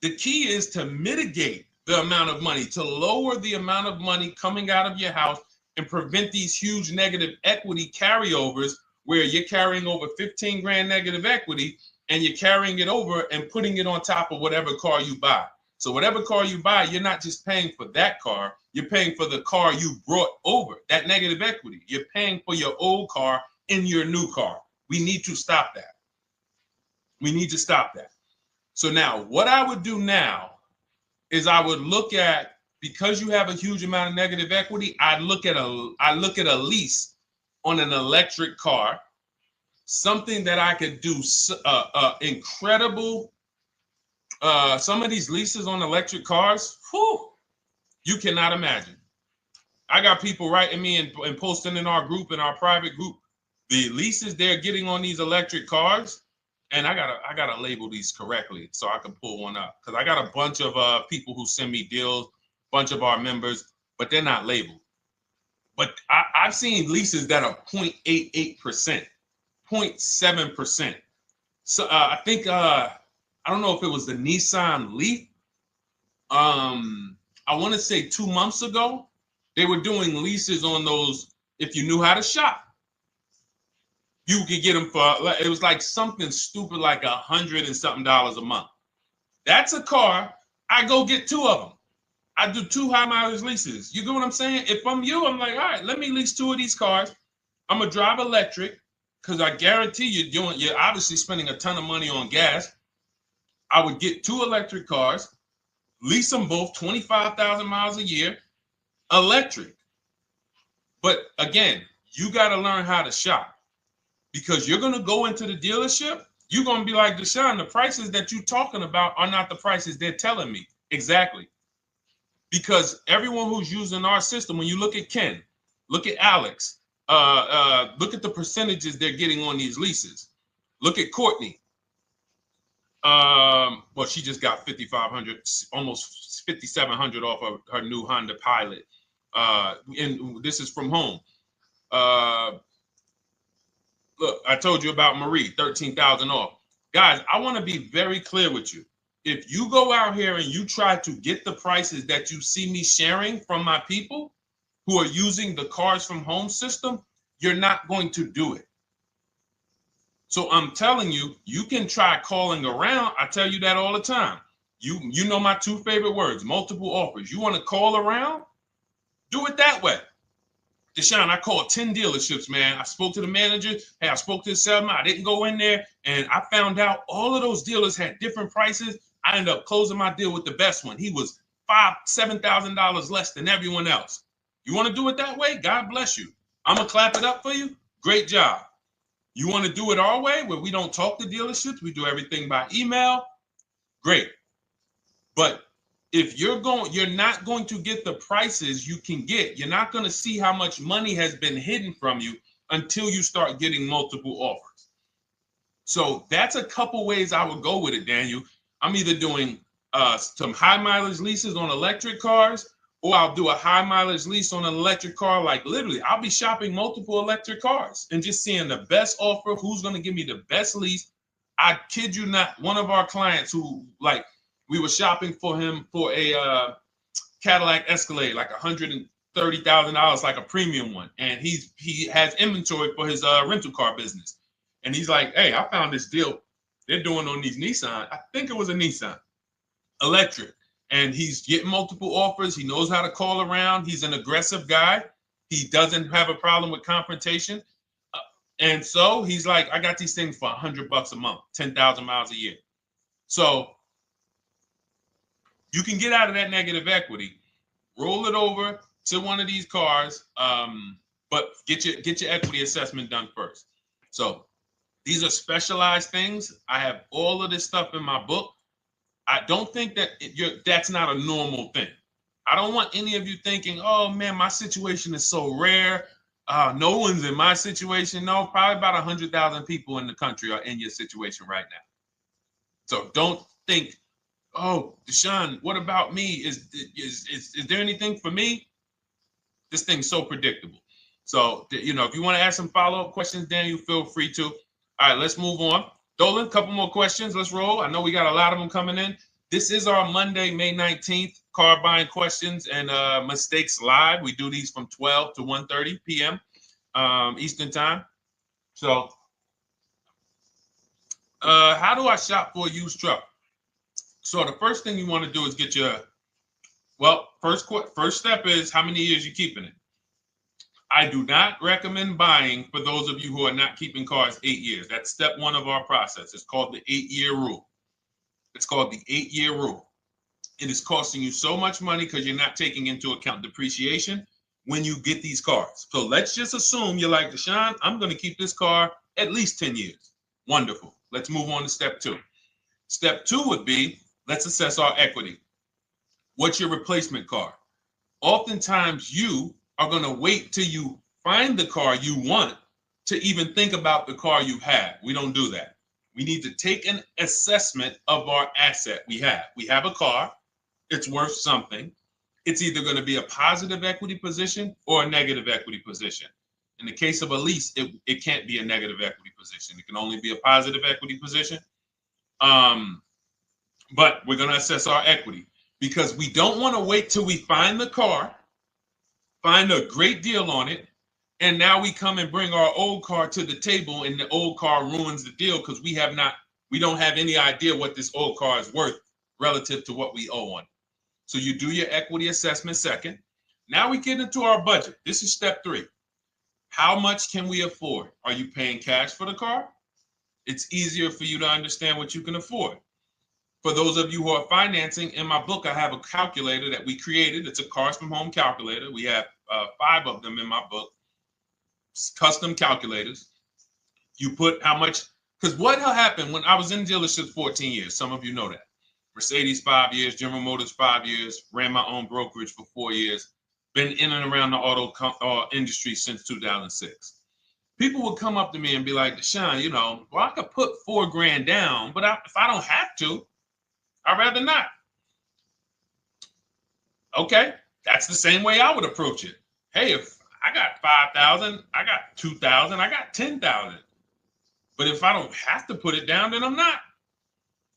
Speaker 1: the key is to mitigate the amount of money, to lower the amount of money coming out of your house and prevent these huge negative equity carryovers where you're carrying over 15 grand negative equity and you're carrying it over and putting it on top of whatever car you buy. So whatever car you buy, you're not just paying for that car, you're paying for the car you brought over, that negative equity. You're paying for your old car in your new car. We need to stop that. We need to stop that. So now what I would do now is I would look at, because you have a huge amount of negative equity, I look at a lease on an electric car, something that I could do incredible. Some of these leases on electric cars, whew, you cannot imagine. I got people writing me and posting in our group, in our private group, the leases they're getting on these electric cars. And I gotta label these correctly so I can pull one up, because I got a bunch of people who send me deals, bunch of our members, but they're not labeled. But I've seen leases that are 0.88%, 0.7%. So I think I don't know if it was the Nissan Leaf. I want to say 2 months ago, they were doing leases on those. If you knew how to shop, you could get them for, it was like something stupid like $100 and something a month. That's a car. I go get 2 of them. I do 2 high mileage leases. You get what I'm saying? If I'm you, I'm like, all right, let me lease 2 of these cars. I'm gonna drive electric, because I guarantee you're obviously spending a ton of money on gas. I would get 2 electric cars, lease them both 25,000 miles a year, electric. But again, you got to learn how to shop. Because you're going to go into the dealership, you're going to be like, Deshone, the prices that you're talking about are not the prices they're telling me. Exactly. Because everyone who's using our system, when you look at Ken, look at Alex, look at the percentages they're getting on these leases. Look at Courtney. Well, she just got 5,500, almost 5,700 off of her new Honda Pilot. And this is from home. Look, I told you about Marie, 13,000 off. Guys, I want to be very clear with you. If you go out here and you try to get the prices that you see me sharing from my people who are using the Cars from Home system, you're not going to do it. So I'm telling you, you can try calling around. I tell you that all the time. You know my 2 favorite words, multiple offers. You want to call around? Do it that way. Deshone, I called 10 dealerships, man. I spoke to the manager. Hey, I spoke to the salesman. I didn't go in there, and I found out all of those dealers had different prices. I ended up closing my deal with the best one. He was $5,000, $7,000 less than everyone else. You want to do it that way? God bless you. I'm going to clap it up for you. Great job. You want to do it our way, where we don't talk to dealerships? We do everything by email? Great. But if you're not going to get the prices you can get. You're not going to see how much money has been hidden from you until you start getting multiple offers. So that's a couple ways I would go with it, Daniel. I'm either doing some high mileage leases on electric cars, or I'll do a high mileage lease on an electric car. Like literally, I'll be shopping multiple electric cars and just seeing the best offer, who's going to give me the best lease. I kid you not, one of our clients who, like, we were shopping for him for a Cadillac Escalade, like $30,000, like a premium one, and he has inventory for his rental car business, and he's like, hey, I found this deal they're doing on these Nissan. I think it was a Nissan electric, and he's getting multiple offers. He knows how to call around. He's an aggressive guy. He doesn't have a problem with confrontation, and so he's like, I got these things for $100 a month, 10,000 miles a year. So you can get out of that negative equity, roll it over to one of these cars, but get your equity assessment done first. So these are specialized things. I have all of this stuff in my book. I don't think that that's not a normal thing. I don't want any of you thinking, oh man, my situation is so rare. No one's in my situation. No, probably about 100,000 people in the country are in your situation right now. So don't think, oh, Deshone, what about me? Is there anything for me? This thing's so predictable. So, if you want to ask some follow-up questions, Daniel, feel free to. All right, let's move on. Dolan, a couple more questions. Let's roll. I know we got a lot of them coming in. This is our Monday, May 19th, car buying questions and mistakes live. We do these from 12 to 1:30 p.m. Eastern time. So, how do I shop for a used truck? So the first thing you want to do is get your, first step is how many years you keeping it. I do not recommend buying for those of you who are not keeping cars 8 years. That's step one of our process. It's called the 8-year rule. It's called the 8-year rule. It is costing you so much money because you're not taking into account depreciation when you get these cars. So let's just assume you're like, Deshone, I'm going to keep this car at least 10 years. Wonderful. Let's move on to step two. Step two would be, let's assess our equity. What's your replacement car? Oftentimes you are going to wait till you find the car you want to even think about the car you have. We don't do that. We need to take an assessment of our asset we have. We have a car. It's worth something. It's either going to be a positive equity position or a negative equity position. In the case of a lease, it can't be a negative equity position. It can only be a positive equity position. But we're going to assess our equity because we don't want to wait till we find the car, find a great deal on it, and now we come and bring our old car to the table and the old car ruins the deal because we don't have any idea what this old car is worth relative to what we owe on it. So you do your equity assessment second. Now we get into our budget. This is step three. How much can we afford? Are you paying cash for the car? It's easier for you to understand what you can afford. For those of you who are financing, in my book, I have a calculator that we created. It's a Cars from Home calculator. We have 5 of them in my book, custom calculators. You put how much, because what happened when I was in dealerships 14 years, some of you know that. Mercedes 5 years, General Motors 5 years, ran my own brokerage for 4 years, been in and around the auto industry since 2006. People would come up to me and be like, Deshone, I could put $4,000 down, but if I don't have to, I'd rather not. Okay, that's the same way I would approach it. Hey, if I got 5,000, I got 2,000, I got 10,000. But if I don't have to put it down, then I'm not.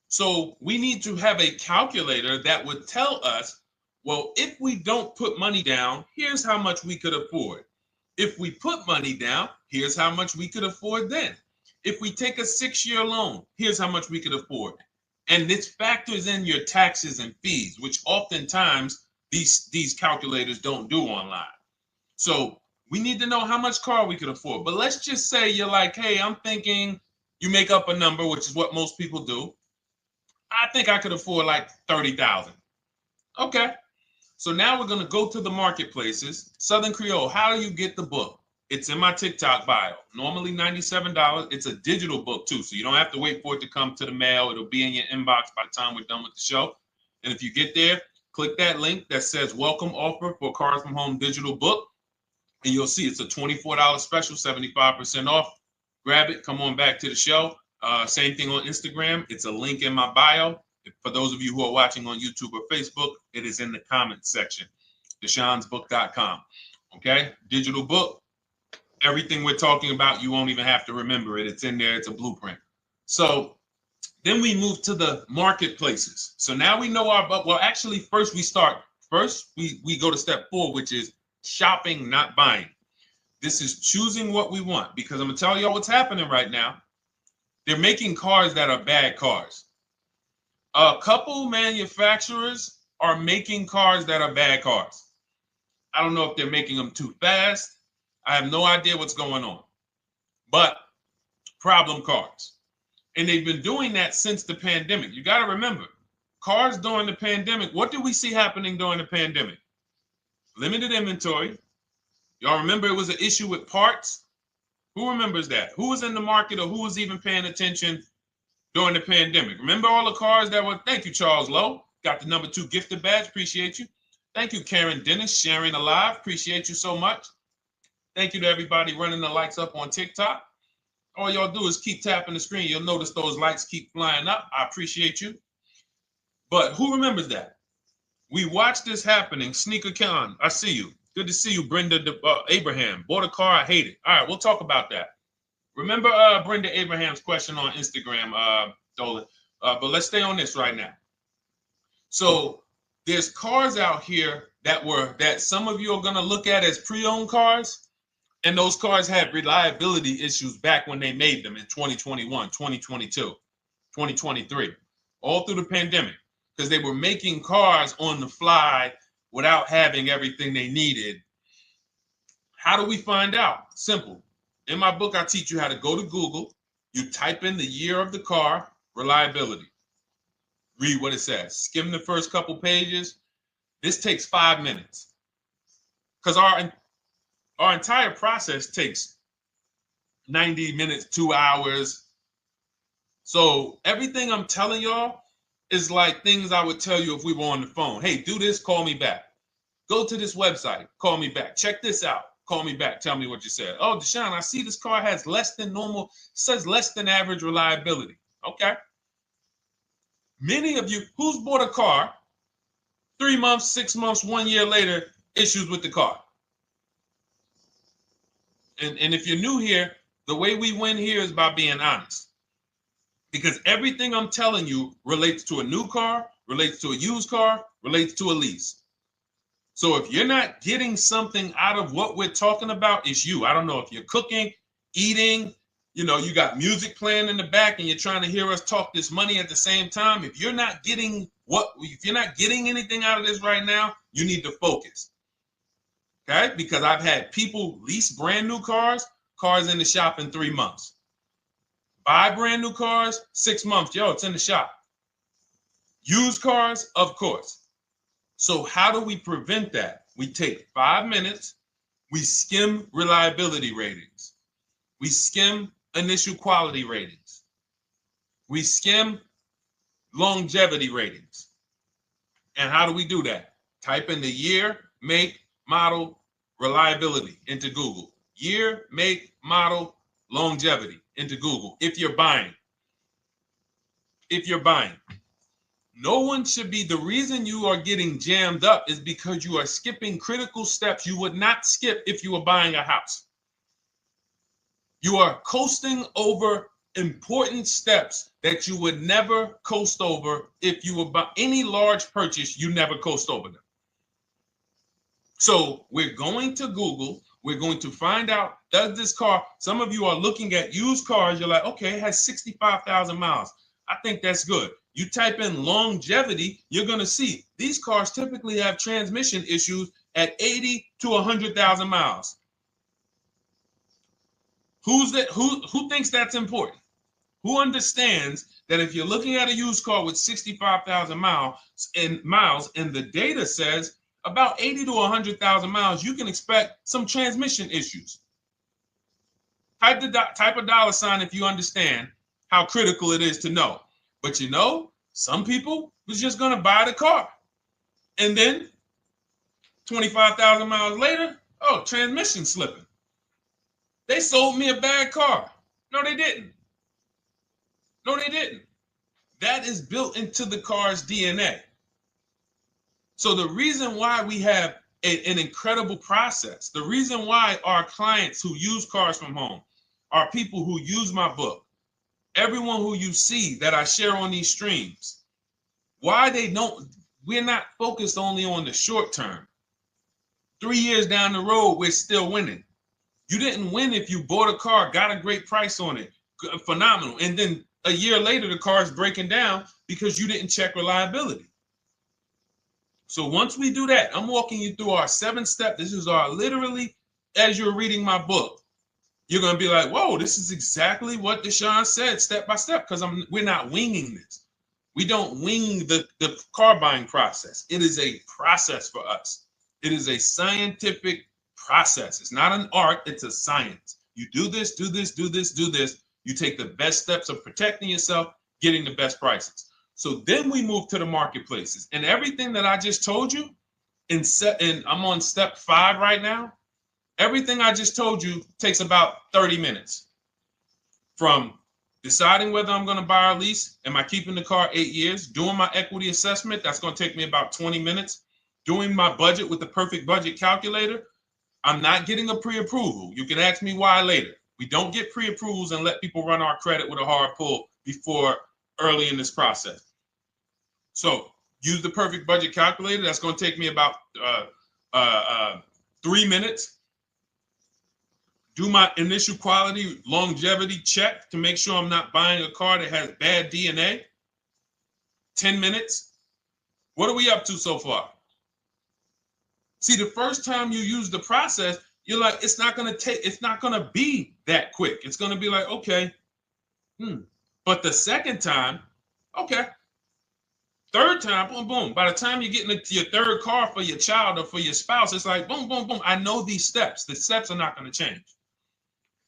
Speaker 1: So we need to have a calculator that would tell us, well, if we don't put money down, here's how much we could afford. If we put money down, here's how much we could afford then. If we take a 6-year loan, here's how much we could afford. And this factors in your taxes and fees, which oftentimes these calculators don't do online. So we need to know how much car we could afford. But let's just say you're like, hey, I'm thinking, you make up a number, which is what most people do. I think I could afford like 30,000. Okay. So now we're going to go to the marketplaces. Southern Creole, how do you get the book? It's in my TikTok bio. Normally $97. It's a digital book too, so you don't have to wait for it to come to the mail. It'll be in your inbox by the time we're done with the show. And if you get there, click that link that says welcome offer for Cars from Home digital book. And you'll see it's a $24 special, 75% off. Grab it. Come on back to the show. Same thing on Instagram. It's a link in my bio. For those of you who are watching on YouTube or Facebook, it is in the comments section. DeshonesBook.com. Okay? Digital book. Everything we're talking about, you won't even have to remember it. It's in there. It's a blueprint. So then we move to the marketplaces. So now we know actually first we go to step 4, which is shopping, not buying. This is choosing what we want, because I'm gonna tell y'all what's happening right now. They're making cars that are bad cars. A couple manufacturers are making cars that are bad cars. I don't know if they're making them too fast. I have no idea what's going on, but problem cars. And they've been doing that since the pandemic. You got to remember, cars during the pandemic, what did we see happening during the pandemic? Limited inventory. Y'all remember it was an issue with parts? Who remembers that? Who was in the market or who was even paying attention during the pandemic? Remember all the cars that were, thank you, Charles Lowe. Got the #2 gifted badge, appreciate you. Thank you, Karen Dennis, sharing alive, appreciate you so much. Thank you to everybody running the likes up on TikTok. All y'all do is keep tapping the screen. You'll notice those likes keep flying up. I appreciate you. But who remembers that? We watched this happening. Sneaker Con, I see you. Good to see you, Brenda Abraham. Bought a car, I hate it. All right, we'll talk about that. Remember Brenda Abraham's question on Instagram, Dolan. But let's stay on this right now. So there's cars out here that some of you are going to look at as pre-owned cars. And those cars had reliability issues back when they made them in 2021, 2022, 2023, all through the pandemic, because they were making cars on the fly without having everything they needed. How do we find out? Simple. In my book, I teach you how to go to Google. You type in the year of the car, reliability. Read what it says. Skim the first couple pages. This takes 5 minutes. Because our entire process takes 90 minutes, 2 hours. So everything I'm telling y'all is like things I would tell you if we were on the phone. Hey, do this, call me back. Go to this website, call me back. Check this out, call me back. Tell me what you said. Oh, Deshone, I see this car has less than normal, says less than average reliability. Okay. Many of you, who's bought a car 3 months, 6 months, 1 year later, issues with the car? And if you're new here, the way we win here is by being honest. Because everything I'm telling you relates to a new car, relates to a used car, relates to a lease. So if you're not getting something out of what we're talking about, it's you. I don't know if you're cooking, eating, you got music playing in the back and you're trying to hear us talk this money at the same time. If you're not getting anything out of this right now, you need to focus. Okay? Because I've had people lease brand new cars in the shop in 3 months. Buy brand new cars, 6 months. Yo, it's in the shop. Used cars, of course. So how do we prevent that? We take 5 minutes. We skim reliability ratings. We skim initial quality ratings. We skim longevity ratings. And how do we do that? Type in the year, make, model, reliability into Google. Year, make, model, longevity into Google. If you're buying. No one should be, the reason you are getting jammed up is because you are skipping critical steps you would not skip if you were buying a house. You are coasting over important steps that you would never coast over if you were buying any large purchase, you never coast over them. So we're going to Google, we're going to find out, does this car, some of you are looking at used cars, you're like, okay, it has 65,000 miles. I think that's good. You type in longevity, you're going to see these cars typically have transmission issues at 80 to 100,000 miles. Who thinks that's important? Who understands that if you're looking at a used car with 65,000 miles and the data says about 80 to 100,000 miles, you can expect some transmission issues. Type a dollar sign if you understand how critical it is to know. But some people was just going to buy the car. And then 25,000 miles later, transmission slipping. They sold me a bad car. No, they didn't. That is built into the car's DNA. So the reason why we have an incredible process, the reason why our clients who use cars from home are people who use my book, everyone who you see that I share on these streams, we're not focused only on the short term. 3 years down the road, we're still winning. You didn't win if you bought a car, got a great price on it, phenomenal, and then a year later the car is breaking down because you didn't check reliability. So once we do that, I'm walking you through our 7-step. This is our literally, as you're reading my book, you're going to be like, whoa, this is exactly what Deshone said step by step, because we're not winging this. We don't wing the car buying process. It is a process for us. It is a scientific process. It's not an art, it's a science. You do this, do this, do this, do this. You take the best steps of protecting yourself, getting the best prices. So then we move to the marketplaces. And everything that I just told you, and I'm on step 5 right now, everything I just told you takes about 30 minutes. From deciding whether I'm going to buy or lease, am I keeping the car 8 years, doing my equity assessment, that's going to take me about 20 minutes, doing my budget with the perfect budget calculator. I'm not getting a pre-approval. You can ask me why later. We don't get pre-approvals and let people run our credit with a hard pull before early in this process. So use the perfect budget calculator. That's going to take me about 3 minutes. Do my initial quality longevity check to make sure I'm not buying a car that has bad DNA. 10 minutes. What are we up to so far? See, the first time you use the process, you're like, it's not going to be that quick. It's going to be like, okay. But the second time, okay. Third time, boom, boom. By the time you're getting into your third car for your child or for your spouse, it's like, boom, boom, boom. I know these steps. The steps are not going to change.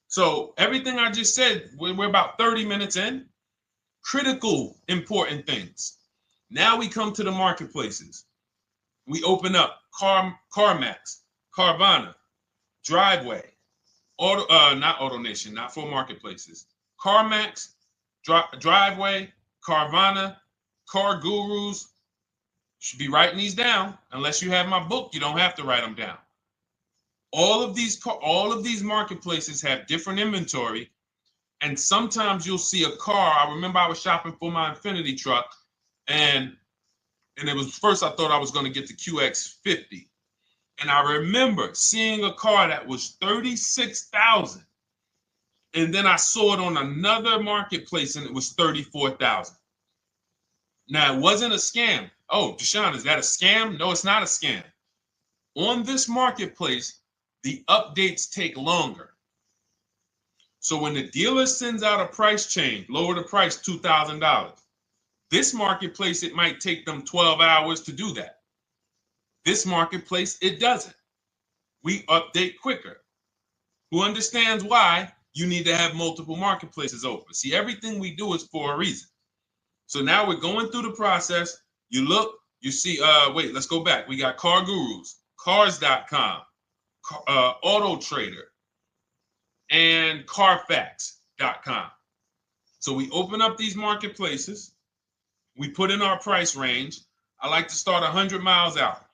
Speaker 1: So everything I just said, we're about 30 minutes in. Critical, important things. Now we come to the marketplaces. We open up CarMax, Carvana, Driveway, not AutoNation, not for marketplaces. CarMax, Driveway, Carvana, Car Gurus. Should be writing these down. Unless you have my book, you don't have to write them down. All of these marketplaces have different inventory, and sometimes you'll see a car. I remember I was shopping for my Infinity truck, and it was first I thought I was going to get the QX50, and I remember seeing a car that was $36,000, and then I saw it on another marketplace, and it was $34,000. Now it wasn't a scam. Oh, Deshone, is that a scam? No, it's not a scam. On this marketplace, the updates take longer. So when the dealer sends out a price change, lower the price $2,000. This marketplace, it might take them 12 hours to do that. This marketplace, it doesn't. We update quicker. Who understands why you need to have multiple marketplaces open? See, everything we do is for a reason. So now we're going through the process. You look, you see, wait, let's go back. We got Car Gurus, Cars.com, Auto Trader, and Carfax.com. So we open up these marketplaces. We put in our price range. I like to start 100 miles out,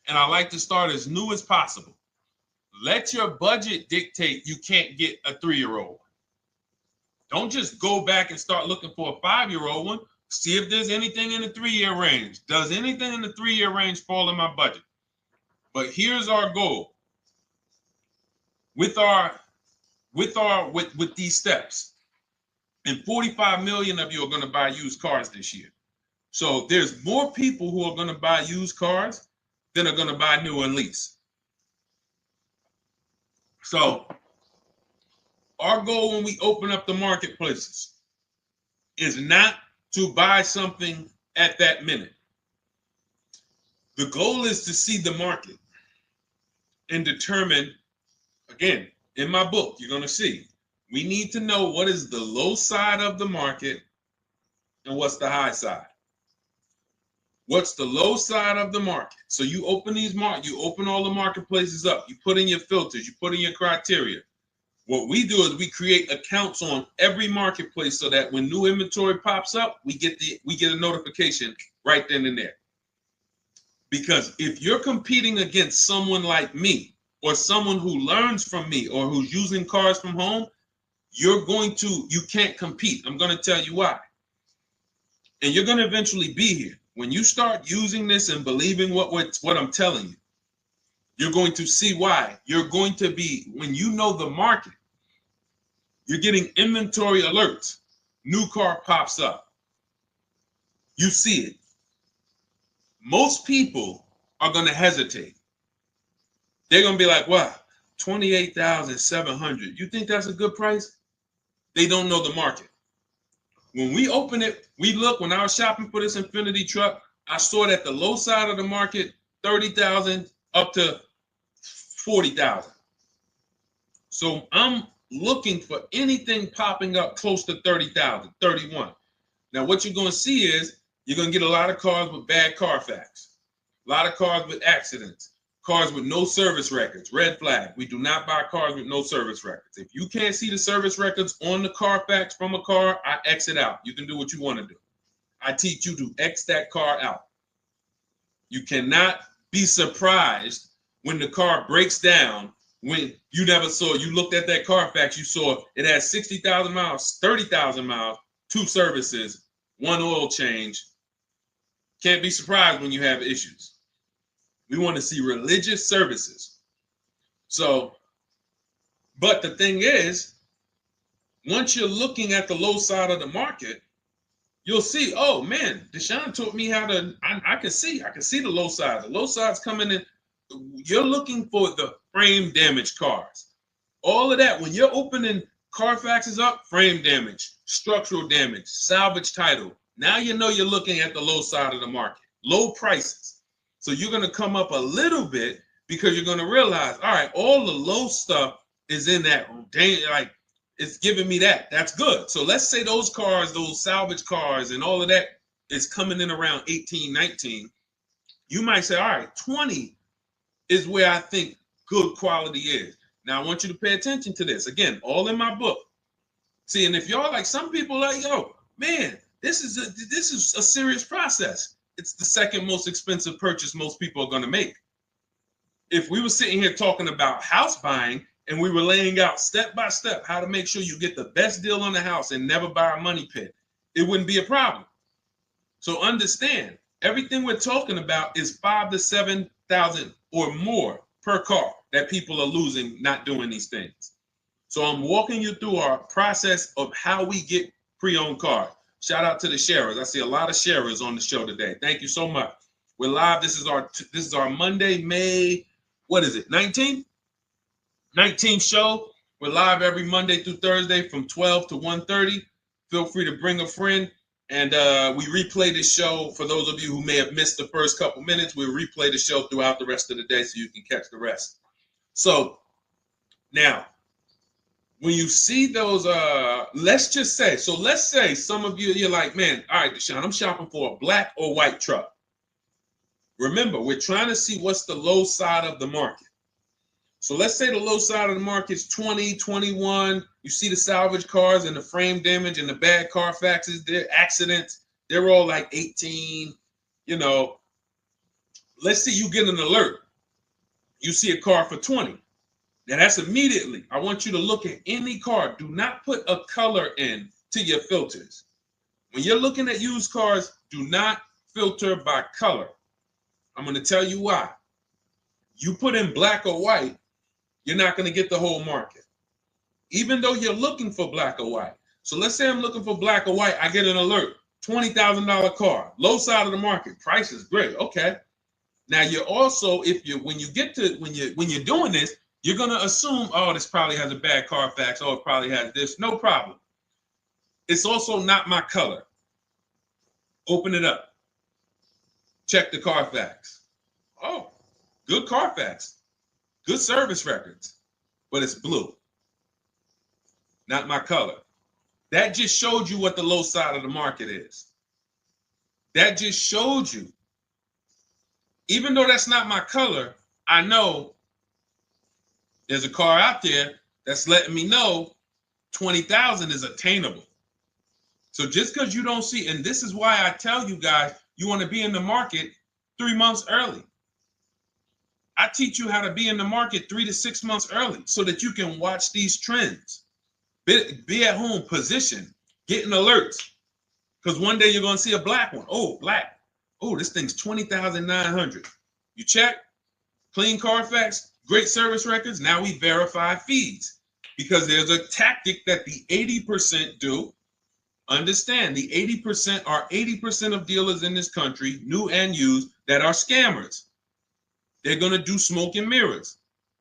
Speaker 1: and I like to start as new as possible. Let your budget dictate you can't get a 3-year-old. Don't just go back and start looking for a 5-year-old one. See if there's anything in the 3-year range. Does anything in the 3-year range fall in my budget? But here's our goal. With these steps, and 45 million of you are going to buy used cars this year. So there's more people who are going to buy used cars than are going to buy new and lease. So our goal when we open up the marketplaces is not to buy something at that minute. The goal is to see the market and determine, again, in my book, you're going to see, we need to know what is the low side of the market and what's the high side. What's the low side of the market? So you open you open all the marketplaces up. You put in your filters. You put in your criteria. What we do is we create accounts on every marketplace so that when new inventory pops up, we get a notification right then and there. Because if you're competing against someone like me or someone who learns from me or who's using cars from home, you can't compete. I'm going to tell you why. And you're going to eventually be here. When you start using this and believing what I'm telling you, You're going to see why. You're going to be, when you know the market, you're getting inventory alerts. New car pops up. You see it. Most people are going to hesitate. They're going to be like, wow, 28,700. You think that's a good price? They don't know the market. When we open it, we look, when I was shopping for this Infinity truck, I saw it at the low side of the market, 30,000 up to 40,000. So I'm looking for anything popping up close to 30,000, 31. Now, what you're going to see is you're going to get a lot of cars with bad Carfax, a lot of cars with accidents, cars with no service records, red flag. We do not buy cars with no service records. If you can't see the service records on the Carfax from a car, I exit out. You can do what you want to do. I teach you to X that car out. You cannot be surprised when the car breaks down, when you never saw, you looked at that Carfax, you saw it had 60,000 miles, 30,000 miles, 2 services, 1 oil change. Can't be surprised when you have issues. We want to see religious services. So, but the thing is, once you're looking at the low side of the market, you'll see, oh man, Deshone taught me how to, I can see the low side. The low side's coming in. You're looking for the frame damage cars. All of that, when you're opening Carfaxes up, frame damage, structural damage, salvage title. Now you know you're looking at the low side of the market, low prices. So you're going to come up a little bit because you're going to realize, all right, all the low stuff is in that, like, it's giving me that. That's good. So let's say those cars, those salvage cars and all of that is coming in around 18, 19. You might say, all right, 20 is where I think good quality is. Now I want you to pay attention to this. Again, all in my book. See, and if y'all like, some people like, yo, man, this is a serious process. It's the second most expensive purchase most people are going to make. If we were sitting here talking about house buying and we were laying out step by step how to make sure you get the best deal on the house and never buy a money pit, it wouldn't be a problem. So understand, everything we're talking about is 5,000 to 7,000 or more per car that people are losing not doing these things. So I'm walking you through our process of how we get pre-owned cars. Shout out to the sharers. I see a lot of sharers on the show today. Thank you so much. We're live. This is our Monday, May, what is it, 19th? 19th show. We're live every Monday through Thursday from 12 to 1:30. Feel free to bring a friend. And we replay this show. For those of you who may have missed the first couple minutes, we'll replay the show throughout the rest of the day so you can catch the rest. So now, when you see those, let's say some of you, you're like, man, all right, Deshone, I'm shopping for a black or white truck. Remember, we're trying to see what's the low side of the market. So let's say the low side of the market is 20, 21. You see the salvage cars and the frame damage and the bad Carfaxes, their accidents, they're all like 18, you know. Let's say you get an alert. You see a car for 20. Now that's immediately, I want you to look at any car. Do not put a color in to your filters. When you're looking at used cars, do not filter by color. I'm going to tell you why. You put in black or white, you're not going to get the whole market, even though you're looking for black or white. So let's say I'm looking for black or white. I get an alert, $20,000 car, low side of the market. Price is great. Okay. Now you're also, when you're doing this, you're going to assume, oh, this probably has a bad Carfax. Oh, it probably has this. No problem. It's also not my color. Open it up. Check the Carfax. Oh, good Carfax. Good service records, but it's blue. Not my color. That just showed you what the low side of the market is. That just showed you. Even though that's not my color, I know there's a car out there that's letting me know 20,000 is attainable. So just because you don't see, and this is why I tell you guys, you want to be in the market 3 months early. I teach you how to be in the market 3 to 6 months early so that you can watch these trends. Be at home, position, getting alerts. Because one day you're going to see a black one. Oh, black. Oh, this thing's 20,900. You check. clean Carfax, great service records. Now we verify fees because there's a tactic that the 80% do. Understand, the 80% are 80% of dealers in this country, new and used, that are scammers. They're going to do smoke and mirrors.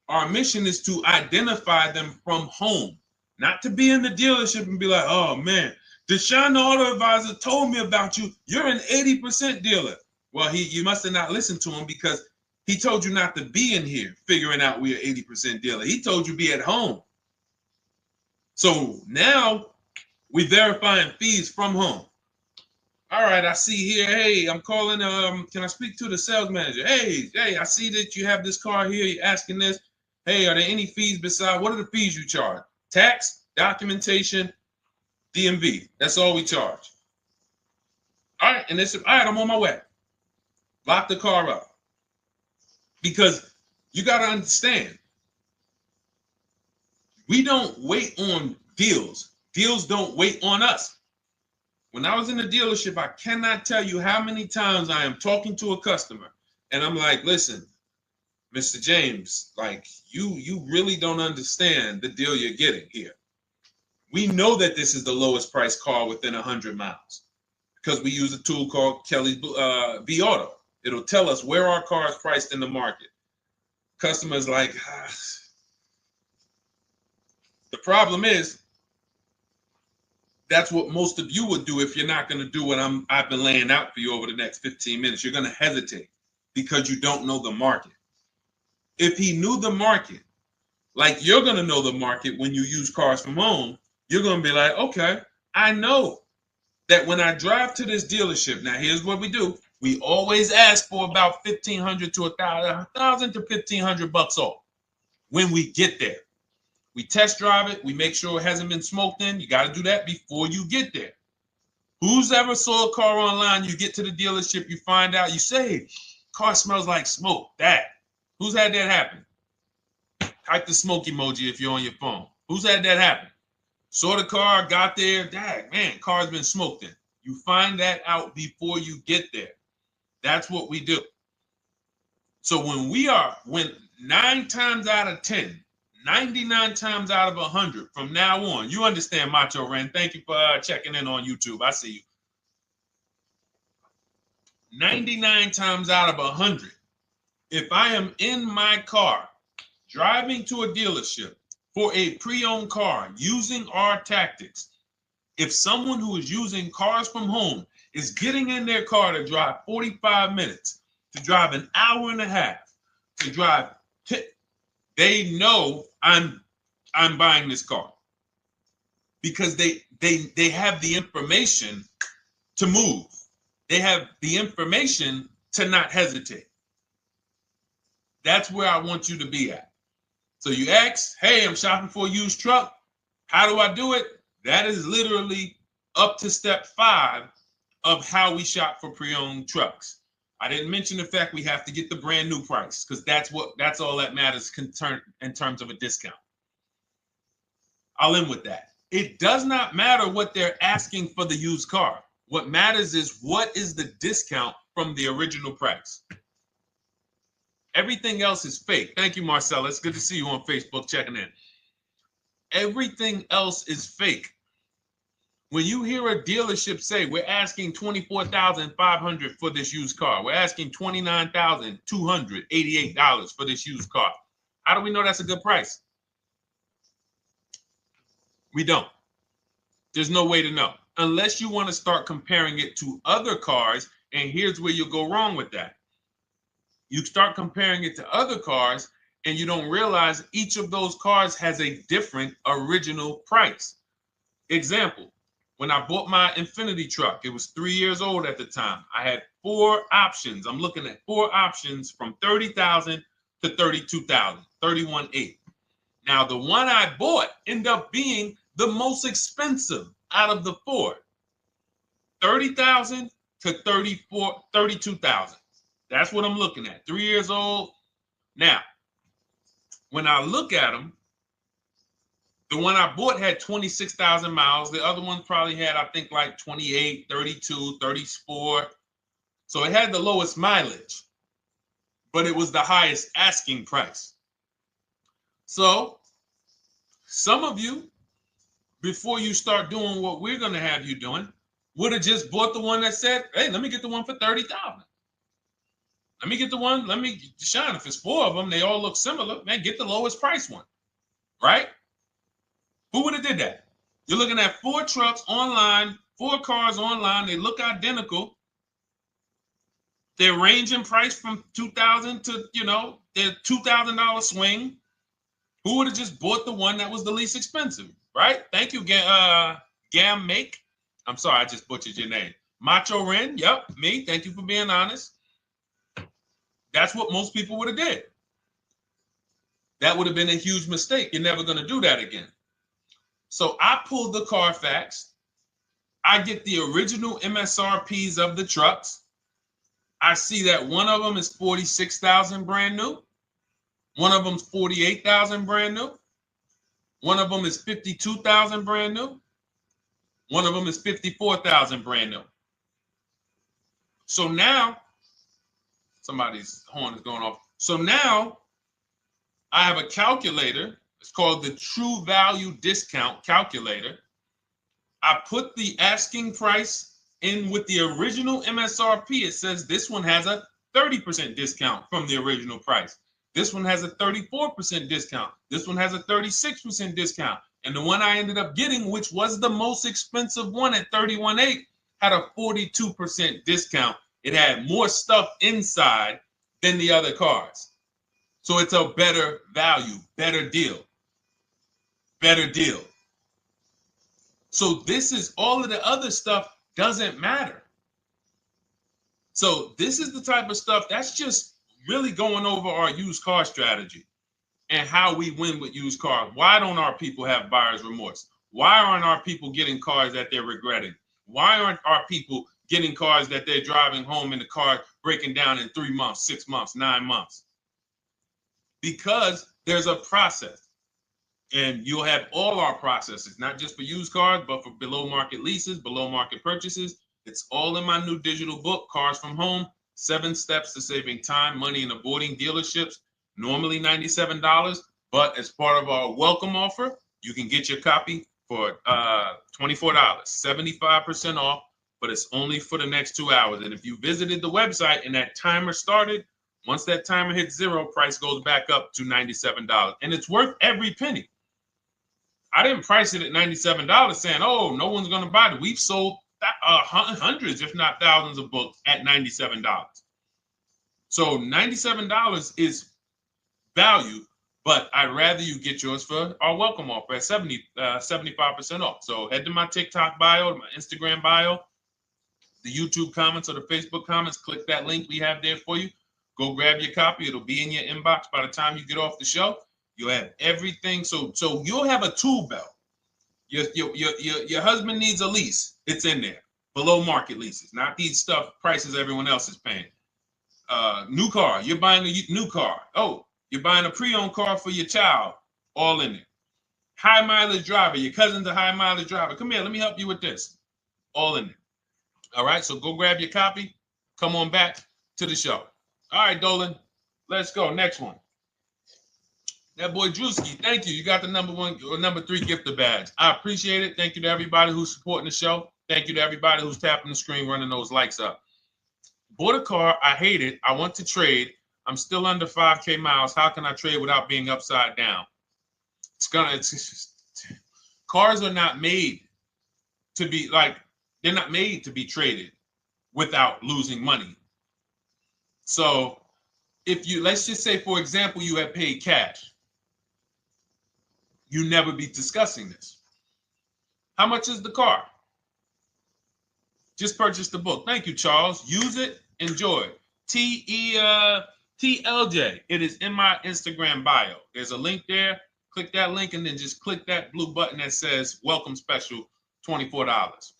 Speaker 1: Our mission is to identify them from home, not to be in the dealership and be like, oh man, Deshone the Auto Advisor told me about you. You're an 80% dealer. Well, you must have not listened to him because he told you not to be in here figuring out we're 80% dealer. He told you be at home. So now we verifying fees from home. All right, I see here, hey, I'm calling, can I speak to the sales manager? Hey, I see that you have this car here, you're asking this. Hey, are there any fees besides, what are the fees you charge? Tax, documentation, DMV. That's all we charge. All right, and they said, all right, I'm on my way. Lock the car up. Because you got to understand, we don't wait on deals. Deals don't wait on us. When I was in the dealership, I cannot tell you how many times I am talking to a customer and I'm like, listen, Mr. James, like you really don't understand the deal you're getting here. We know that this is the lowest price car within 100 miles because we use a tool called Kelly's V Auto. It'll tell us where our car is priced in the market. Customers like, the problem is, that's what most of you would do if you're not going to do what I've been laying out for you over the next 15 minutes. You're going to hesitate because you don't know the market. If he knew the market, like you're going to know the market when you use cars from home, you're going to be like, okay, I know that when I drive to this dealership, now here's what we do. We always ask for about $1,500 to $1,000 to $1,500 off when we get there. We test drive it. We make sure it hasn't been smoked in. You got to do that before you get there. Who's ever saw a car online? You get to the dealership, you find out, you say, car smells like smoke. That. Who's had that happen? Type the smoke emoji if you're on your phone. Who's had that happen? Saw the car, got there, dang, man, car's been smoked in. You find that out before you get there. That's what we do. So when 9 times out of 10, 99 times out of 100 from now on, you understand, Macho Ren. Thank you for checking in on YouTube. I see you. 99 times out of 100, if I am in my car driving to a dealership for a pre-owned car using our tactics, if someone who is using cars from home is getting in their car to drive 45 minutes, to drive an hour and a half, to drive, they know I'm buying this car because they have the information to move. They have the information to not hesitate. That's where I want you to be at. So you ask, hey, I'm shopping for a used truck. How do I do it? That is literally up to step 5 of how we shop for pre-owned trucks. I didn't mention the fact we have to get the brand new price because that's all that matters in terms of a discount. I'll end with that. It does not matter what they're asking for the used car. What matters is what is the discount from the original price. Everything else is fake. Thank you, Marcella. It's good to see you on Facebook checking in. Everything else is fake. When you hear a dealership say, we're asking $24,500 for this used car, we're asking $29,288 for this used car, how do we know that's a good price? We don't. There's no way to know. Unless you want to start comparing it to other cars, and here's where you'll go wrong with that. You start comparing it to other cars, and you don't realize each of those cars has a different original price. Example. When I bought my Infinity truck, it was 3 years old at the time. I had 4 options. I'm looking at 4 options from $30,000 to $32,000, $31,800. Now, the one I bought ended up being the most expensive out of the 4. $30,000 to $32,000. That's what I'm looking at. 3 years old. Now, when I look at them, the one I bought had 26,000 miles. The other one probably had, I think, like 28, 32, 34. So it had the lowest mileage. but it was the highest asking price. So some of you, before you start doing what we're going to have you doing, would have just bought the one that said, hey, let me get the one for $30,000. Let me get the one, Deshone, if it's 4 of them, they all look similar, man, get the lowest price one, right? Who would have did that? You're looking at 4 trucks online, 4 cars online, they look identical. They're ranging price from $2,000 to, their $2,000 swing. Who would have just bought the one that was the least expensive, right? Thank you, Gam Make. I'm sorry, I just butchered your name. Macho Ren, yep, me. Thank you for being honest. That's what most people would have did. That would have been a huge mistake. You're never going to do that again. So I pulled the Carfax. I get the original MSRPs of the trucks. I see that one of them is 46,000 brand new. One of them's 48,000 brand new. One of them is 52,000 brand new. One of them is 54,000 brand new. So now, somebody's horn is going off. So now I have a calculator. It's called the True Value Discount Calculator. I put the asking price in with the original MSRP. It says this one has a 30% discount from the original price. This one has a 34% discount. This one has a 36% discount. And the one I ended up getting, which was the most expensive one at $31,800, had a 42% discount. It had more stuff inside than the other cars. So it's a better value, better deal. Better deal. So this is all of the other stuff doesn't matter. So this is the type of stuff that's just really going over our used car strategy and how we win with used cars. Why don't our people have buyer's remorse? Why aren't our people getting cars that they're regretting? Why aren't our people getting cars that they're driving home and the car breaking down in 3 months, 6 months, 9 months? Because there's a process. And you'll have all our processes, not just for used cars, but for below market leases, below market purchases. It's all in my new digital book, Cars from Home, 7 Steps to Saving Time, Money, and Avoiding Dealerships. Normally $97, but as part of our welcome offer, you can get your copy for $24, 75% off, but it's only for the next 2 hours. And if you visited the website and that timer started, once that timer hits 0, price goes back up to $97. And it's worth every penny. I didn't price it at $97 saying, oh, no one's going to buy it. We've sold hundreds, if not thousands of books at $97. So $97 is value, but I'd rather you get yours for our welcome offer at 75% off. So head to my TikTok bio, my Instagram bio, the YouTube comments or the Facebook comments, click that link we have there for you. Go grab your copy. It'll be in your inbox by the time you get off the show. You'll have everything. So you'll have a tool belt. Your husband needs a lease. It's in there. Below market leases, not these stuff prices everyone else is paying. New car. You're buying a new car. Oh, you're buying a pre-owned car for your child. All in there. High mileage driver. Your cousin's a high mileage driver. Come here. Let me help you with this. All in there. All right. So go grab your copy. Come on back to the show. All right, Dolan. Let's go. Next one. That boy Drewski, thank you. You got the number 1 or number 3 gifter badge. I appreciate it. Thank you to everybody who's supporting the show. Thank you to everybody who's tapping the screen, running those likes up. Bought a car. I hate it. I want to trade. I'm still under 5K miles. How can I trade without being upside down? Cars are not made to be they're not made to be traded without losing money. So if you, let's just say, for example, you have paid cash, you never be discussing this. How much is the car? Just purchase the book. Thank you, Charles. Use it, enjoy it. TLJ. It is in my Instagram bio. There's a link there. Click that link and then just click that blue button that says welcome special, $24.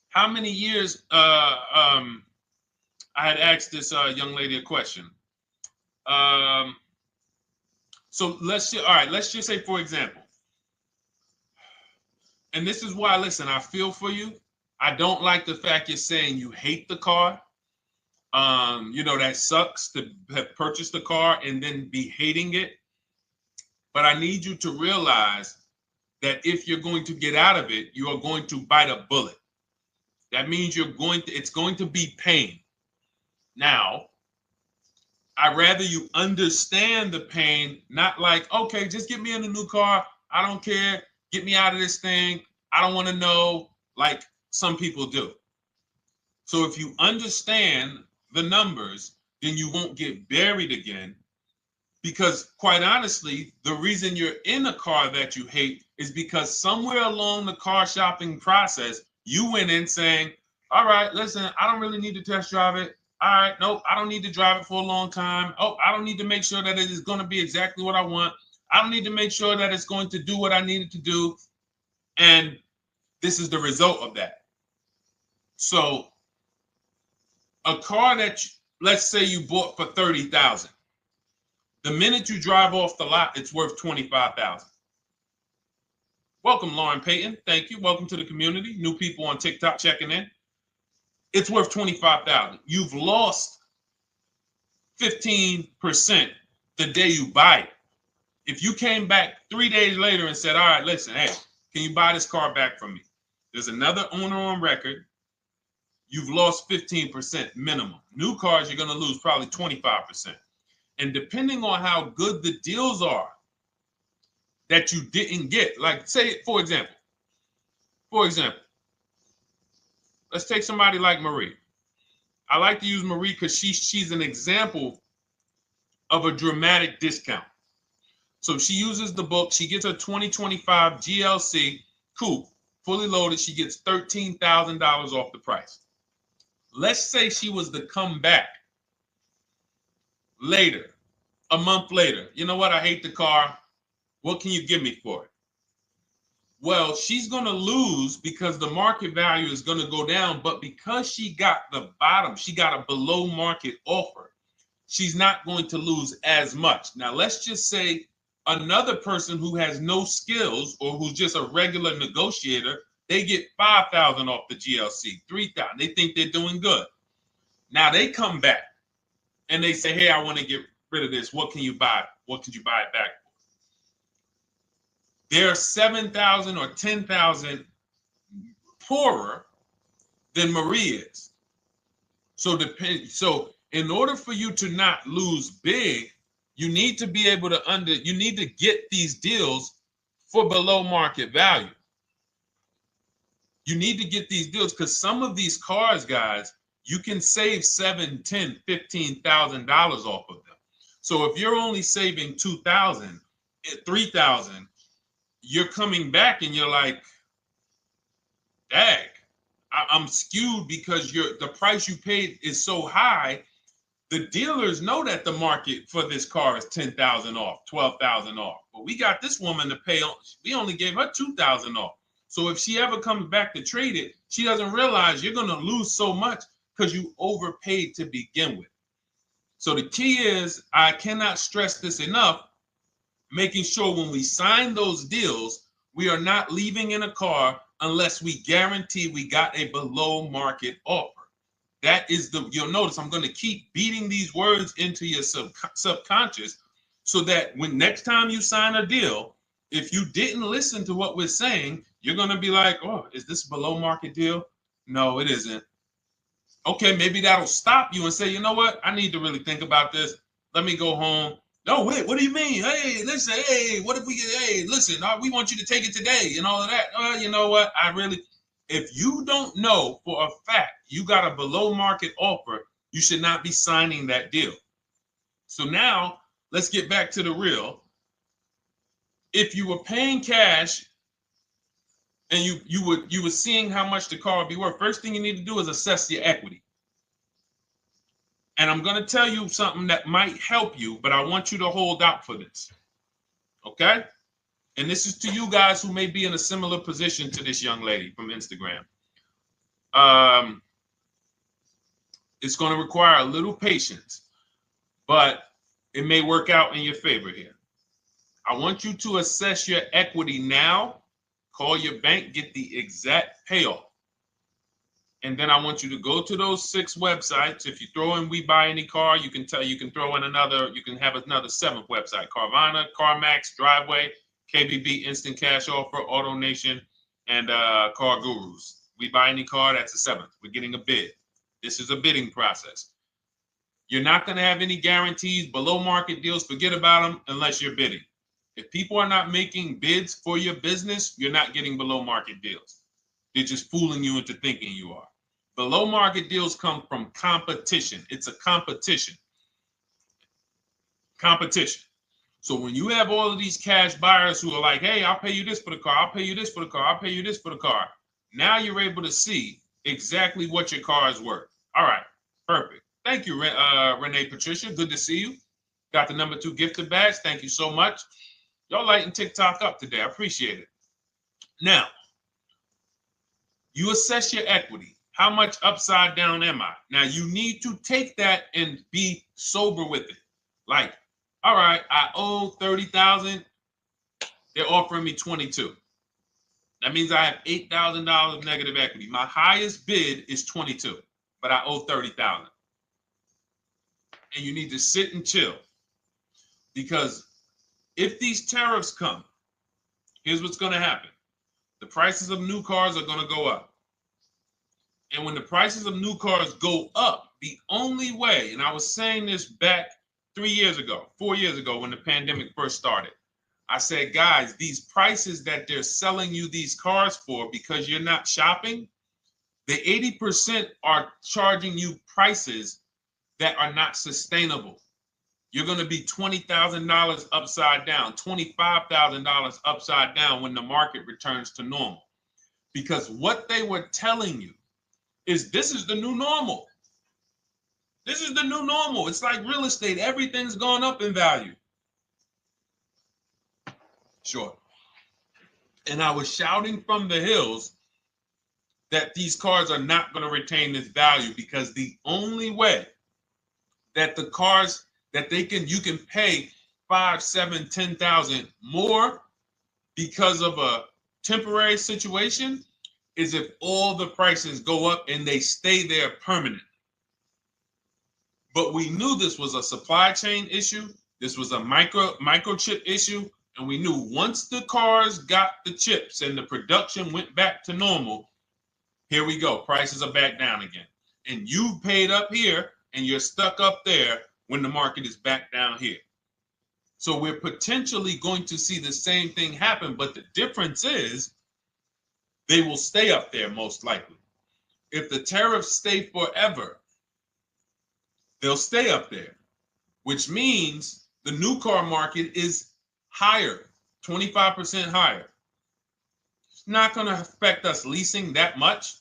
Speaker 1: How many years I had asked this young lady a question. So let's just say, for example, and this is why, listen, I feel for you. I don't like the fact you're saying you hate the car. That sucks to have purchased a car and then be hating it. But I need you to realize that if you're going to get out of it, you are going to bite a bullet. That means it's going to be pain. Now, I'd rather you understand the pain, not like, okay, just get me in a new car. I don't care. Get me out of this thing. I don't want to know, like some people do. So if you understand the numbers, then you won't get buried again. Because quite honestly, the reason you're in a car that you hate is because somewhere along the car shopping process, you went in saying, all right, listen, I don't really need to test drive it. All right, nope, I don't need to drive it for a long time. Oh, I don't need to make sure that it is going to be exactly what I want. I don't need to make sure that it's going to do what I need it to do. And this is the result of that. So a car that, let's say you bought for $30,000. The minute you drive off the lot, it's worth $25,000. Welcome, Lauren Payton. Thank you. Welcome to the community. New people on TikTok checking in. It's worth $25,000. You've lost 15% the day you buy it. If you came back 3 days later and said, all right, listen, hey, can you buy this car back from me? There's another owner on record. You've lost 15% minimum. New cars, you're going to lose probably 25%. And depending on how good the deals are that you didn't get, like say, for example, let's take somebody like Marie. I like to use Marie because she's an example of a dramatic discount. So she uses the book. She gets her 2025 GLC coupe, fully loaded. She gets $13,000 off the price. Let's say she was to come back later, a month later. You know what? I hate the car. What can you give me for it? Well, she's going to lose because the market value is going to go down. But because she got the bottom, she got a below market offer, she's not going to lose as much. Now, let's just say another person who has no skills or who's just a regular negotiator, they get $5,000 off the GLC, $3,000. They think they're doing good. Now they come back and they say, hey, I want to get rid of this. What can you buy? What could you buy it back for? They're 7,000 or 10,000 poorer than Marie is. So in order for you to not lose big, you need to be able to you need to get these deals for below market value. You need to get these deals because some of these cars, guys, you can save $7,000, $10,000, $15,000 off of them. So if you're only saving $2,000, $3,000, you're coming back and you're like, dang, I'm skewed because the price you paid is so high. The dealers know that the market for this car is $10,000 off, $12,000 off. But we got this woman to pay, we only gave her $2,000 off. So if she ever comes back to trade it, she doesn't realize you're going to lose so much because you overpaid to begin with. So the key is, I cannot stress this enough, making sure when we sign those deals, we are not leaving in a car unless we guarantee we got a below market offer. That is you'll notice I'm going to keep beating these words into your subconscious so that when next time you sign a deal, if you didn't listen to what we're saying, you're going to be like, oh, is this a below market deal? No, it isn't. Okay, maybe that'll stop you and say, you know what? I need to really think about this. Let me go home. No, wait, what do you mean? Hey, listen, hey, what if we get, hey, listen, we want you to take it today and all of that. You know what? If you don't know for a fact you got a below market offer, you should not be signing that deal. So now let's get back to the real. If you were paying cash and you were seeing how much the car would be worth, first thing you need to do is assess your equity. And I'm going to tell you something that might help you, but I want you to hold out for this. Okay? And this is to you guys who may be in a similar position to this young lady from Instagram. It's going to require a little patience, but it may work out in your favor here. I want you to assess your equity now. Call your bank, get the exact payoff. And then I want you to go to those 6 websites. If you throw in We Buy Any Car, you can throw in you can have another 7th website: Carvana, CarMax, Driveway, KBB, Instant Cash Offer, AutoNation, and Car Gurus. We Buy Any Car, that's the 7th. We're getting a bid. This is a bidding process. You're not going to have any guarantees, below market deals. Forget about them unless you're bidding. If people are not making bids for your business, you're not getting below market deals. They're just fooling you into thinking you are. Below market deals come from competition. It's a competition. Competition. So when you have all of these cash buyers who are like, hey, I'll pay you this for the car, I'll pay you this for the car, I'll pay you this for the car. Now you're able to see exactly what your car is worth. All right, perfect. Thank you, Renee Patricia. Good to see you. Got the number 2 gifted badge. Thank you so much. Y'all lighting TikTok up today. I appreciate it. Now, you assess your equity. How much upside down am I? Now, you need to take that and be sober with it. Like, all right, I owe $30,000. They're offering me 22. That means I have $8,000 negative equity. My highest bid is 22, but I owe 30,000. And you need to sit and chill, because if these tariffs come, here's what's going to happen. The prices of new cars are going to go up. And when the prices of new cars go up, the only way, and I was saying this back 4 years ago, when the pandemic first started, I said, guys, these prices that they're selling you these cars for, because you're not shopping, the 80% are charging you prices that are not sustainable. You're going to be $20,000 upside down, $25,000 upside down when the market returns to normal. Because what they were telling you is this is the new normal. This is the new normal. It's like real estate. Everything's gone up in value. Sure. And I was shouting from the hills that these cars are not going to retain this value, because the only way that the cars that you can pay 5, 7, 10,000 more because of a temporary situation is if all the prices go up and they stay there permanently. But we knew this was a supply chain issue. This was a microchip issue. And we knew once the cars got the chips and the production went back to normal, here we go. Prices are back down again. And you paid up here and you're stuck up there when the market is back down here. So we're potentially going to see the same thing happen. But the difference is they will stay up there most likely. If the tariffs stay forever, they'll stay up there, which means the new car market is higher, 25% higher. It's not going to affect us leasing that much.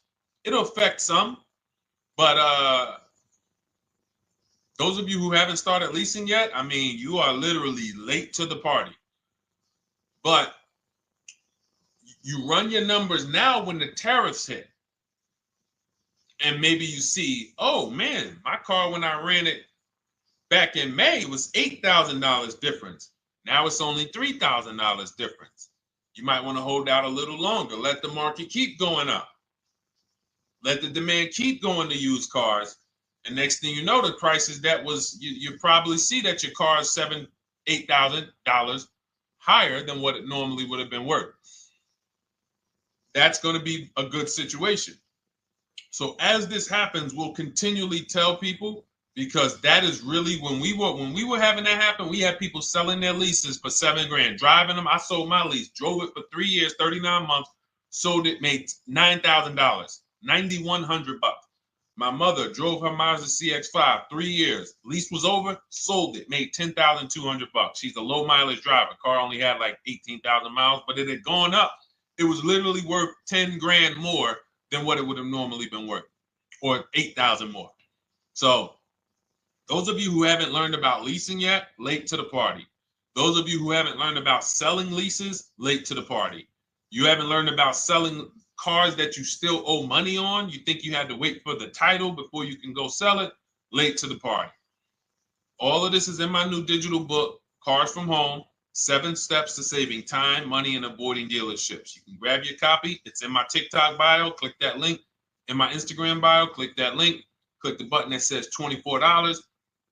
Speaker 1: It'll affect some, but those of you who haven't started leasing yet, I mean, you are literally late to the party. But you run your numbers now when the tariffs hit. And maybe you see, oh man, my car when I ran it back in May was $8,000 difference. Now it's only $3,000 difference. You might want to hold out a little longer. Let the market keep going up. Let the demand keep going to used cars. And next thing you know, the prices that was, you probably see that your car is $7,000, $8,000 higher than what it normally would have been worth. That's going to be a good situation. So as this happens, we'll continually tell people, because that is really when we were having that happen, we had people selling their leases for $7,000, driving them. I sold my lease, drove it for 3 years, 39 months, sold it, made $9,000, $9,100. My mother drove her Mazda CX-5, 3 years, lease was over, sold it, made $10,200. She's a low mileage driver. Car only had like 18,000 miles, but it had gone up. It was literally worth $10,000 more than what it would have normally been worth, or 8,000 more. So those of you who haven't learned about leasing yet, late to the party. Those of you who haven't learned about selling leases, late to the party. You haven't learned about selling cars that you still owe money on. You think you had to wait for the title before you can go sell it, late to the party. All of this is in my new digital book, Cars from Home, 7 Steps to Saving Time, Money, and Avoiding Dealerships. You can grab your copy. It's in my TikTok bio. Click that link. in my Instagram bio. Click that link. Click the button that says $24,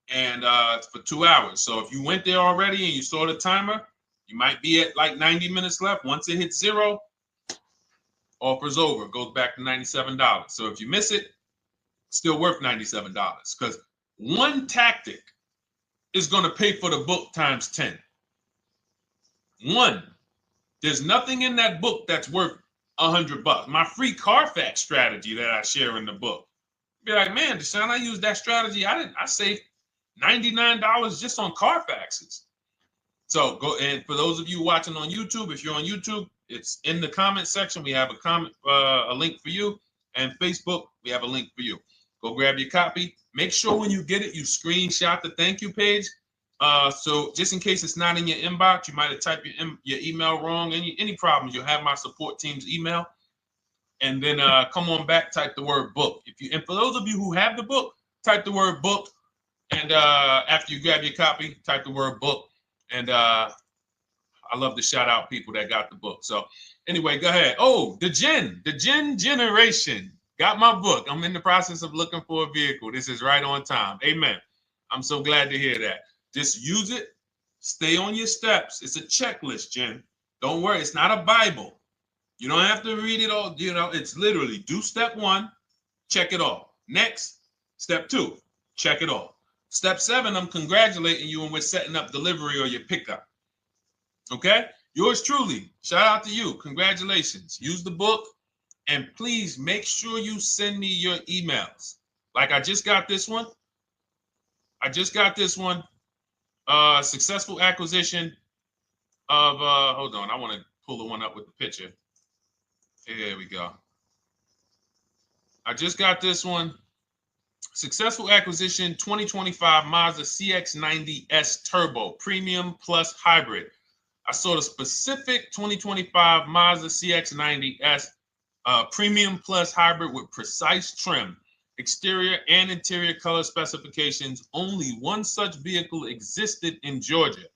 Speaker 1: and it's for 2 hours. So if you went there already and you saw the timer, you might be at like 90 minutes left. Once it hits 0, offer's over. It goes back to $97. So if you miss it, still worth $97, because one tactic is going to pay for the book times 10. One. There's nothing in that book that's worth $100. My free Carfax strategy that I share in the book. Be like, man, Deshone, I used that strategy. I saved $99 just on Carfaxes. So go, and for those of you watching on YouTube, if you're on YouTube, it's in the comment section. We have a link for you, and Facebook, we have a link for you. Go grab your copy. Make sure when you get it, you screenshot the thank you page. So just in case it's not in your inbox, you might have typed your email wrong. Any problems, you'll have my support team's email. And then come on back, type the word book. And for those of you who have the book, type the word book. And after you grab your copy, type the word book. And I love to shout out people that got the book. So anyway, go ahead. Oh, the Gen Generation got my book. I'm in the process of looking for a vehicle. This is right on time. Amen. I'm so glad to hear that. Just use it. Stay on your steps. It's a checklist, Jen. Don't worry. It's not a Bible. You don't have to read it all. You know, it's literally do step 1, check it off. Next, step 2, check it off. Step 7, I'm congratulating you and we're setting up delivery or your pickup. Okay? Yours truly. Shout out to you. Congratulations. Use the book, and please make sure you send me your emails. Like I just got this one. Successful acquisition of, hold on, I want to pull the one up with the picture. Here we go. I just got this one. Successful acquisition 2025 Mazda CX-90S Turbo Premium Plus Hybrid. I saw the specific 2025 Mazda CX-90S Premium Plus Hybrid with precise trim, exterior and interior color specifications. Only one such vehicle existed in Georgia.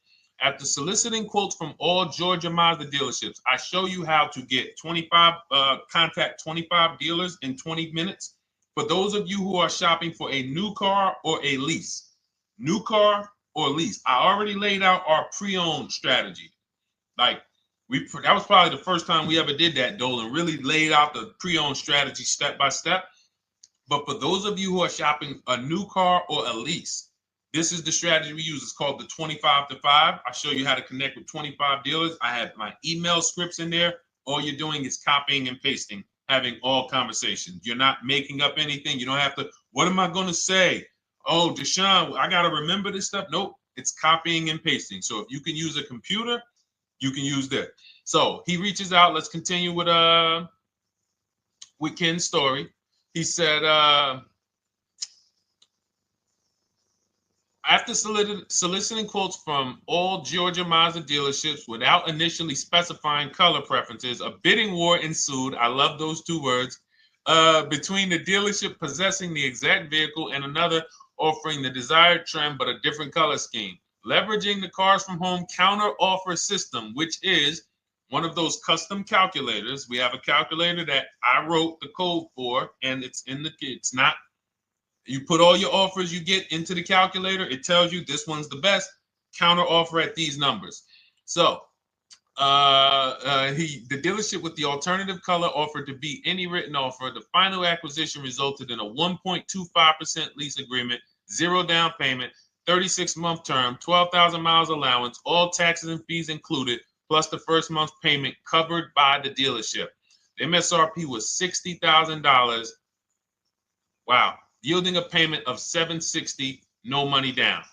Speaker 1: After soliciting quotes from all Georgia Mazda dealerships, I show you how to get contact 25 dealers in 20 minutes. For those of you who are shopping for a new car or a lease, new car or lease, I already laid out our pre-owned strategy. Like that was probably the first time we ever did that, Dolan, really laid out the pre-owned strategy step by step. But for those of you who are shopping a new car or a lease, this is the strategy we use. It's called the 25 to 5. I show you how to connect with 25 dealers. I have my email scripts in there. All you're doing is copying and pasting, having all conversations. You're not making up anything. You don't have to, what am I going to say? Oh, Deshone, I got to remember this stuff. Nope, it's copying and pasting. So if you can use a computer, you can use that. So he reaches out. Let's continue with Ken's story. He said, after soliciting quotes from all Georgia Mazda dealerships without initially specifying color preferences, a bidding war ensued. I love those 2 words. Between the dealership possessing the exact vehicle and another offering the desired trim but a different color scheme. Leveraging the Cars from Home counter offer system, which is one of those custom calculators. We have a calculator that I wrote the code for, and it's not. You put all your offers you get into the calculator. It tells you this one's the best. Counter offer at these numbers. So the dealership with the alternative color offered to beat any written offer. The final acquisition resulted in a 1.25% lease agreement, 0 down payment, 36-month term, 12,000 miles allowance, all taxes and fees included, plus the first month's payment covered by the dealership. The MSRP was $60,000. Wow. Yielding a payment of $760, no money down.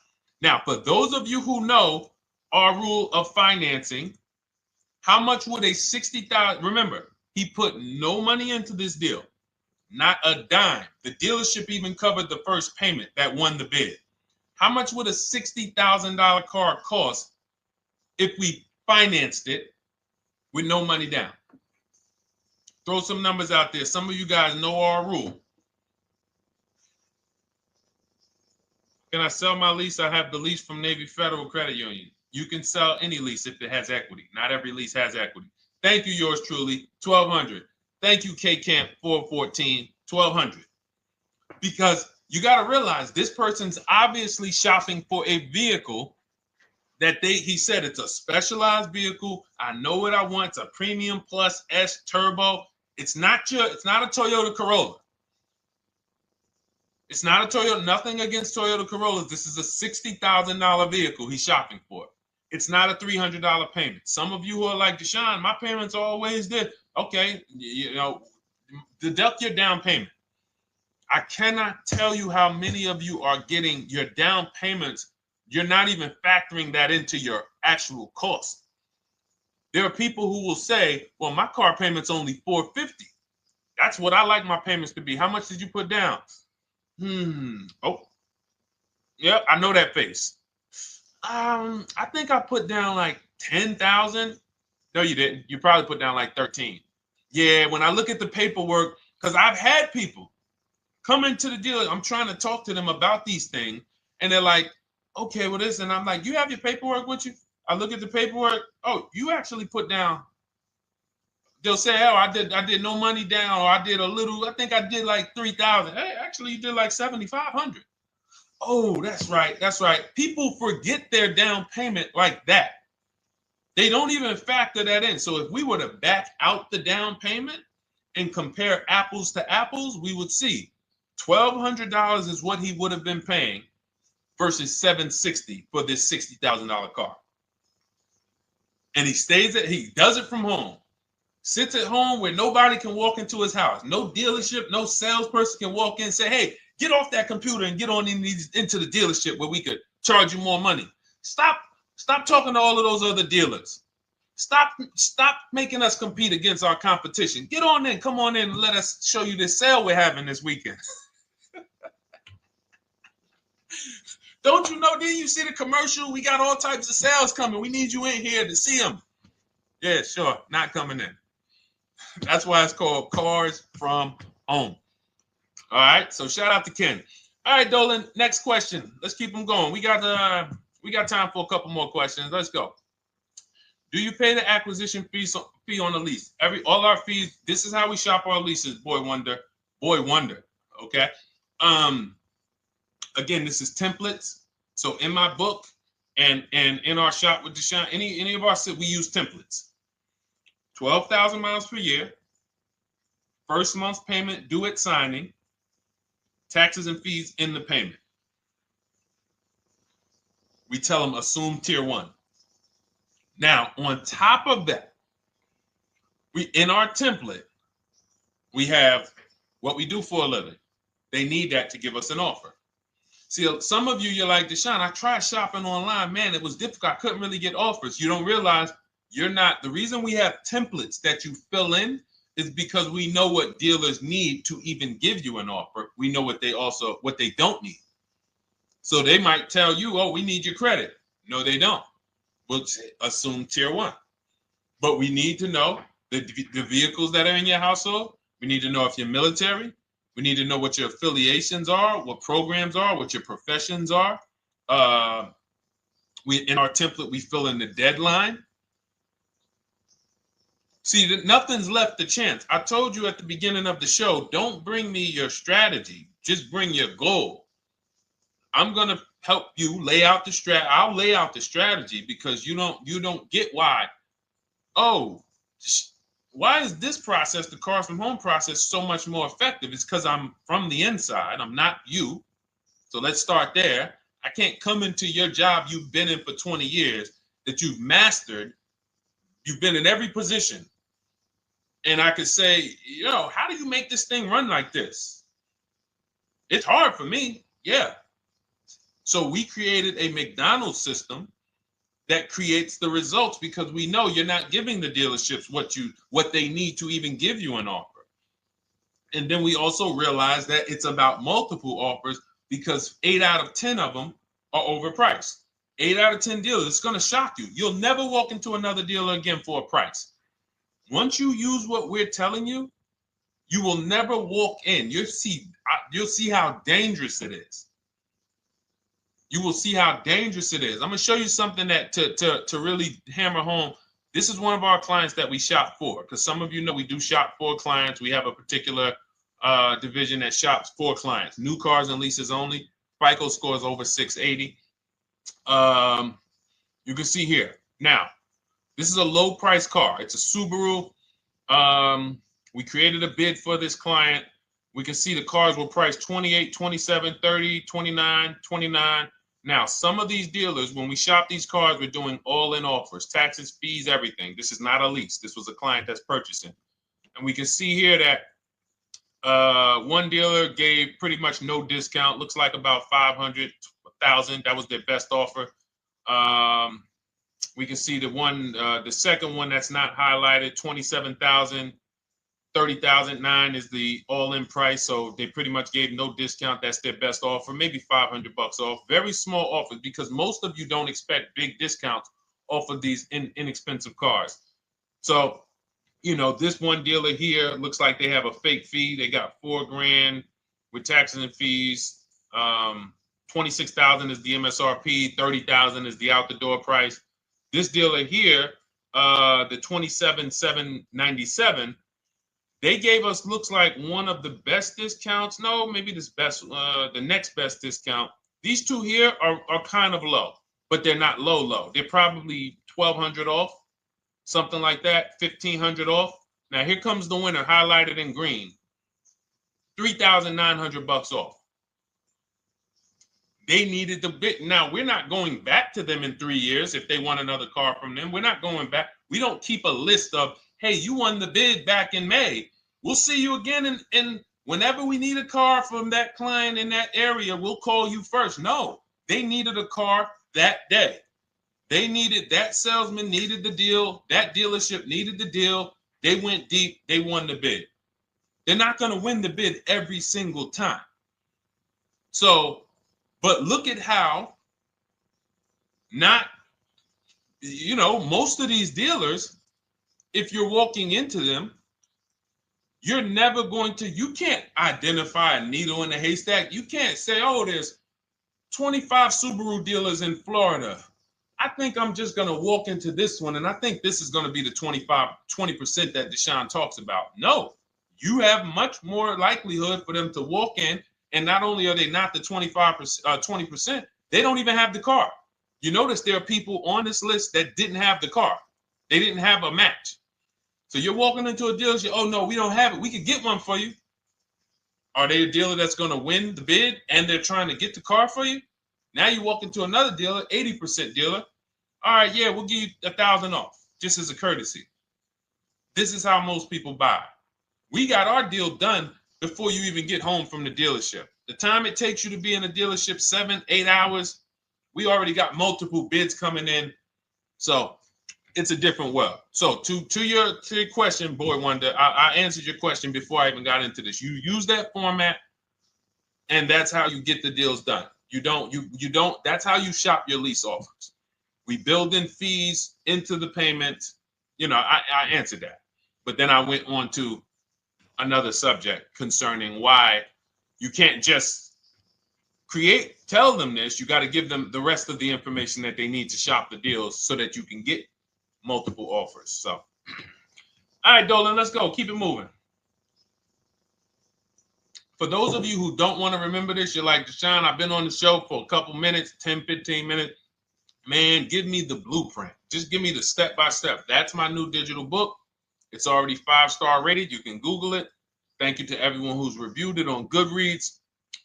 Speaker 1: Now, for those of you who know our rule of financing, how much would a $60,000? Remember, he put no money into this deal, not a dime. The dealership even covered the first payment that won the bid. How much would a $60,000 car cost if we financed it with no money down? Throw some numbers out there. Some of you guys know our rule. Can I sell my lease? I have the lease from Navy Federal Credit Union. You can sell any lease if it has equity. Not every lease has equity. Thank you, yours truly, 1200. Thank you, K Camp 414, $1,200. Because you got to realize this person's obviously shopping for a vehicle that he said it's a specialized vehicle. I know what I want. It's a premium plus S turbo. It's not a Toyota Corolla. It's not a Toyota, nothing against Toyota Corollas. This is a $60,000 vehicle he's shopping for. It's not a $300 payment. Some of you who are like, Deshone, my payments are always there. Okay, deduct your down payment. I cannot tell you how many of you are getting your down payments. You're not even factoring that into your actual cost. There are people who will say, well, my car payment's only $450. That's what I like my payments to be. How much did you put down? Oh, yeah, I know that face. I think I put down like 10,000. No, you didn't. You probably put down like 13. Yeah, when I look at the paperwork, because I've had people come into the dealer, I'm trying to talk to them about these things, and they're like, okay, well, this, and I'm like, you have your paperwork with you? I look at the paperwork. Oh, you actually put down. They'll say, oh, I did no money down, or I did a little. I think I did like 3,000. Hey, actually, you did like 7,500. Oh, that's right. That's right. People forget their down payment like that. They don't even factor that in. So if we were to back out the down payment and compare apples to apples, we would see $1,200 is what he would have been paying versus $760 for this $60,000 car. And he does it from home. Sits at home where nobody can walk into his house. No dealership, no salesperson can walk in and say, hey, get off that computer and get on into the dealership where we could charge you more money. Stop talking to all of those other dealers. Stop making us compete against our competition. Get on in, come on in and let us show you this sale we're having this weekend. Don't you know, didn't you see the commercial? We got all types of sales coming. We need you in here to see them. Yeah, sure, not coming in. That's why it's called Cars from Home. All right, so shout out to Ken. All right, Dolan, next question. Let's keep them going. We got time for a couple more questions. Let's go. Do you pay the acquisition fee on the lease? All our fees, this is how we shop our leases, Boy Wonder. Okay. Again, this is templates. So in my book and in our shop with Deshone, any of our we use templates. 12,000 miles per year, first month's payment due at signing, taxes and fees in the payment. We tell them assume tier 1. Now, on top of that, in our template, we have what we do for a living. They need that to give us an offer. See, some of you, you're like, Deshone, I tried shopping online. Man, it was difficult. I couldn't really get offers. You don't realize you're not. The reason we have templates that you fill in is because we know what dealers need to even give you an offer. We know what they don't need. So they might tell you, oh, we need your credit. No, they don't. We'll assume tier 1. But we need to know the vehicles that are in your household. We need to know if you're military. We need to know what your affiliations are, what programs are, what your professions are. In our template, we fill in the deadline. See, nothing's left to chance. I told you at the beginning of the show, don't bring me your strategy. Just bring your goal. I'm going to help you lay out the strat. I'll lay out the strategy because you don't get why. Oh, why is this process, the Cars from Home process, so much more effective? It's because I'm from the inside. I'm not you. So let's start there. I can't come into your job you've been in for 20 years that you've mastered. You've been in every position. And I could say, how do you make this thing run like this? It's hard for me. Yeah. So we created a McDonald's system that creates the results because we know you're not giving the dealerships what they need to even give you an offer. And then we also realize that it's about multiple offers because 8 out of 10 of them are overpriced. 8 out of 10 dealers, it's going to shock you. You'll never walk into another dealer again for a price. Once you use what we're telling you, you will never walk in. You'll see how dangerous it is. You will see how dangerous it is. I'm going to show you something that to really hammer home. This is one of our clients that we shop for because some of you know we do shop for clients. We have a particular division that shops for clients. New cars and leases only. FICO scores over 680. You can see here. Now, this is a low price car. It's a Subaru. We created a bid for this client. We can see the cars were priced 28, 27, 30, 29, 29. Now, some of these dealers, when we shop these cars, we're doing all-in offers, taxes, fees, everything. This is not a lease. This was a client that's purchasing. And we can see here that one dealer gave pretty much no discount. Looks like about 500, 1,000. That was their best offer. We can see the second one that's not highlighted, 27,000. 30,009 is the all-in price, so they pretty much gave no discount. That's their best offer, maybe $500 off. Very small offers because most of you don't expect big discounts off of these inexpensive cars. So, you know, this one dealer here looks like they have a fake fee. They got $4,000 with taxes and fees. 26,000 is the MSRP. 30,000 is the out-the-door price. This dealer here, the 27,797. They gave us, looks like, one of the best discounts. No, maybe the next best discount. These two here are kind of low, but they're not low. They're probably 1,200 off, something like that, 1,500 off. Now here comes the winner, highlighted in green, 3,900 bucks off. They needed the bid. Now we're not going back to them in 3 years if they want another car from them. We're not going back. We don't keep a list of, hey, you won the bid back in May. We'll see you again. And whenever we need a car from that client in that area, we'll call you first. No, they needed a car that day. They needed, that salesman needed the deal. That dealership needed the deal. They went deep. They won the bid. They're not going to win the bid every single time. So, but look at how most of these dealers, if you're walking into them, you're never going to, you can't identify a needle in a haystack. You can't say, oh, there's 25 Subaru dealers in Florida. I think I'm just going to walk into this one, and I think this is going to be the 20% that Deshone talks about. No, you have much more likelihood for them to walk in, and not only are they not the 20%, they don't even have the car. You notice there are people on this list that didn't have the car. They didn't have a match. So you're walking into a dealership, oh no, we don't have it. We could get one for you. Are they a dealer that's going to win the bid and they're trying to get the car for you? Now you walk into another dealer, 80% dealer. All right, yeah, we'll give you 1,000 off, just as a courtesy. This is how most people buy. We got our deal done before you even get home from the dealership. The time it takes you to be in a dealership, 7-8 hours, we already got multiple bids coming in. So it's a different world. So to your question, Boy Wonder, I answered your question before I even got into this. You use that format, and that's how you get the deals done. You don't, that's how you shop your lease offers. We build in fees into the payments. I answered that. But then I went on to another subject concerning why you can't just tell them this. You got to give them the rest of the information that they need to shop the deals so that you can get multiple offers. So, all right, Dolan, let's go. Keep it moving. For those of you who don't want to remember this, you're like, Deshone, I've been on the show for a couple minutes, 10, 15 minutes. Man, give me the blueprint. Just give me the step-by-step. That's my new digital book. It's already 5-star rated. You can Google it. Thank you to everyone who's reviewed it on Goodreads.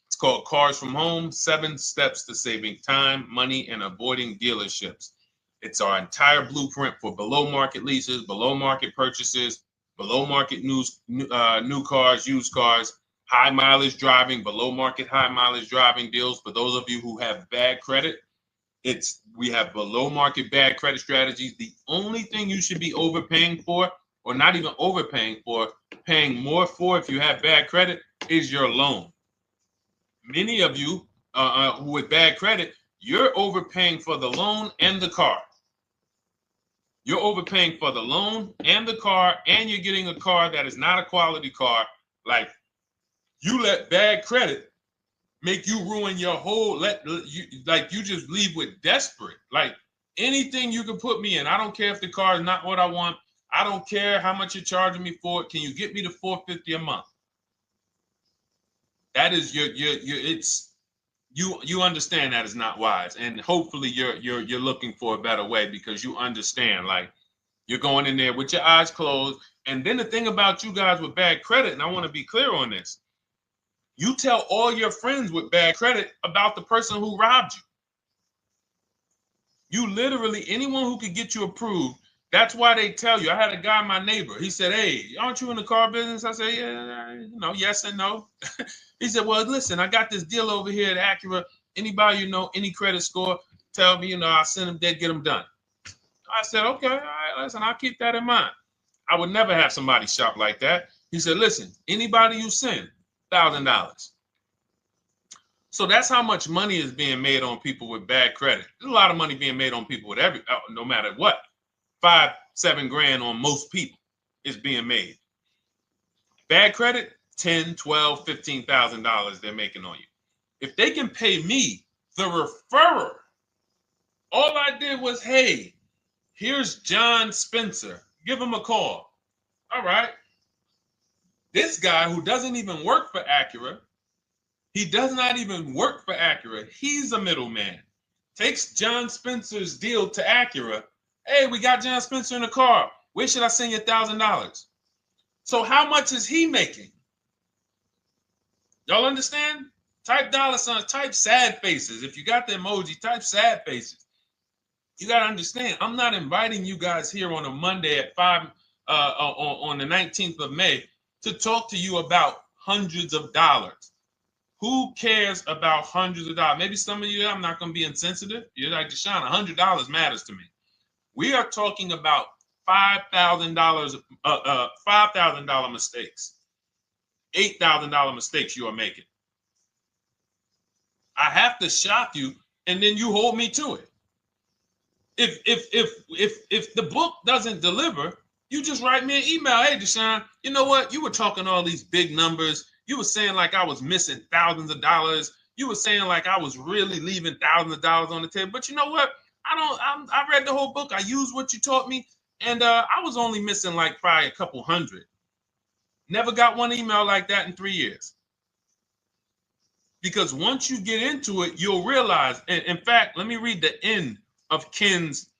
Speaker 1: It's called Cars from Home, 7 Steps to Saving Time, Money, and Avoiding Dealerships. It's our entire blueprint for below market leases, below market purchases, below market new cars, used cars, high mileage driving, below market high mileage driving deals. For those of you who have bad credit, we have below market bad credit strategies. The only thing you should be overpaying for, or not even overpaying for, paying more for if you have bad credit, is your loan. Many of you who with bad credit, you're overpaying for the loan and the car. You're overpaying for the loan and the car, and you're getting a car that is not a quality car. Like, you let bad credit make you ruin your whole, you just leave with desperate. Like, anything you can put me in. I don't care if the car is not what I want. I don't care how much you're charging me for it. Can you get me to $450 a month? That is you understand that is not wise, and hopefully you're looking for a better way, because you understand, like, you're going in there with your eyes closed. And then the thing about you guys with bad credit, and I want to be clear on this, you tell all your friends with bad credit about the person who robbed you. You literally, anyone who could get you approved, that's why they tell you. I had a guy, my neighbor, he said, "Hey, aren't you in the car business?" I said, "Yeah, yes and no." He said, "Well, listen, I got this deal over here at Acura. Anybody any credit score, tell me, I'll send them there, get them done." I said, "Okay, all right, listen, I'll keep that in mind." I would never have somebody shop like that. He said, "Listen, anybody you send, $1,000. So that's how much money is being made on people with bad credit. There's a lot of money being made on people with no matter what. 5-7 grand on most people is being made. Bad credit, $10, $12, $15,000 they're making on you. If they can pay me, the referrer, all I did was, hey, here's John Spencer. Give him a call. All right. This guy who doesn't even work for Acura, he does not even work for Acura. He's a middleman. Takes John Spencer's deal to Acura. Hey, we got John Spencer in the car. Where should I send you $1,000? So how much is he making? Y'all understand? Type dollar signs, type sad faces. If you got the emoji, type sad faces. You got to understand, I'm not inviting you guys here on a Monday at 5 on the 19th of May to talk to you about hundreds of dollars. Who cares about hundreds of dollars? Maybe some of you, I'm not going to be insensitive. You're like, Deshone, $100 matters to me. We are talking about $5,000 mistakes, $8,000 mistakes you are making. I have to shock you, and then you hold me to it. If the book doesn't deliver, you just write me an email. Hey, Deshone, you know what? You were talking all these big numbers. You were saying like I was missing thousands of dollars. You were saying like I was really leaving thousands of dollars on the table. But you know what? I read the whole book. I used what you taught me, and I was only missing like probably a couple hundred. Never got one email like that in 3 years. Because once you get into it, you'll realize. And in fact, let me read the end of Ken's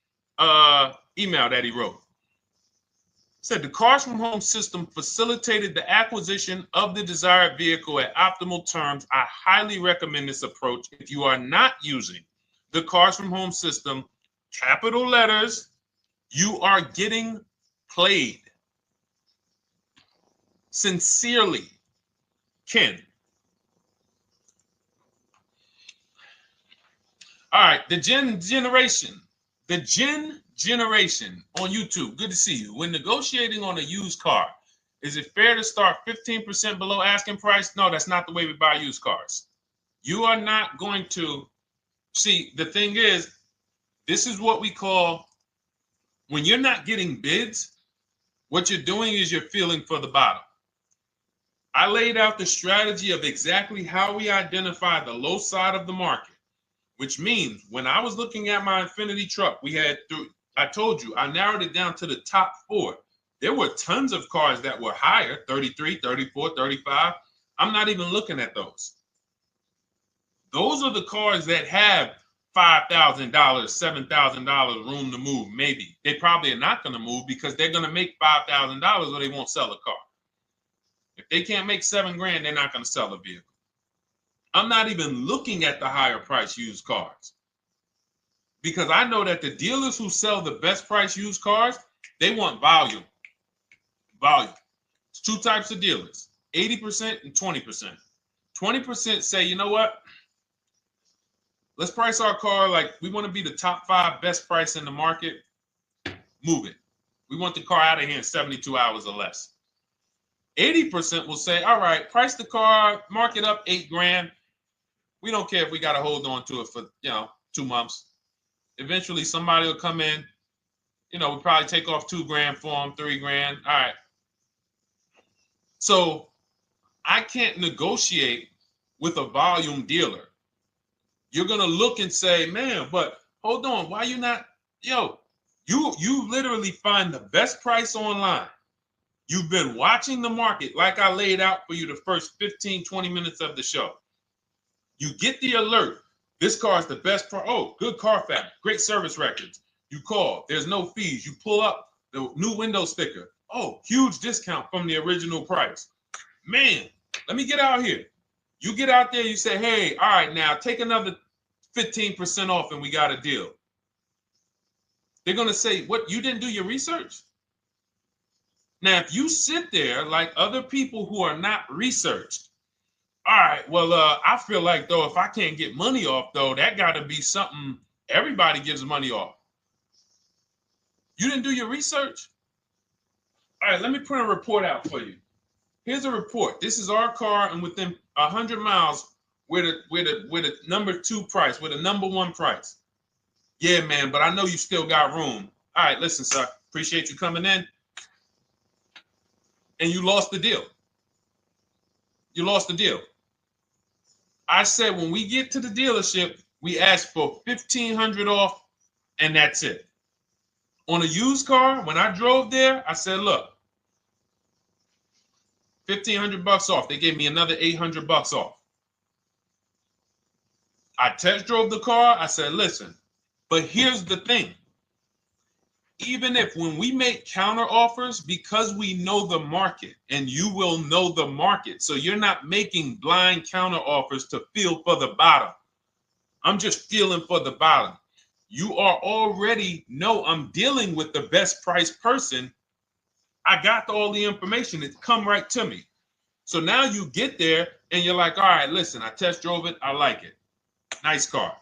Speaker 1: email that he wrote. It said, the Cars from Home system facilitated the acquisition of the desired vehicle at optimal terms. I highly recommend this approach. If you are not using the Cars from Home system, capital letters, you are getting played. Sincerely, Ken. All right, the Gen Generation on YouTube. Good to see you. When negotiating on a used car, is it fair to start 15% below asking price? No, that's not the way we buy used cars. You are not going to see. The thing is, this is what we call, when you're not getting bids, what you're doing is you're feeling for the bottom. I laid out the strategy of exactly how we identify the low side of the market. Which means when I was looking at my Infinity truck, I told you, I narrowed it down to the top 4. There were tons of cars that were higher, 33, 34, 35. I'm not even looking at those. Those are the cars that have $5,000, $7,000 room to move, maybe. They probably are not going to move because they're going to make $5,000 or they won't sell a car. If they can't make $7 grand, they're not going to sell a vehicle. I'm not even looking at the higher price used cars because I know that the dealers who sell the best price used cars, they want volume. Volume. It's 2 types of dealers, 80% and 20%. 20% say, you know what? Let's price our car like we want to be the top 5 best price in the market. Move it. We want the car out of here in 72 hours or less. 80% will say, all right, price the car, mark it up 8 grand. We don't care if we got to hold on to it for, 2 months. Eventually, somebody will come in. We'll probably take off 2 grand for them, 3 grand. All right. So I can't negotiate with a volume dealer. You're going to look and say, man, but hold on. Why you not? You literally find the best price online. You've been watching the market like I laid out for you the first 15, 20 minutes of the show. You get the alert. This car is the best price. Oh, good Carfax, great service records. You call. There's no fees. You pull up the new window sticker. Oh, huge discount from the original price. Man, let me get out here. You get out there, you say, hey, all right, now take another 15% off and we got a deal. They're going to say, what, you didn't do your research? Now, if you sit there like other people who are not researched, all right, well, I feel like, though, if I can't get money off, though, that got to be something everybody gives money off. You didn't do your research? All right, let me print a report out for you. Here's a report. This is our car, and within 100 miles, we're the number 2 price, we're the number 1 price. Yeah, man, but I know you still got room. All right, listen, sir, appreciate you coming in. And you lost the deal. You lost the deal. I said when we get to the dealership, we ask for $1,500 off, and that's it. On a used car, when I drove there, I said, look, $1,500 off. They gave me another $800 off. I test drove the car. I said, listen, but here's the thing. Even if when we make counter offers, because we know the market, and you will know the market, so you're not making blind counter offers to feel for the bottom. I'm just feeling for the bottom. You are already know I'm dealing with the best price person. I got all the information. It come right to me. So now you get there and you're like, all right, listen, I test drove it. I like it. Nice car.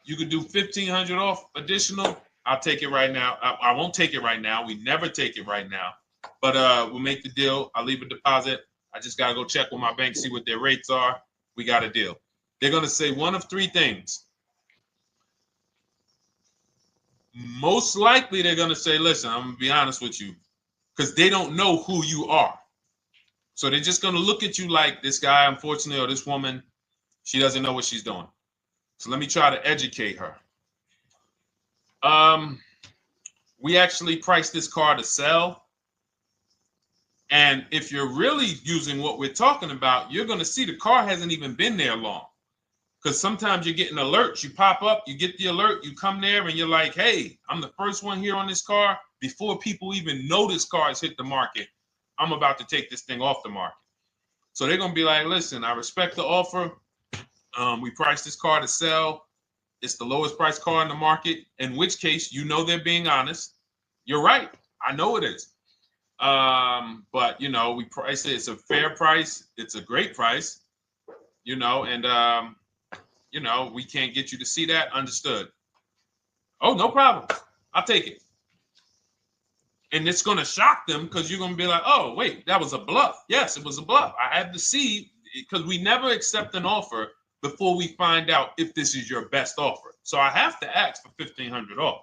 Speaker 1: You could do $1,500 off additional. I'll take it right now. I won't take it right now. We never take it right now. But we'll make the deal. I'll leave a deposit. I just got to go check with my bank, see what their rates are. We got a deal. They're going to say one of 3 things. Most likely they're going to say, listen, I'm going to be honest with you, because they don't know who you are. So they're just going to look at you like this guy, unfortunately, or this woman, she doesn't know what she's doing. So let me try to educate her. We actually priced this car to sell. And if you're really using what we're talking about, you're going to see the car hasn't even been there long. Because sometimes you're getting alerts. You pop up, you get the alert, you come there, and you're like, hey, I'm the first one here on this car. Before people even know this car has hit the market, I'm about to take this thing off the market. So they're going to be like, listen, I respect the offer. We priced this car to sell. It's the lowest price car in the market, in which case, you know, they're being honest. You're right. I know it is. But, you know, we price it. It's a fair price. It's a great price, you know, and, you know, we can't get you to see that. Understood. Oh, no problem. I'll take it. And it's going to shock them because you're going to be like, oh, wait, that was a bluff. Yes, it was a bluff. I had to see, because we never accept an offer before we find out if this is your best offer. So I have to ask for $1,500 off.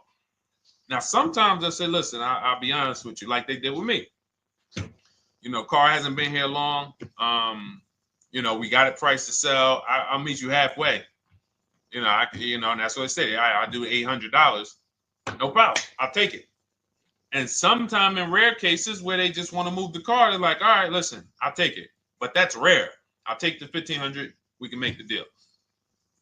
Speaker 1: Now, sometimes I say, listen, I'll be honest with you, like they did with me. You know, car hasn't been here long. You know, we got it priced to sell. I'll meet you halfway. You know, and that's what I say. I do $800. No problem. I'll take it. And sometimes in rare cases where they just want to move the car, they're like, all right, listen, I'll take it. But that's rare. I'll take the $1,500. We can make the deal.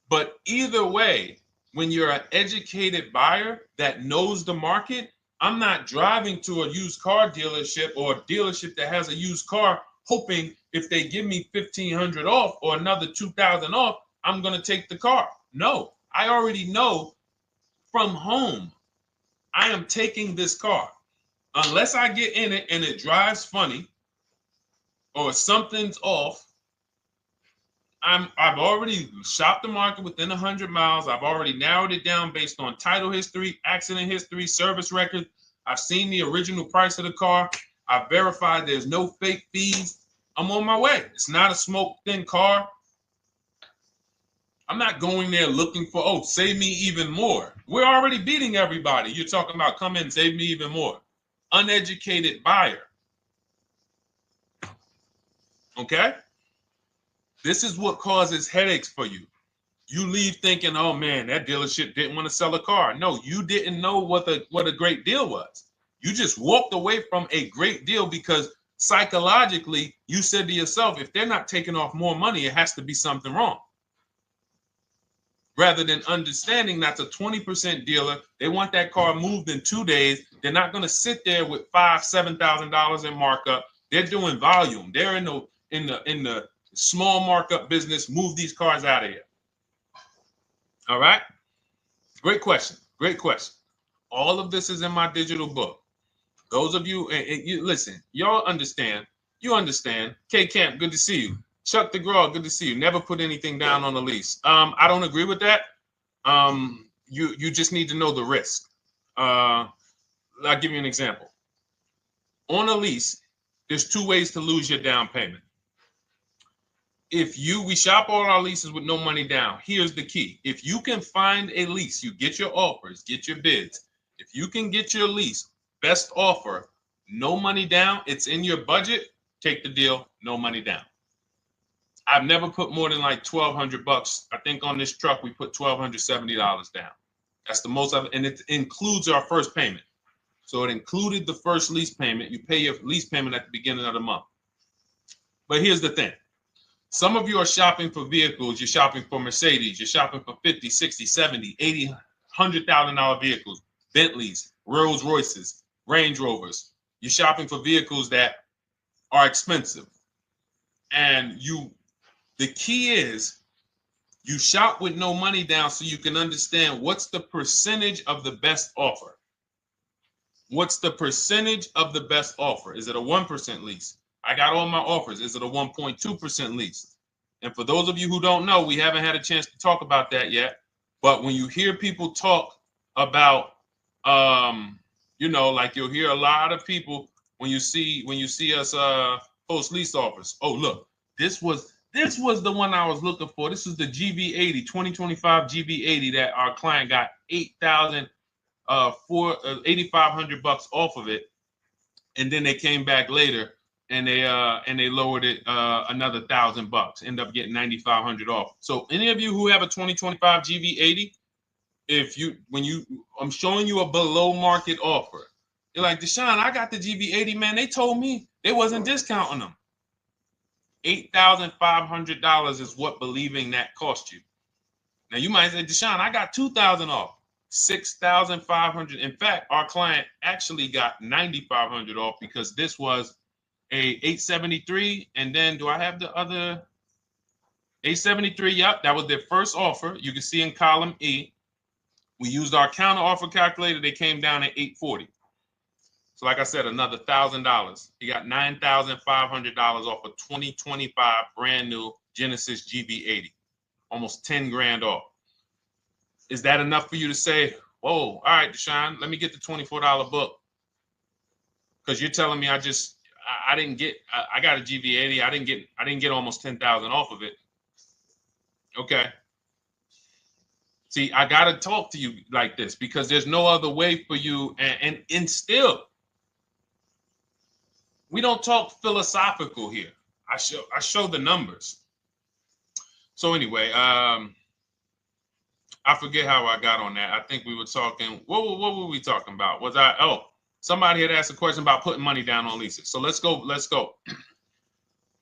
Speaker 1: But either way, when you're an educated buyer that knows the market, I'm not driving to a used car dealership or a dealership that has a used car hoping if they give me $1,500 off or another $2,000 off, I'm going to take the car. No, I already know from home, I am taking this car. Unless I get in it and it drives funny or something's off, I've already shopped the market within 100 miles. I've already narrowed it down based on title history, accident history, service record. I've seen the original price of the car. I've verified there's no fake fees. I'm on my way. It's not a smoke thin car. I'm not going there looking for, oh, save me even more. We're already beating everybody. You're talking about come in, save me even more. Uneducated buyer. Okay? This is what causes headaches for you. You leave thinking, oh man, that dealership didn't want to sell a car. No, you didn't know what a great deal was. You just walked away from a great deal because psychologically you said to yourself, if they're not taking off more money, it has to be something wrong. Rather than understanding that's a 20% dealer, they want that car moved in 2 days. They're not going to sit there with $5,000-$7,000 in markup. They're doing volume. They're in the small markup business. Move these cars out of here. All right. Great question. Great question. All of this is in my digital book. Those of you, and you listen, y'all understand. You understand. K Camp, good to see you. Chuck DeGraw, good to see you. Never put anything down on a lease. I don't agree with that. You just need to know the risk. I'll give you an example. On a lease, there's 2 ways to lose your down payment. We shop all our leases with no money down. Here's the key. If you can find a lease, you get your offers, get your bids. If you can get your lease, best offer, no money down, it's in your budget, take the deal, no money down. I've never put more than like $1,200. I think on this truck, we put $1,270 down. That's the most of it. And it includes our first payment. So it included the first lease payment. You pay your lease payment at the beginning of the month. But here's the thing. Some of you are shopping for vehicles. You're shopping for Mercedes. You're shopping for 50, 60, 70, 80, $100,000 vehicles, Bentleys, Rolls Royces, Range Rovers. You're shopping for vehicles that are expensive. And the key is you shop with no money down so you can understand what's the percentage of the best offer. What's the percentage of the best offer? Is it a 1% lease? I got all my offers. Is it a 1.2% lease? And for those of you who don't know, we haven't had a chance to talk about that yet. But when you hear people talk about, like you'll hear a lot of people when you see us post lease offers. Oh, look, this was the one I was looking for. This is the GV80, 2025 GV80 that our client got $8,500 off of it, and then they came back later and they lowered it another $1,000. End up getting $9,500 off. So any of you who have a 2025 GV80, I'm showing you a below market offer. You're like, Deshone, I got the GV80, man. They told me they wasn't discounting them. $8,500 is what believing that cost you. Now you might say, Deshone, I got $2,000 off. $6,500. In fact, our client actually got $9,500 off because this was a 873. And then do I have the other 873? Yep, that was their first offer. You can see in column E. We used our counter offer calculator. They came down at 840. So like I said, another $1,000. He got $9,500 off a 2025 brand new Genesis GV80, almost 10 grand off. Is that enough for you to say, whoa, all right, Deshone, let me get the $24 book? Because you're telling me I got a GV80. I didn't get almost 10,000 off of it. Okay. See, I got to talk to you like this because there's no other way for you. And still, we don't talk philosophical here. I show the numbers. So anyway, I forget how I got on that. I think we were talking. What were we talking about? Somebody had asked a question about putting money down on leases. So let's go.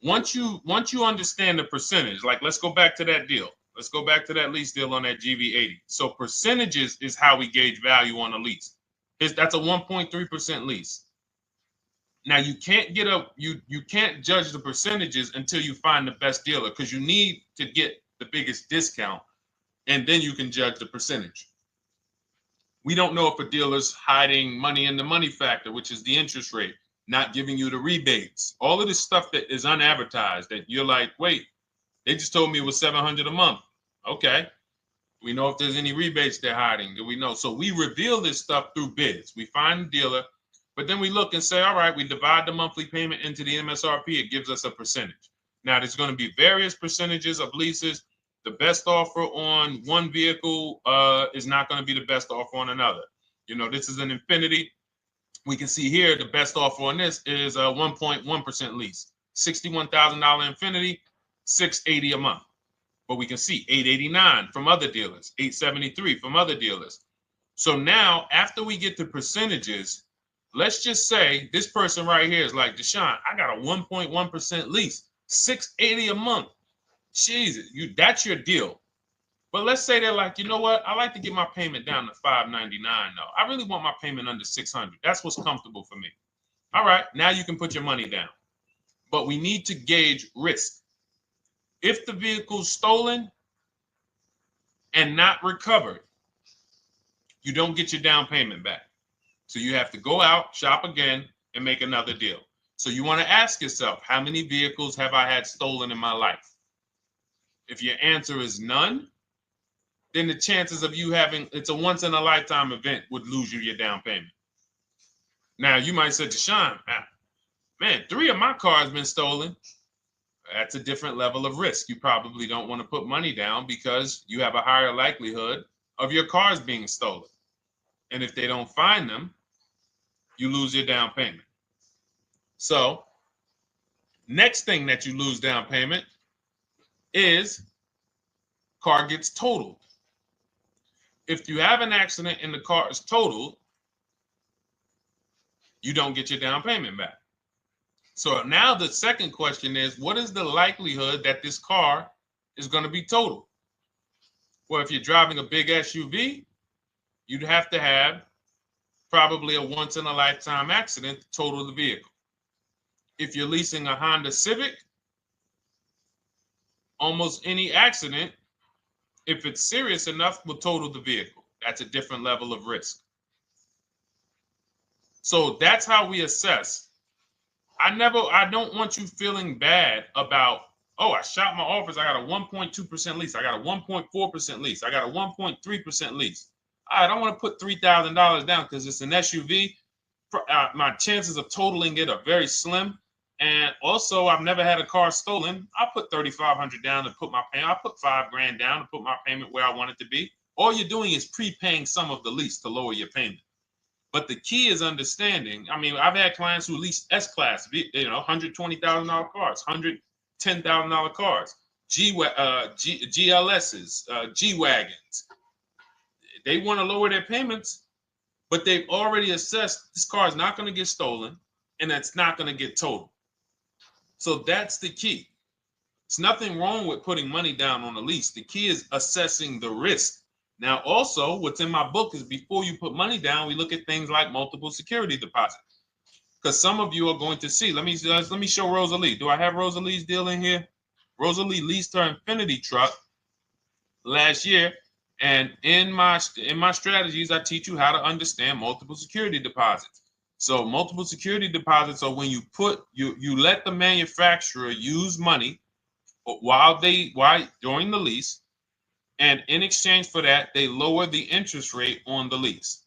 Speaker 1: Once you understand the percentage, like let's go back to that deal. Let's go back to that lease deal on that GV80. So percentages is how we gauge value on a lease. That's a 1.3% lease. Now you can't you can't judge the percentages until you find the best dealer because you need to get the biggest discount, and then you can judge the percentage. We don't know if a dealer's hiding money in the money factor, which is the interest rate, not giving you the rebates, all of this stuff that is unadvertised that you're like, wait, they just told me it was $700 a month. Okay. We know if there's any rebates they're hiding. Do we know? So we reveal this stuff through bids. We find the dealer, but then we look and say, all right, we divide the monthly payment into the MSRP. It gives us a percentage. Now, there's going to be various percentages of leases. The best offer on one vehicle is not going to be the best offer on another. This is an Infiniti. We can see here the best offer on this is a 1.1% lease. $61,000 Infiniti, $680 a month. But we can see $889 from other dealers, $873 from other dealers. So now, after we get the percentages, let's just say this person right here is like, Deshone, I got a 1.1% lease, $680 a month. Jesus, that's your deal. But let's say they're like, you know what? I like to get my payment down to $599 though. I really want my payment under $600. That's what's comfortable for me. All right, now you can put your money down. But we need to gauge risk. If the vehicle's stolen and not recovered, you don't get your down payment back. So you have to go out, shop again, and make another deal. So you want to ask yourself, how many vehicles have I had stolen in my life? If your answer is none, then the chances of you having, it's a once in a lifetime event, would lose you your down payment. Now you might say, Deshone, man, 3 of my cars been stolen. That's a different level of risk. You probably don't want to put money down because you have a higher likelihood of your cars being stolen. And if they don't find them, you lose your down payment. So next thing that you lose down payment is car gets totaled. If you have an accident and the car is totaled, you don't get your down payment back. So now the second question is, what is the likelihood that this car is going to be totaled? Well, if you're driving a big SUV, you'd have to have probably a once in a lifetime accident to total the vehicle. If you're leasing a Honda Civic, almost any accident, if it's serious enough, will total the vehicle. That's a different level of risk. So that's how we assess. I don't want you feeling bad about, oh, I shot my office, I got a 1.2% lease, I got a 1.4% lease, I got a 1.3% lease. I don't want to put $3,000 down because it's an SUV. My chances of totaling it are very slim. And also, I've never had a car stolen. I put $3,500 down to put my payment. I put $5,000 down to put my payment where I want it to be. All you're doing is prepaying some of the lease to lower your payment. But the key is understanding. I mean, I've had clients who lease S-Class, $120,000 cars, $110,000 cars, GLSs, G-Wagons. They want to lower their payments, but they've already assessed this car is not going to get stolen and it's not going to get totaled. So that's the key. It's nothing wrong with putting money down on a lease. The key is assessing the risk. Now, also, what's in my book is before you put money down, we look at things like multiple security deposit. Because some of you are going to see, let me show Rosalie. Do I have Rosalie's deal in here? Rosalie leased her Infinity truck last year. And in my strategies, I teach you how to understand multiple security deposits. So multiple security deposits are when you let the manufacturer use money during the lease, and in exchange for that, they lower the interest rate on the lease.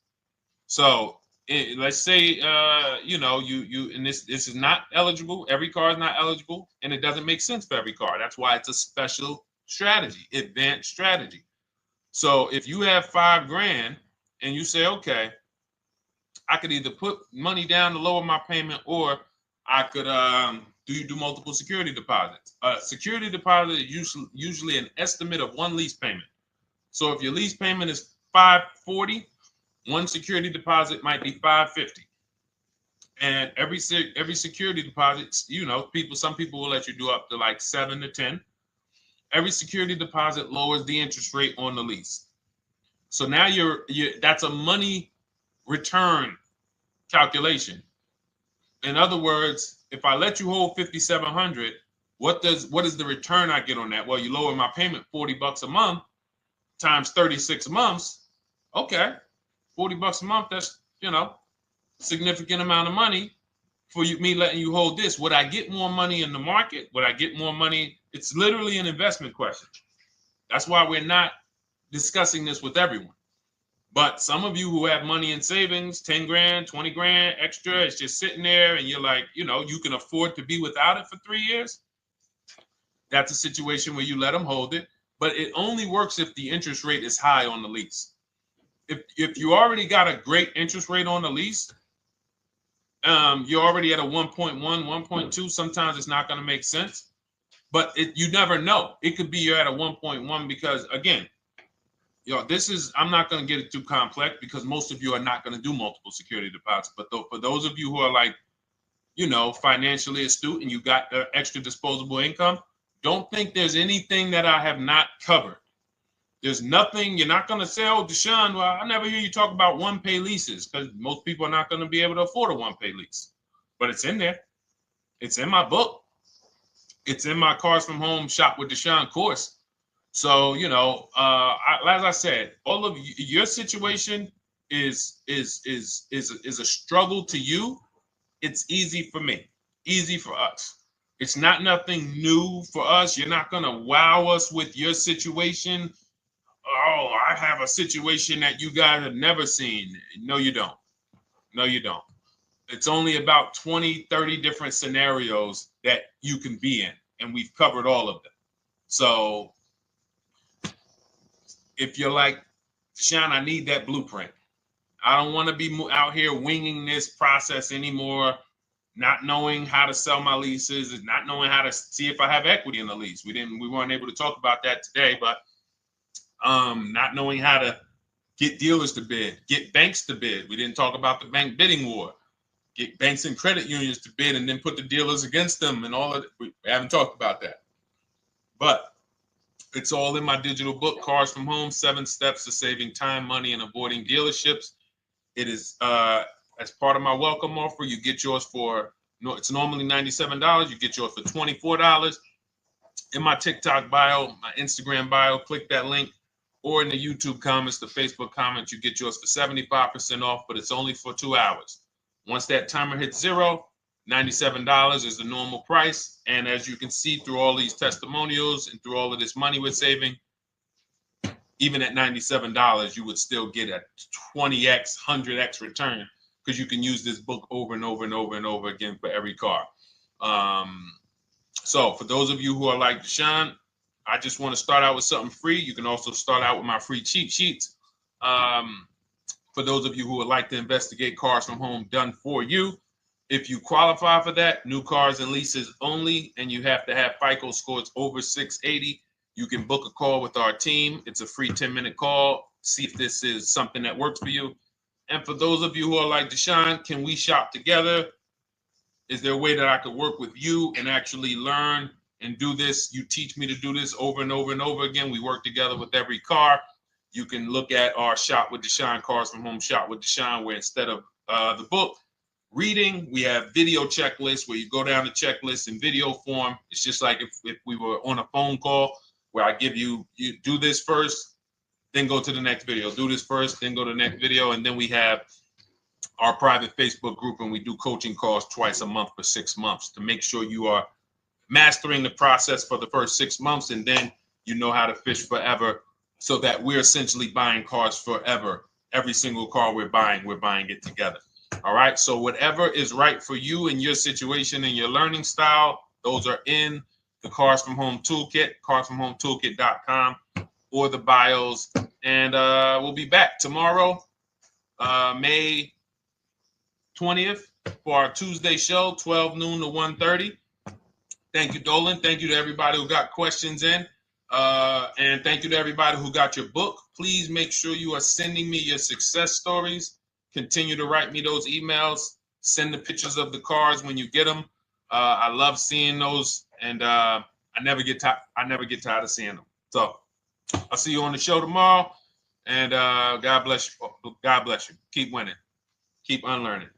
Speaker 1: So let's say and this is not eligible. Every car is not eligible, and it doesn't make sense for every car. That's why it's a special strategy, advanced strategy. So if you have $5,000 and you say, okay, I could either put money down to lower my payment, or I could do multiple security deposits. Security deposit is usually an estimate of one lease payment. So if your lease payment is $540, one security deposit might be $550. And every security deposit, some people will let you do up to like 7 to 10. Every security deposit lowers the interest rate on the lease. So now that's a money return calculation. In other words, if I let you hold $5,700, what is the return I get on that? Well, you lower my payment $40 a month times 36 months. Okay, $40 a month. That's significant amount of money for me letting you hold this. Would I get more money in the market? Would I get more money? It's literally an investment question. That's why we're not discussing this with everyone. But some of you who have money in savings, 10 grand, 20 grand extra, it's just sitting there and you're like, you can afford to be without it for 3 years. That's a situation where you let them hold it, but it only works if the interest rate is high on the lease. If you already got a great interest rate on the lease, you're already at a 1.1, 1.2. Sometimes it's not going to make sense, but you never know. It could be you're at a 1.1 because, again, this is, I'm not going to get it too complex because most of you are not going to do multiple security deposits. But for those of you who are like, financially astute and you got extra disposable income, don't think there's anything that I have not covered. There's nothing. You're not going to say, oh, Deshone, well, I never hear you talk about one-pay leases, because most people are not going to be able to afford a one-pay lease. But it's in there. It's in my book. It's in my Cars from Home Shop with Deshone course. So, as I said, all of your situation is a struggle to you. It's easy for me, easy for us. It's not nothing new for us. You're not going to wow us with your situation. Oh, I have a situation that you guys have never seen. No, you don't. No, you don't. It's only about 20, 30 different scenarios that you can be in, and we've covered all of them. So if you're like, Deshone, I need that blueprint. I don't want to be out here winging this process anymore, not knowing how to sell my leases and not knowing how to see if I have equity in the lease. We weren't able to talk about that today, but not knowing how to get dealers to bid, get banks to bid. We didn't talk about the bank bidding war. Get banks and credit unions to bid and then put the dealers against them and all of it. We haven't talked about that. But it's all in my digital book, Cars from Home, 7 Steps to Saving Time, Money, and Avoiding Dealerships. It is as part of my welcome offer. You get yours it's normally $97. You get yours for $24. In my TikTok bio, my Instagram bio, click that link, or in the YouTube comments, the Facebook comments, you get yours for 75% off, but it's only for 2 hours. Once that timer hits 0, $97 is the normal price. And as you can see through all these testimonials and through all of this money we're saving, even at $97, you would still get a 20x, 100x return, because you can use this book over and over and over and over again for every car. So for those of you who are like, Deshone, I just want to start out with something free. You can also start out with my free cheat sheets. For those of you who would like to investigate Cars from Home done for you, if you qualify for that, new cars and leases only, and you have to have FICO scores over 680, you can book a call with our team. It's a free 10-minute call. See if this is something that works for you. And for those of you who are like, Deshone, can we shop together? Is there a way that I could work with you and actually learn and do this? You teach me to do this over and over and over again. We work together with every car. You can look at our Shop with Deshone, Cars from Home Shop with Deshone, where instead of the book reading, we have video checklists where you go down the checklist in video form. It's just like if we were on a phone call, where I give you do this first, then go to the next video. Do this first, then go to the next video. And then we have our private Facebook group, and we do coaching calls twice a month for 6 months to make sure you are mastering the process for the first 6 months, and then you know how to fish forever, so that we're essentially buying cars forever. Every single car we're buying it together. All right. So whatever is right for you and your situation and your learning style, those are in the Cars from Home Toolkit, carsfromhometoolkit.com, or the bios. And we'll be back tomorrow, May 20th, for our Tuesday show, 12 noon to 1:30. Thank you, Dolan. Thank you to everybody who got questions in. And thank you to everybody who got your book. Please make sure you are sending me your success stories. Continue to write me those emails. Send the pictures of the cars when you get them. I love seeing those, and I never get tired of seeing them. So I'll see you on the show tomorrow, and God bless you. God bless you. Keep winning. Keep unlearning.